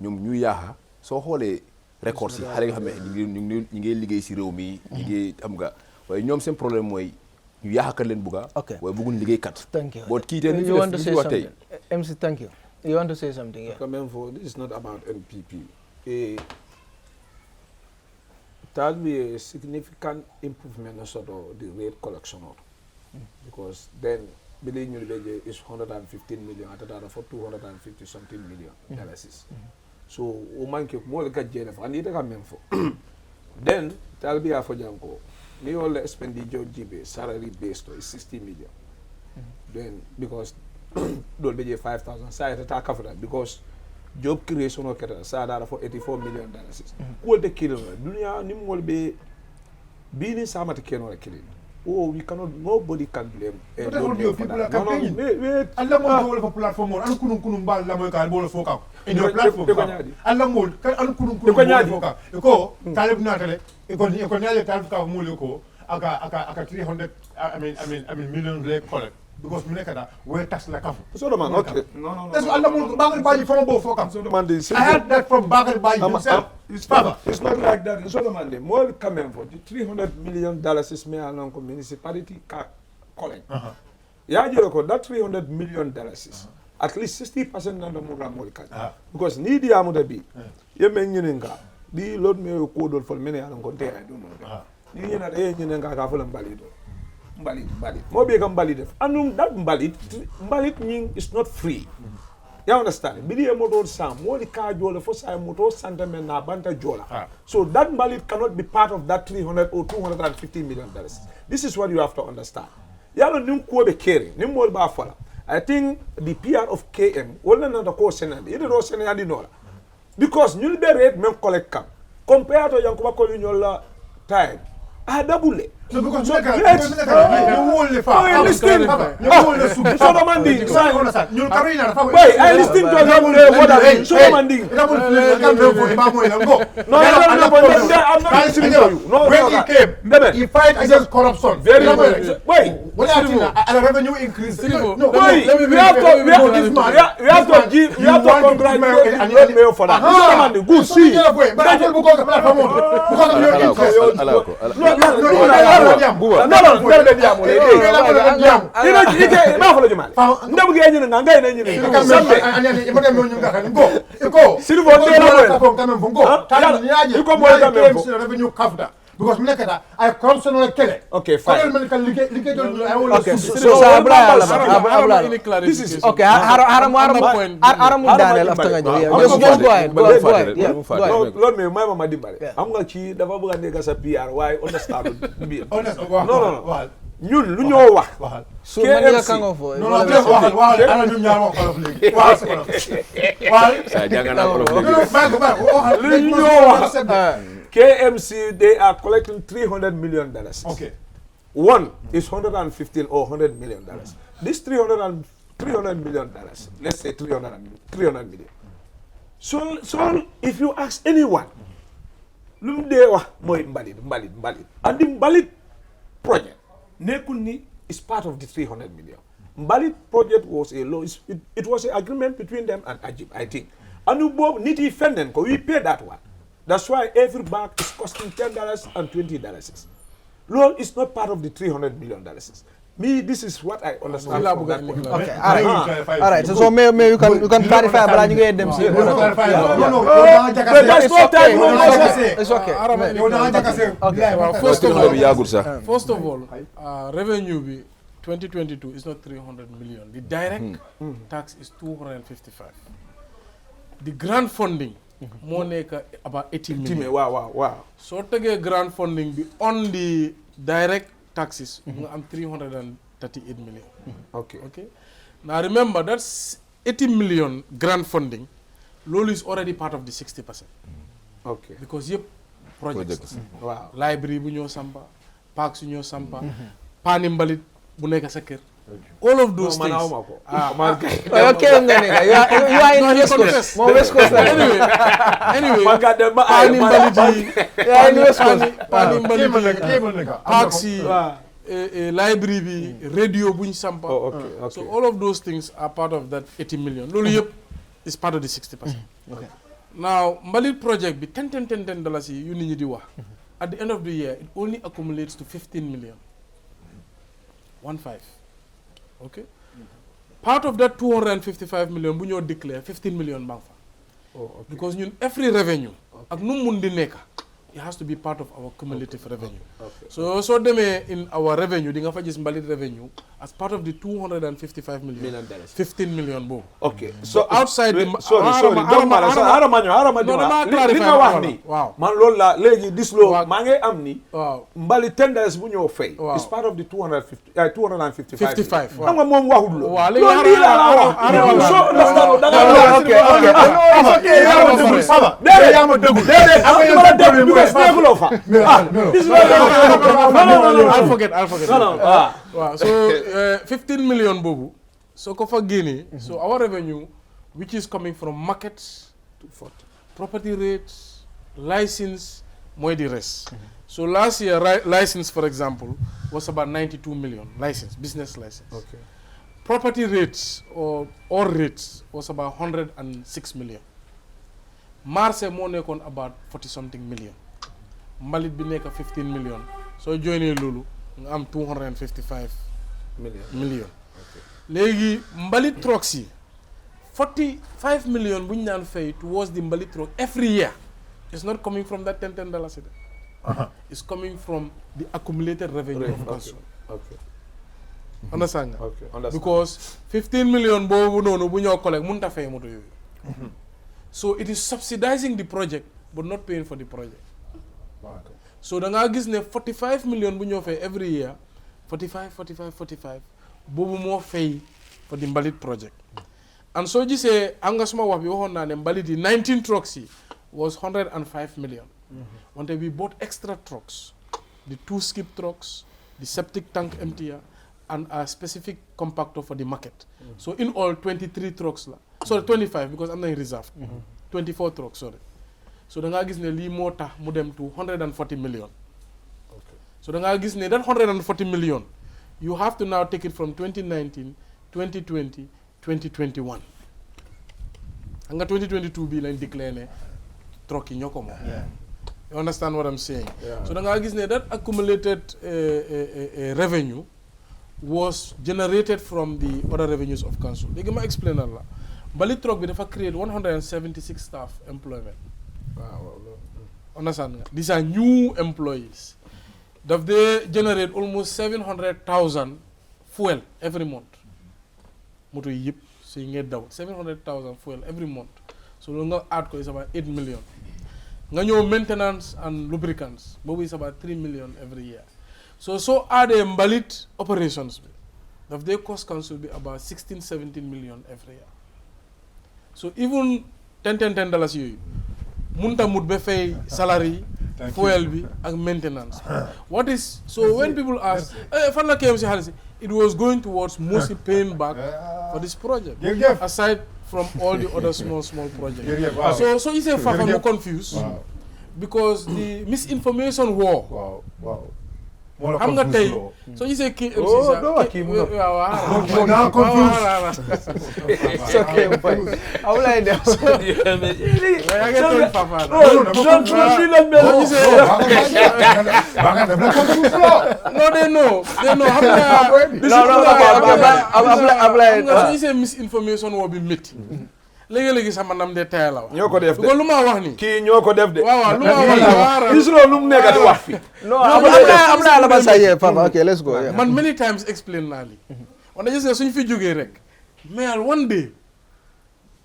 ñoom ñu yaaxa soo xoolee records yi xale nga xam ne ñu ngi liggéey si réew mi liggéey xam nga waaye ñoom seen problème mooy ñu yaaxakat leen bugga waaye bëggul liggéeykat. Thank you. But kii tey You want to say something? MC, thank you. You want to say something? Yeah. This is not about NPP. That will be a significant improvement in sort of the rate collection because then billing is 115 million at that for 250 something million dollars. So woman keep more like a Jennifer and it come for. Then that'll be for Janko. The all expenditure GB salary based is 60 million. Then because don't be 5,000 side attack for that because job creation or sada for $84 million. All the killing dunya nim will be being some at the killing. Oh, we cannot. Nobody can blame. But people are campaigning. Wait. Allah mo do platform mo. Anu kunun bal la mo ka bolo foka. In your platform. Allah mo anu kunun bolo foka. Eko Talib natale. Eko nyale Talib ka mo leko. Aka 300. I mean million rate collect. Because Minekada, where tax like a so the man, okay. No. That's what Allah Bagel Baji from both for so the man, I had that from Bagel Baji himself. It's not like that. So the man, more coming for the $300 million is me along municipality collect. Yeah, you know, that $300 million at least 60% of the Mura because need the Amuda be. You mean the Lord may code for many along container. I don't know. You know, the Gafel and Balido. Mbalit. More big mbalit. And that mbalit is not free. You understand? Bidia motor sam, more the car jola for some motor sentiment na banta jola. So that mbalit cannot be part of that $300 or $250 million. This is what you have to understand. Yalo nim ko be Kerr, nim mo ba fala. I think the PR of KM, wala na ko senad. Ito ro senad di nola. Because ñul be rate même collect kam. Compared to Yankuba ko ñol time. Double. So because you won't live far. I listen. You won't live far. So the man ding. You carry na. Wait, I listen to what I so the man ding. No. I'm not listening to you. No. When he came, he fight against corruption. Very well. Wait. What happened? And the revenue increase. No. Wait. We have to congratulate the mayor for that. So the man ding. Good see. But I told because of your because I corruption on Kerr. Okay, fine. This is okay. Haram Daniel after just go ahead. Go ahead. Lord me, my mama dimbale. I'm going to the babu and niggas PR. Why understand? No. Lu ñoo wax. So man ya kango fo. KMC, they are collecting $300 million. Okay. One is $115 or $100 million. This $300 million, let's say $300 million. So if you ask anyone, lumde wa moy mbalit. And the mbalit project, nekul ni is part of the 300 million. Mbalit project was a law. It was an agreement between them and Ajib, I think. And Niti Fenden, we pay that one. That's why every bag is costing $10 and $20. Loan is not part of the $300 million. Me, this is what I understand. Okay, all right. So maybe you can clarify, but you get them. No, There's no time. It's okay. First of all, revenue be 2022 is not 300 million. The direct tax is 255. The grant funding, more about 80 million. Wow. So take grant funding be on the direct taxes, I'm 338 million. Okay. Now remember, that's 80 million grant funding. Lolo is already part of the 60%. Okay. Because you projects. Wow. Library bunyo sampa, parks bunyo sampa, panimbalit buneka sa Kerr. All of those things. You are in West Coast. More West Coast. Anyway, parks, library bi, radio buñ sampa. Okay. So all of those things are part of that 80 million. Lolo yep is part of the 60%. Okay. Now, Mbalit project be $10 you need to at the end of the year, it only accumulates to 15 million. 15. Okay? Part of that 255 million, when you declare 15 million bank. Because every revenue, it has to be part of our cumulative revenue. So in our revenue, the Mbalit revenue, as part of the 255 million, 15 million bob. Okay. So outside the... Sorry. Don't matter. Wow. Man lola legi this law mange amni. Wow. Mbali $10 bunyo fay. Wow. It's part of the 255. 55. Wow. Anga mom wahudlo. Wow. I'll forget. Wow. So 15 million bobu. So Kofa Guinea. So our revenue, which is coming from markets, property rates, license, more the rest. So last year, license, for example, was about 92 million license, business license. Okay. Property rates or rates was about 106 million. Marse money kon about 40 something million. Mbalit bineka 15 million. So joining Lulu, I'm 255 million. Legi Mbalit Troxy 45 million we nan pay towards the Mbalit truck every year. It's not coming from that $10. It's coming from the accumulated revenue of council. Okay. Understand? Okay. Because 15 million bobu no bunyo collect munta fay moto yoyu. So it is subsidizing the project but not paying for the project. Okay. So da nga gis ne 45 million bunyo fay every year. 45 bobu mo fay for the Mbalit project. And so you say angasma wa bi waxon na ne Mbalit 19 trucks was 105 million. When we bought extra trucks, the 2 skip trucks, the septic tank emptier, and a specific compactor for the market. So in all 23 trucks. Sorry, 25 because I'm not in reserve. 24 trucks, sorry. So the guy gives me mota modem to 140 million. Okay. So the guy gives me that 140 million. You have to now take it from 2019, 2020, 2021. And 2022 be like declare truck in Yokomo. Yeah. You understand what I'm saying? Yeah. So the guy gives me that accumulated revenue was generated from the other revenues of council. They give me explain that. Mbalit truck be defa create 176 staff employment. Wow. Understand? These are new employees. They generate almost 700,000 fuel every month. Moto yip, so you get down 700,000 fuel every month. So the outcome is about 8 million. Your maintenance and lubricants, but is about 3 million every year. So are the Mbalit operations. Their cost council be about 16-17 million every year. So even $10 you munta mudbe fay salary, fuel bi and maintenance. What is so when people ask it was going towards mostly paying back for this project. Aside from all the other small projects. So it's a far more confused because the misinformation war moo la xam nga tey confuse soo gisee kii MC Oh, sax doo wax kii mu ne- waaw naa confuse. It's okay, boy. How will I do? yaa ngi tooñ Fafa ba nga def la confuse loo non they know xam nga Ablaye. xam nga soo gisee misinformation woo bi métti léegi-léegi sax man dam dee taya la wax ñoo ko def de ko lu ma wax ni kii ñoo ko def de waaw lu ma wax ni waaw gisuloo lu mu nekk di wax fi No, I'm not about to say yeah, Papa. Okay, let's go. Yeah. man many times explain naa li wante gis nga suñ fi jógee rek mais one day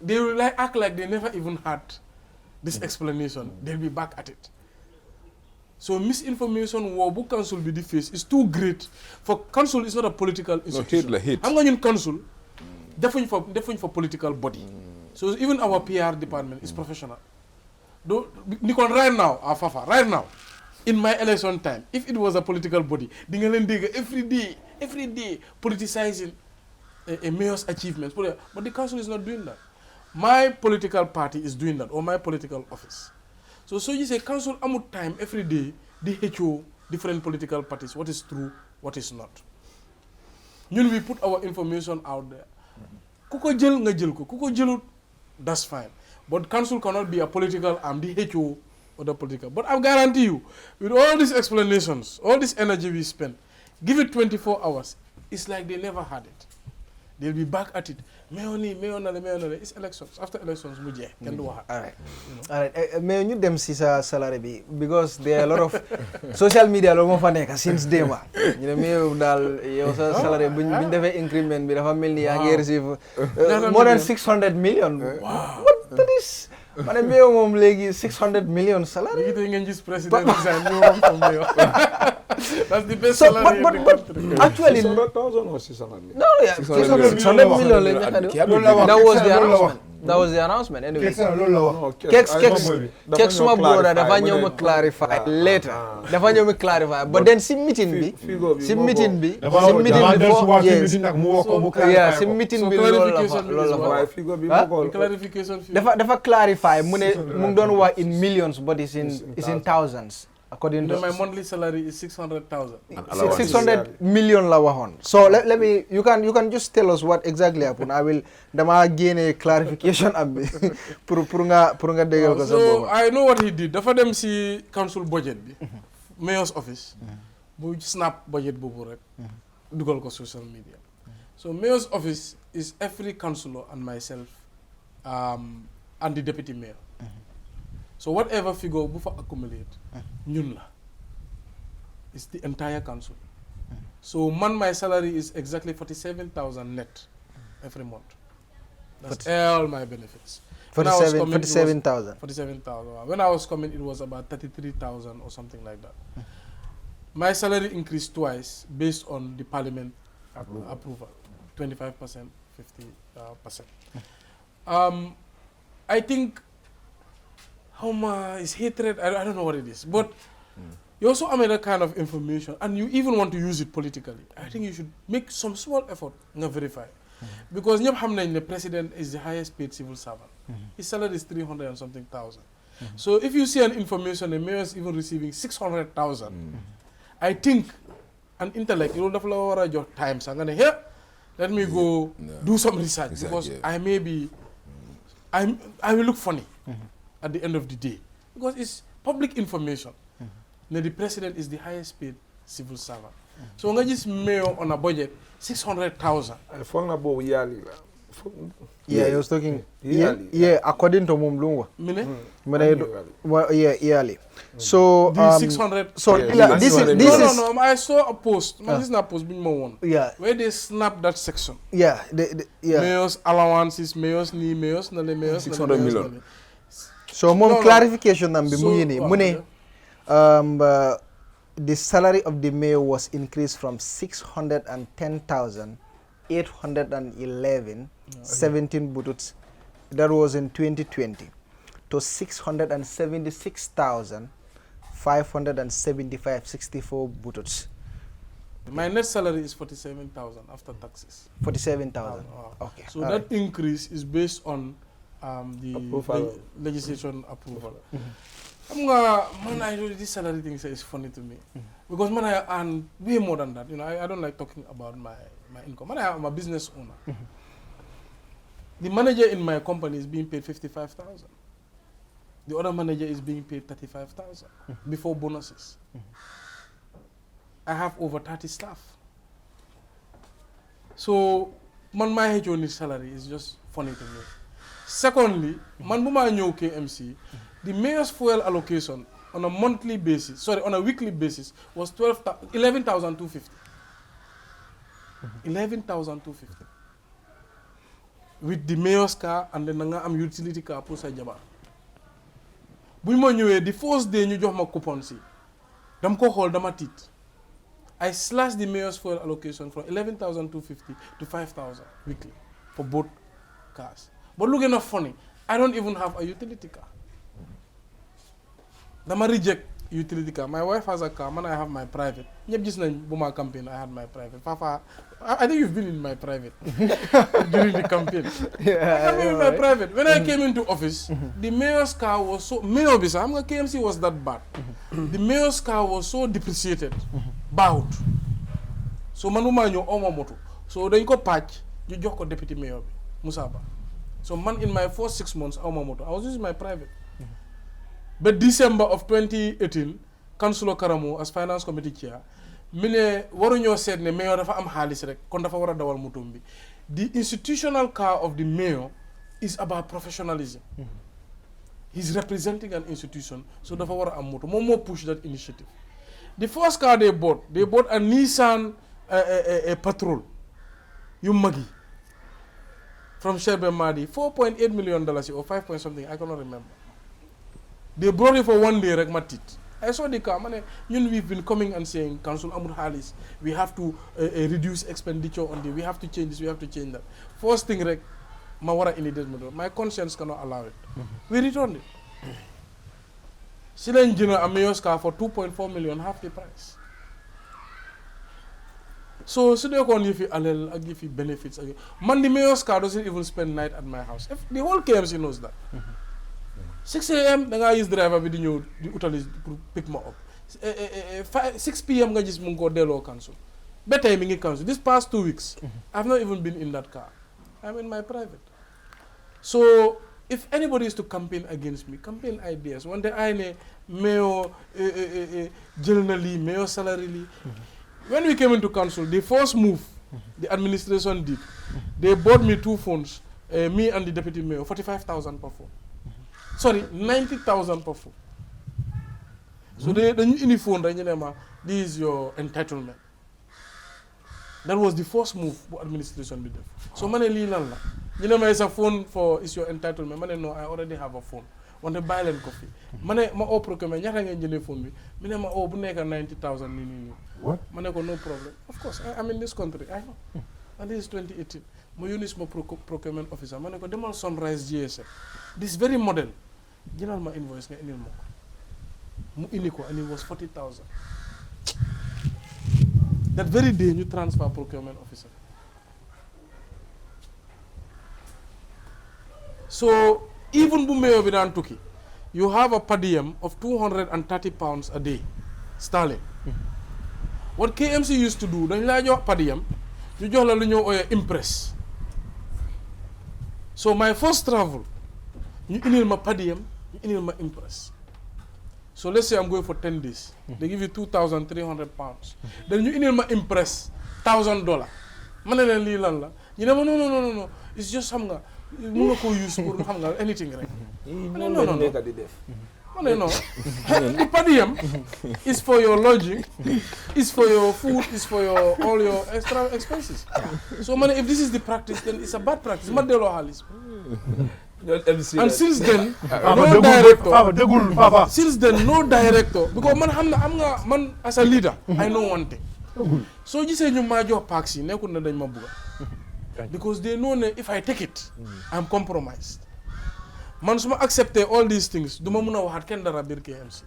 they will like act like they never even had this explanation they'll be back at it so misinformation woo bu council bi di face is too great for council is not a political institution hate. xam nga ñun council defuñ fa political body so even our PR department is professional do Nikon right now Fafa right now in my election time if it was a political body di nga leen dégg every day politicizing a mayor's achievements but the council is not doing that my political party is doing that or my political office so you say council amut time every day di HO different political parties what is true what is not ñun we put our information out there ku ko jël nga jël ko ku ko jëlut that's fine but council cannot be a political arm di HO or the political but I guarantee you with all these explanations all this energy we spend give it 24 hours it's like they never had it they'll be back at it mayo it's elections after elections mu jeex kenn du waxaat All right. Mais ñu dem si sa salary bi because there are a lot of social media loolu moo fa nekk since day ma ñu ne mais yow daal yow sa salary buñ defee increment bi dafa mel ni yaa ngi receive more than 600 million. Wow. What that is? Ma ne mais yow moom léegi 600 million salary. léegi tey ngeen gis président design ñu wax ko mayo that's the best salary in the country. Actually 600,000 or 600 no, yeah, 600 million la that was the announcement anyway. Kex suma brother dafa ñëw ma clarify later dafa ñëw ma clarify but then si meeting bi si meeting bi loolu la dafa clarify mu ne mu ngi doon wax in millions but it's in thousands according to my monthly salary is 600,000 600 million la waxoon so let me you can just tell us what exactly happened I will dama génne clarification am bi pour nga déggal ko sa so bopp. I know what he did dafa dem si council budget bi mayor's office bu snap budget boobu rek dugal ko social media so mayor's office is every councillor and myself and the deputy mayor so whatever figure bu fa accumulate ñun la it's the entire council so my salary is exactly 47,000 net every month that's all my benefits. 47,000 when I was coming it was about 33,000 or something like that. My salary increased twice based on the parliament approval 25%, 50%. I think how much is hatred? I don't know what it is, but you also have that kind of information, and you even want to use it politically. I think you should make some small effort to verify, because the president is the highest paid civil servant. His salary is 300 and something thousand. So if you see an information, the mayor is even receiving 600,000. I think an intellect, you don't have your time. So I'm gonna here. Let me go do some research because I may be, I will look funny at the end of the day because it's public information. Now the president is the highest paid civil servant. So I'm just mayor on a budget 600,000. I found about yearly. Yeah, he was talking yearly. According to Mumlungwa. Yearly. So the 600. So this is no. I saw a post. This is not a post being more one. Yeah. Where they snap that section. Yeah. Mayor's allowances, mayor's knee, mayor's nale, mayor's 600 million. So clarification nambi mune the salary of the mayor was increased from 610,811 17 bututs, that was in 2020, to 676,575 64 bututs. My net salary is 47,000 after taxes. 47,000. Okay. So that increase is based on the legislation approval. Man, I know this salary thing is funny to me. Because man, I earn way more than that. You know, I don't like talking about my income. Man, I'm a business owner. The manager in my company is being paid 55,000. The other manager is being paid 35,000 before bonuses. I have over 30 staff. So, man, my HO salary is just funny to me. Secondly, man, buma ñew KMC, the mayor's fuel allocation on a monthly basis, on a weekly basis, was 11,250. 11,250. With the mayor's car and then nga am utility car pour sa jabar. Bu ma ñëwé the first day ñu jox ma coupon si. Dam ko xol dama tit. I slashed the mayor's fuel allocation from 11,250 to 5,000 weekly for both cars. But look enough funny, I don't even have a utility car. Dama reject utility car. My wife has a car, man, I have my private. Ñep gis nañ buma campaign, I had my private. Fafa, I think you've been in my private during the campaign. I came in my private. When I came into office, the mayor's car was so, mayor bisa, I'm KMC was that bad. The mayor's car was so depreciated, bowed. So manuma ñoo oma moto. So dañ ko patch, ñu jox ko deputy mayor bi, Musa Ba. So man, in my first 6 months, oma moto, I was using my private. But December of 2018, Councillor Karamo as finance committee chair, mine waruñoo seet ne mayor dafa am xaalis rek kon dafa war a dawal motom bi. The institutional car of the mayor is about professionalism. He's representing an institution, so dafa war a am moto. Moom moo push that initiative. The first car they bought a Nissan Patrol, yu magi, from Sherbe Madi, $4.8 million or 5 point something, I cannot remember. They brought it for 1 day, rek matit. I saw the car, man. We've been coming and saying, Council Amur Halis, we have to reduce expenditure on the, we have to change this, we have to change that. First thing, rek, mawara in my conscience cannot allow it. We returned it. Sila engineer a mayor's car for 2.4 million, half the price. So they can give you alel, I give you benefits. Man, the mayor's car doesn't even spend night at my house. If the whole KMC knows that. 6 a.m. nga use driver bi di ñew di utali pour pick me up. 6 p.m. nga gis mu ko delo cancel. Ba tay mi ngi cancel. This past 2 weeks, I've not even been in that car. I'm in my private. So if anybody is to campaign against me, campaign ideas. One day I ne mayor journally, mayor salary. When we came into council, the first move the administration did, they bought me 2 phones, me and the deputy mayor, 45,000 per phone. Sorry, 90,000 per phone. So the new phone, this is your entitlement. That was the first move the administration did. So many lilan la. You know, it's a phone for it's your entitlement. Mane no, I already have a phone. Want to buy them coffee. Mane ma o procurement. Nyata ngeen phone bi. Mane ma o bu nekk 90,000 ni. What? Mane ko no problem. Of course, I'm in this country. I know. And this is 2018. My unit my procurement officer. Mane ko demal Sunrise GSM. This very model. Jëlal ma invoice nga indil ma ko mu indi ko and it was 40,000. That very day ñu transfer procurement officer. So even bu mayor bi daan tukki, you have a per diem of 230 pounds a day sterling. What KMC used to do, dañ la jox per diem ñu jox la lu ñu ooyee impress. So my first travel ñu indil ma per diem, ñu indil ma impress. So let's say I'm going for 10 days. They give you 2,300 pounds. Then you indil ma impress $1,000. Ma ne leen lii lan la. ñu ne ma no. It's just xam nga mun nga ko use pour xam nga anything rek. No. No. The per diem is for your lodging, is for your food, is for your all your extra expenses. So man, if this is the practice, then it's a bad practice. Ma delloo xaalis. And since then, no director. Since then, no director. Because man as a leader, I know one thing. So you say you major paxi, nekun na dañ ma buga. Because they know that if I take it, I'm compromised. Man suma accept all these things, duma muna waxat ken dara bir KMC.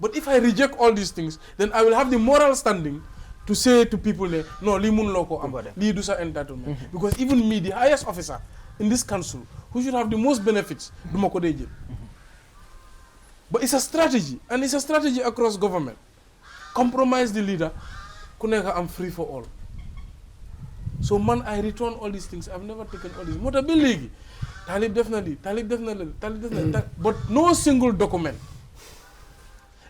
But if I reject all these things, then I will have the moral standing to say to people, no, li mun loko am, li du sa entitlement. Because even me, the highest officer in this council, who should have the most benefits, duma ko dey jël. But it's a strategy, and it's a strategy across government. Compromise the leader, kuneka I'm free for all. So man, I return all these things. I've never taken all these. Mota biligi, Talib definitely, but no single document.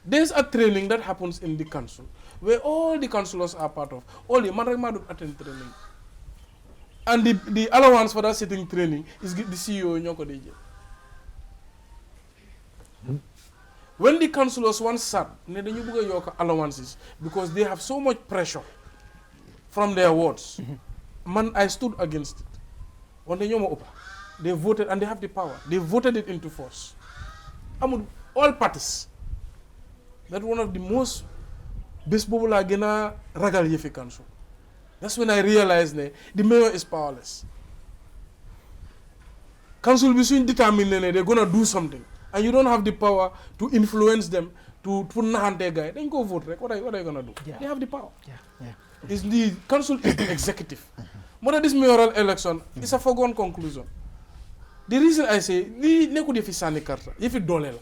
There's a training that happens in the council where all the councillors are part of. Only man attend training. And the allowance for that sitting training is the CEO in Yoko. When the councillors once sat, they didn't allowances because they have so much pressure from their wards. Man, I stood against it. When they voted, and they have the power. They voted it into force. All parties. That's one of the most baseball agena ragal yefi council. That's when I realized the mayor is powerless. Council be soon determined they're gonna do something, and you don't have the power to influence them to put a guy. Then go vote. What are you gonna do? Yeah. They have the power. Yeah. It's the council is the executive. But this mayoral election is a foregone conclusion. The reason I say ni neku defi sani karta, yefi dole la.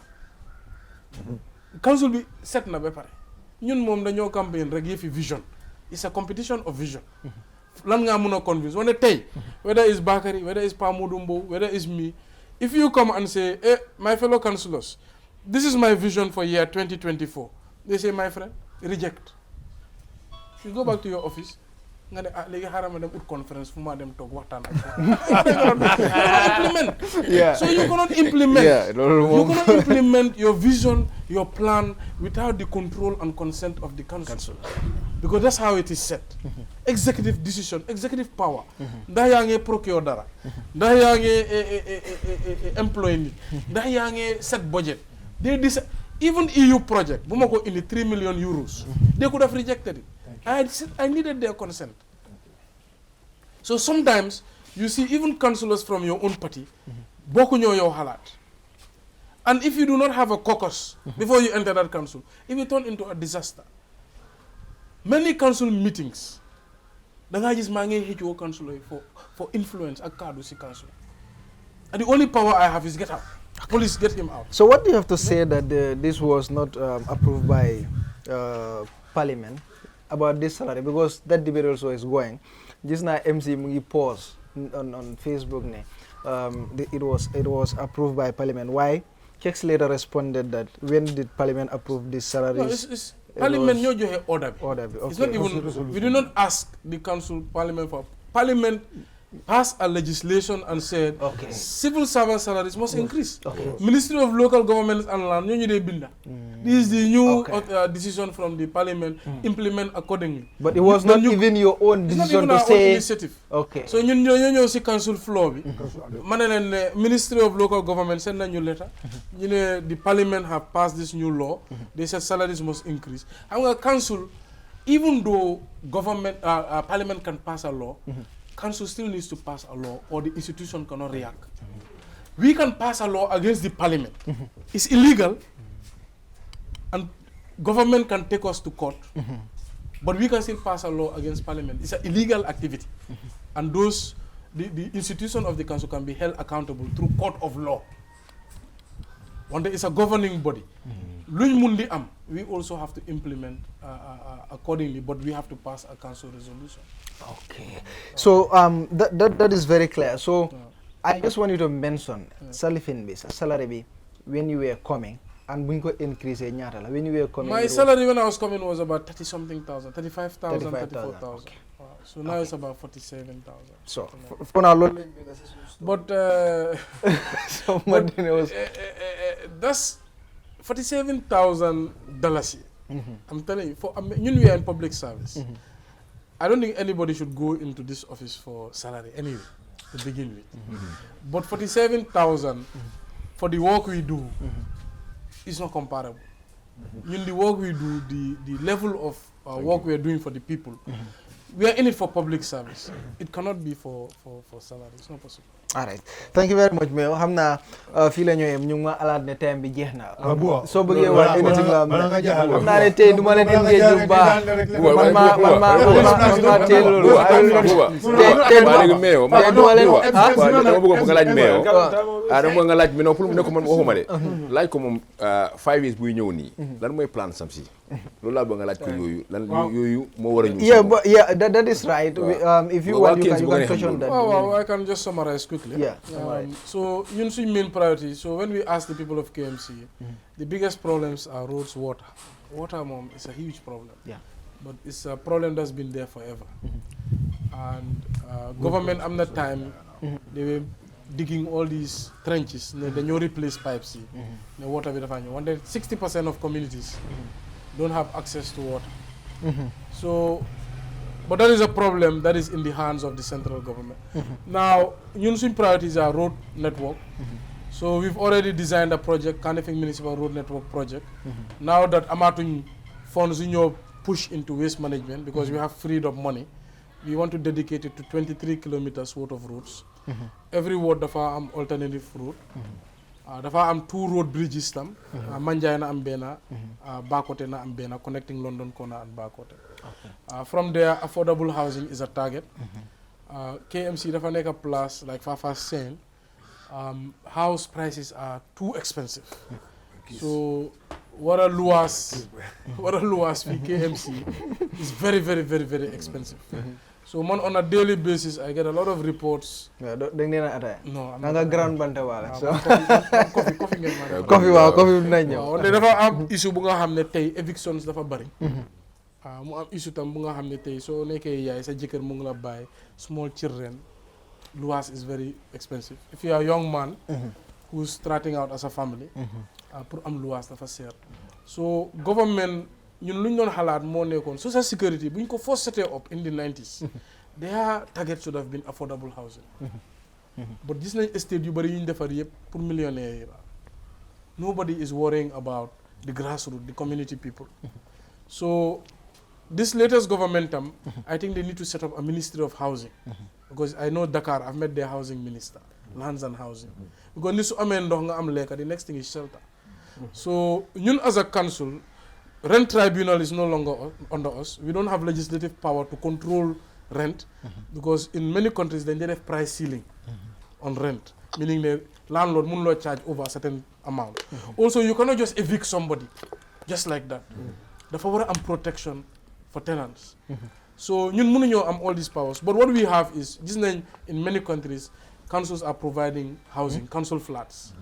Council be set na be pare. Ñun mom dañoo campaign rek yefi vision. It's a competition of vision. Lan nga mëna convince wone tay whether it's Bakary, whether it's Pa Modumbo, whether it's me, if you come and say, "Hey, my fellow councillors, this is my vision for year 2024." They say, "My friend, reject." You go back to your office. Nga ne legi harama dem ut conference fu ma dem tok waxtan ak implement. Yeah. So you cannot implement. You cannot implement your vision, your plan without the control and consent of the council. Because that's how it is set. Executive decision, executive power. Ndax yaa ngi procure dara. Ndax yaa ngi employ nit. Ndax yaa ngi set budget. They decide, even EU project, bu ma ko indi 3 million euros. They could have rejected it. I needed their consent. So sometimes you see even councillors from your own party, boku ñoo yow halat. And if you do not have a caucus before you enter that council, it will turn into a disaster. Many council meetings, da nga gis ma ngay hëccoo councillor for influence ak kaddu ci council. And the only power I have is get out. Police, get him out. So what do you have to say that this was not approved by Parliament about this salary? Because that debate also is going. Just now MC Mungi pause on Facebook. It was approved by Parliament. Why? Checks later responded that when did Parliament approve this salary? No, it's Parliament no joxe order. Okay. It's not even, we do not ask the council, Parliament for. Parliament passed a legislation and said civil servant salaries must increase. Ministry of Local Governments and Land, this is the new decision from the Parliament, implement accordingly. But it was not even your own decision to say. Initiative. So you see council floor. Ministry of Local Government send a new letter. The Parliament have passed this new law. They said salaries must increase. Our council, even though government, Parliament can pass a law, council still needs to pass a law or the institution cannot react. We can pass a law against the Parliament. It's illegal and government can take us to court, but we can still pass a law against Parliament. It's an illegal activity. And those, the institution of the council can be held accountable through court of law. One day it's a governing body. We also have to implement accordingly, but we have to pass a council resolution. Okay. So that is very clear. So I just want you to mention salary when you were coming and we could increase when you were coming. My salary when I was coming was about 30-something thousand, 35,000, 34,000. Okay. So now it's about 47,000. So for now, but that's $47,000. I'm telling you, we are in public service. I don't think anybody should go into this office for salary anyway, to begin with. But 47,000 for the work we do is not comparable. In the work we do, the level of work we are doing for the people, we are in it for public service. It cannot be for salary. It's not possible. all right thank you very much mais xam naa fii la ñoo yem ñu ngi ma alaat ne time bi jeex na soo bëggee wax anything la xam naa ne tey du ma leen engage bu baax man ma tey loolu léegi meyo dama bëgg nga laaj meyo dama nga laaj meyo pour mu ne ko man waxuma de laaj ko moom 5 years buy ñëw nii lan mooy plan sam si loolu laa bëgg nga laaj ko yooyu lan yooyu moo war a ñëw that is right if you want you can touch on that I can just summarize quickly. So yun suñ main priority. So when we ask the people of KMC, the biggest problems are roads, water. Water, mom, is a huge problem. But it's a problem that's been there forever. And government, at that time, they were digging all these trenches. They new replace pipes. The water will find you. 60% of communities don't have access to water. So. But that is a problem that is in the hands of the central government. Now, UNSWIM priorities are road network. So we've already designed a project, Kanifing Municipal Road Network Project. Now that Amatun funds push into waste management because we have freed up money, we want to dedicate it to 23 kilometers worth of roads. Every ward dafa am alternative route. Dafa am 2 road bridges tam. Manjay na am bena, Bakote na am bena, connecting London Corner and Bakote. From there, affordable housing is a target. KMC dafa nek a place like Fafa saying, house prices are too expensive. So what a luas for KMC is very, very, very, very expensive. So on a daily basis, I get a lot of reports. No, I'm not grand Bantaba. Coffee nañu. Dafa am issue bu nga xamne tay evictions dafa bari. Mu am issue tam bu nga xamne tay so nekké yaay sa jëkër mu ngi la bay small children luas is very expensive. If you are a young man who's starting out as a family, pour am luas dafa cher. So government ñun luñ doon xalaat moo nekkoon social security buñ ko first set up in the 90s their target should have been affordable housing. But gis nañ estate yu bari yuñ defar yépp pour millionnaires yi la. Nobody is worrying about the grassroots, the community people. So this latest government I think they need to set up a ministry of housing. Because I know Dakar, I've met their housing minister, lands and housing. Because nisu amé ndox nga am lekka, the next thing is shelter. So ñun as a council, rent tribunal is no longer under us. We don't have legislative power to control rent because in many countries they have price ceiling on rent, meaning the landlord will not charge over a certain amount. Also, you cannot just evict somebody just like that. The power and protection for tenants. So ñun mënuñoo am all these powers, but what we have is in many countries councils are providing housing, council flats.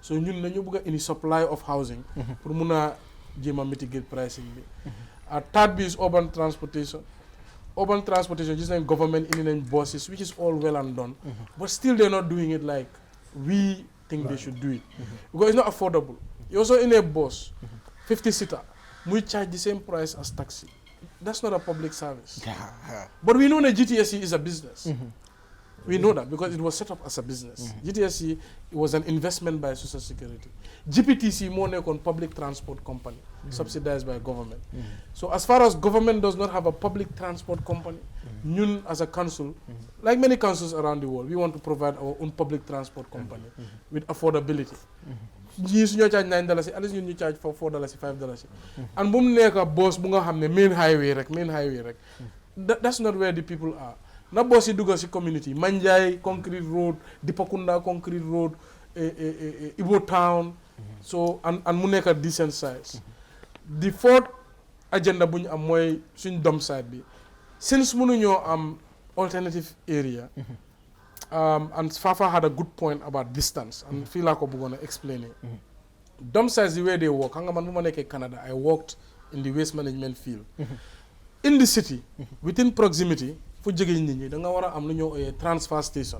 So ñun dañu bëgg any supply of housing pour mëna jema mitigate pricing bi. Third is urban transportation. Urban transportation, just like government in buses, which is all well and done, but still they're not doing it like we think they should do it. Because it's not affordable. You're also in a bus, 50-seater, we charge the same price as taxi. That's not a public service. But we know that GTSC is a business. We know that because it was set up as a business. GTSC was an investment by Social Security. GPTC more like on public transport company, subsidized by government. So as far as government does not have a public transport company, ñun as a council, like many councils around the world, we want to provide our own public transport company with affordability. ñii suñoo charge $9, at least ñun ñu charge for $4, $5. And bu mu nekk boss bu nga xam ne main highway rek. That's not where the people are. Na boss yi duggal ci community Manjai concrete road, Dipakunda concrete road, Ibo town, so and mu nekk a decent size. The fourth agenda bu ñu am mooy suñ dom side bi, since mënuñoo am alternative area, and Fafa had a good point about distance, and feel like I'm going to explain it. Dump sites, the way they work, in Canada, I worked in the waste management field. In the city, within proximity, for a transfer station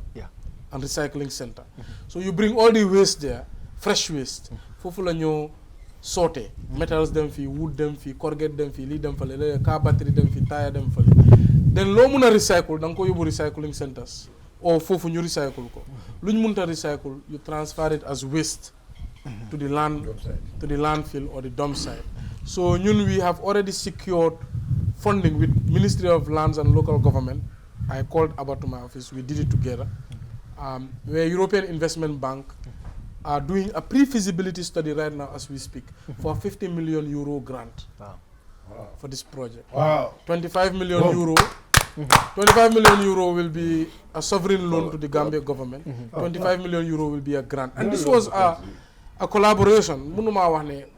and recycling center. So you bring all the waste there, fresh waste, for sorte, metals them fee, wood them fee, corrugate them fee, lead them for car battery them fee, tire them for. Then low muna recycle, then go you recycling centers. Or fofu ñu recycle ko luñ mënta recycle you transfer it as waste to the landfill or the dump site. So we have already secured funding with Ministry of Lands and Local Government. I called Abba to my office, we did it together. where European Investment Bank are doing a pre-feasibility study right now as we speak for €50 million grant for this project. Wow. 25 million euro. 25 million euro will be a sovereign loan to the Gambia government. 25 million euro will be a grant. And this was a collaboration.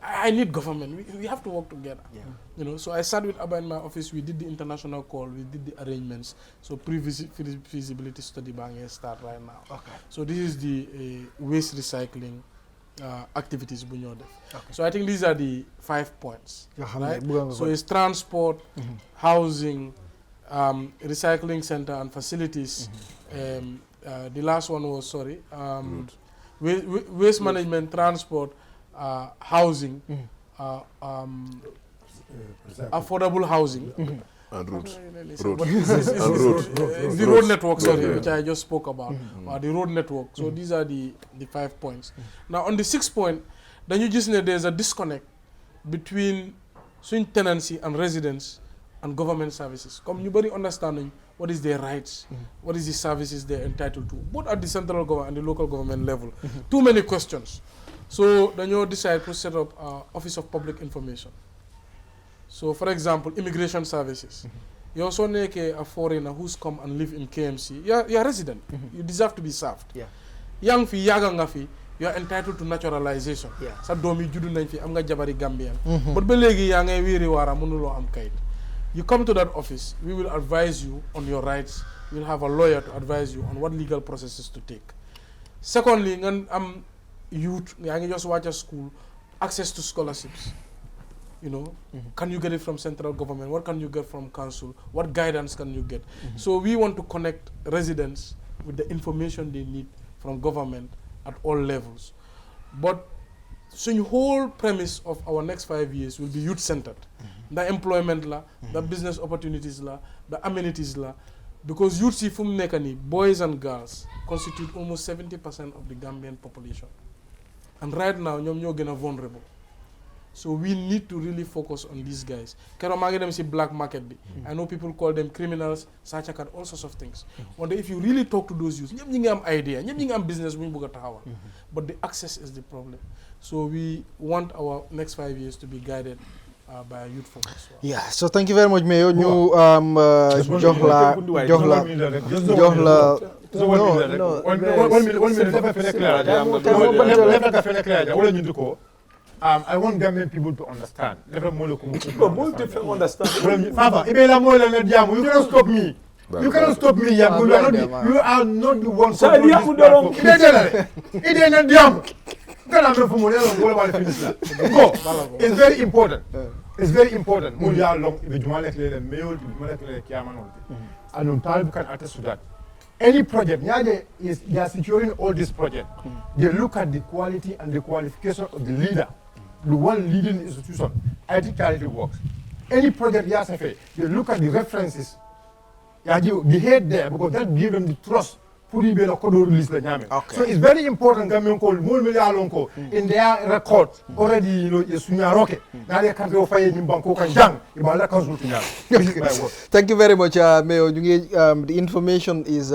I need government. We have to work together. You know, so I sat with Abba in my office. We did the international call. We did the arrangements. So pre-feasibility study bang start right now. Okay. So this is the waste recycling activities. Okay. So I think these are the 5 points. Right? So it's transport, housing, recycling center and facilities. The last one was waste management, transport, housing, affordable housing, and roads. The road network, which I just spoke about, the road network. So these are the 5 points. Now on the 6th point, then you just know there's a disconnect between swing tenancy and residents and government services. Come nobody understanding what is their rights, what is the services they're entitled to, both at the central government and the local government level. Too many questions. So then you decide to set up Office of Public Information. So for example, immigration services. You also make a foreigner who's come and live in KMC. You're a resident. You deserve to be served. Young fi, yaga fi, you are entitled to naturalization. Sa domi judu nañ fi am nga jabari Gambian. But ba legi ya ngay wiri wara mënulo am kayit. You come to that office, we will advise you on your rights. We will have a lawyer to advise you on what legal processes to take. Secondly, youth, you just watch a school, access to scholarships. You know, can you get it from central government? What can you get from council? What guidance can you get? So we want to connect residents with the information they need from government at all levels. But so the whole premise of our next 5 years will be youth-centered. The employment la, the business opportunities la, the amenities la, because youth see from nekani, boys and girls constitute almost 70% of the Gambian population. And right now, ñoo gëna vulnerable. So we need to really focus on these guys. Kerr maa ngi dem si black market bi. I know people call them criminals, sachakat, all sorts of things. Wonder if you really talk to those youths, ñëpp ñi ngi am idea, ñëpp ñi ngi am business bu ñu bëgg a taxawal. But the access is the problem. So we want our next 5 years to be guided by a youth focus. Yeah, so thank you very much, Mayo. Ñu jox la I want Gambian people to understand. People understand. Fafa, you cannot stop me. You cannot stop me. You are not the one. It's very important. It's very important. And Talib can attest to that. Any project, they are securing all this project. They look at the quality and the qualification of the leader, the one leading the institution. I think Talib works. Any project, they look at the references. The head there, because that gives them the trust. So it's very important in their record already, Thank you very much, Mayor. The information is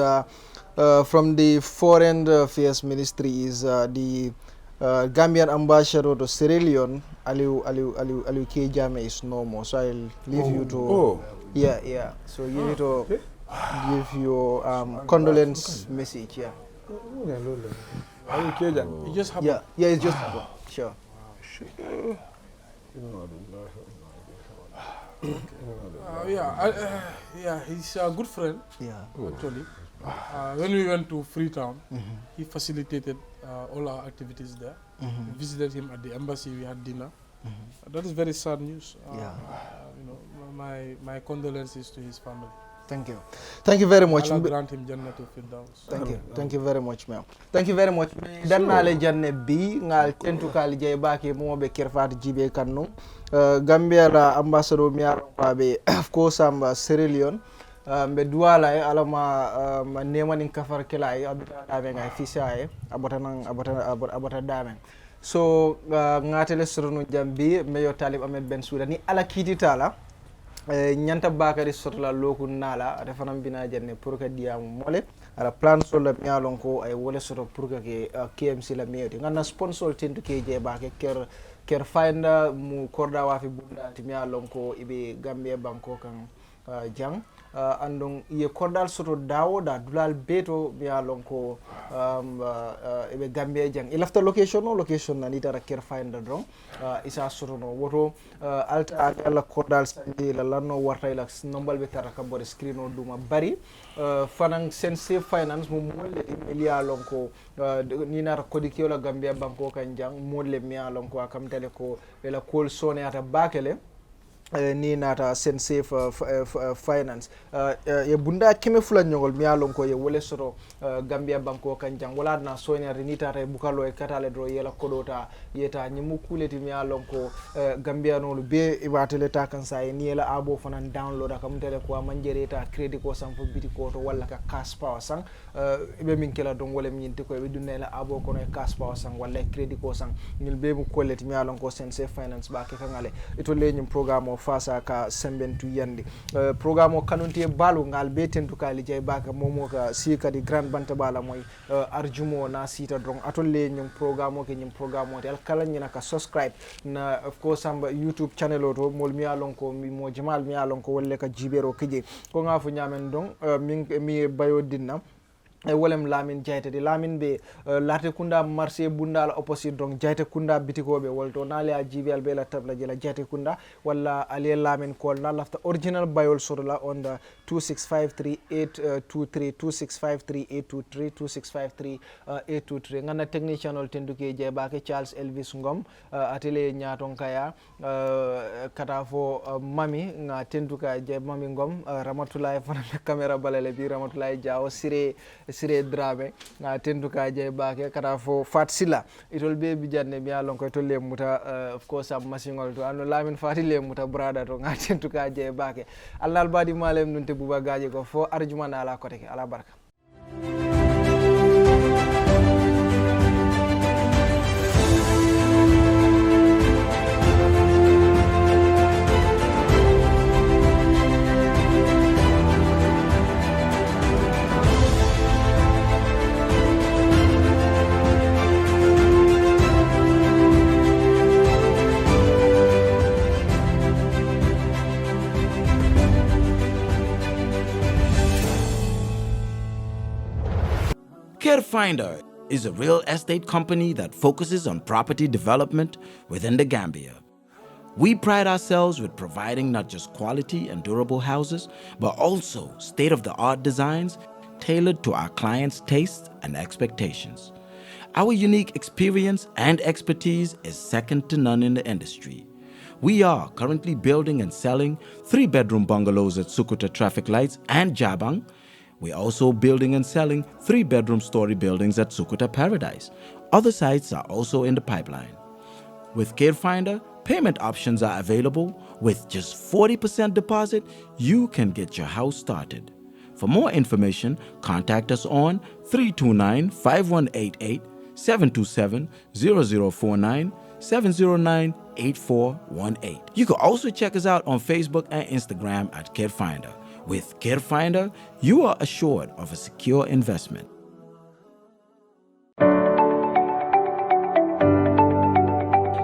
from the Foreign Affairs Ministry is the Gambian ambassador to Sierra Leone, Aliu Kejame is no more. So I'll leave you to yeah. So you need to give your condolence message. It just happened. Yeah, it's just happened. Sure. He's a good friend. Actually. When we went to Freetown, he facilitated all our activities there. We visited him at the embassy. We had dinner. That is very sad news. My condolences to his family. Thank you. Thank you very much. Allah grant him Jannatul Firdaus. Thank you very much, ma'am. Thank you very much. Dan nale janne bi ngal tentu kali jay bake mo be Kerr Fatou jibe kanno. Gambia la ambassador mi be of course Sierra Leone. Be duala alama neman kafar kelay abita dame ngai fisa abota dame. So ngatele sorono jambi meyo Talib Ahmed Bensouda ni ala kiti tala nyanta bakari sotla loku nala ate fanam bina janne pour que diam mole ala plan so la mi alon ko ay wala soto pour que KMC la mi ngana sponsor tindu ke je ba ke Kerr finder mu korda wa fi bunda ti mi alon ko ibe Gambia banko kan jang andon ye kordal soto dawo da dulal beto mi alon ko ibe Gambia jang ilafta location na ni tara Kerr finder don isa soto no woto alta ala kordal sandi la lanno warta ila nombal be tara ka bore screen o duma bari fanan sense finance mo molle mi alon ko ni nata kodikio la Gambia banko kan jang molle mi alon ko akam tele ko ela kol sone ata bakele ni nata sense finance ye bunda keme fula nyogol mi alon ko ye wole soro Gambia banko kanjang wala na sonya renita ta bukalo e katale dro yela kodota yeta nyimu kuleti mi alon ko Gambia no be ibatele ta kan say ni yela abo fanan download akam tele ko manjereta credit ko sam fo biti ko to wala ka cash power sang be min kela don wala min ti ko be dunela abo ko no cash power sang wala credit ko sang nil be mu koleti mi alon ko sense finance ba ke kangale ito lenyum programme fasa ka sembentu yandi programme o kanunti balu ngal be tentu kali jay baka momo ka si kadi grand Bantaba la moy arjumo na sita drong atolle nyum programme o ke nyum programme o tel kala nyina ka subscribe na of course samba YouTube channel o to mol mi alon ko mi mo jamal mi alon ko wolle ka jibero kije ko ngafu nyamen dong mi bayo dinna wolem lamin jayte de lamin be larte kunda marché bunda la opposite donc jayte kunda bitikobe wolto nale a jibel be la tabla jela jayte kunda wala ali lamin kol na lafta original bayol sorola on the 2653823 2653823 ngana technician ol tenduke je baake Charles Elvis Ngom atelier nyaton kaya kata fo mami nga tenduka je mami Ngom Ramatulaay fana camera balale bi Ramatulaay Jaaw Sire Drabe nga tenduka je baake kata fo Fatsila itol be bi janne mi alon ko to le muta of course am masingol to ando lamin fati le muta brada to nga tenduka je baake Allah albadi malem nunte buba gaje ko fo arjumana ala kote ala barka. Kerr Finder is a real estate company that focuses on property development within the Gambia. We pride ourselves with providing not just quality and durable houses, but also state-of-the-art designs tailored to our clients' tastes and expectations. Our unique experience and expertise is second to none in the industry. We are currently building and selling 3-bedroom bungalows at Sukuta Traffic Lights and Jabang. We're also building and selling 3-bedroom story buildings at Sukuta Paradise. Other sites are also in the pipeline. With Kerr Finder, payment options are available. With just 40% deposit, you can get your house started. For more information, contact us on 329-5188, 727-0049, 709-8418. You can also check us out on Facebook and Instagram at Kerr Finder. With Kerr Finder, you are assured of a secure investment.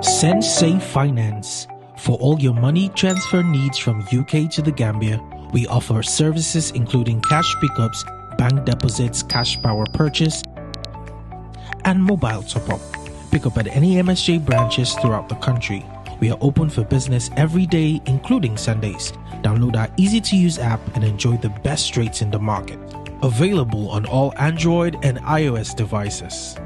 Sensei Finance. For all your money transfer needs from UK to the Gambia, we offer services including cash pickups, bank deposits, cash power purchase, and mobile top-up. Pick up at any MSJ branches throughout the country. We are open for business every day, including Sundays. Download our easy-to-use app and enjoy the best rates in the market. Available on all Android and iOS devices.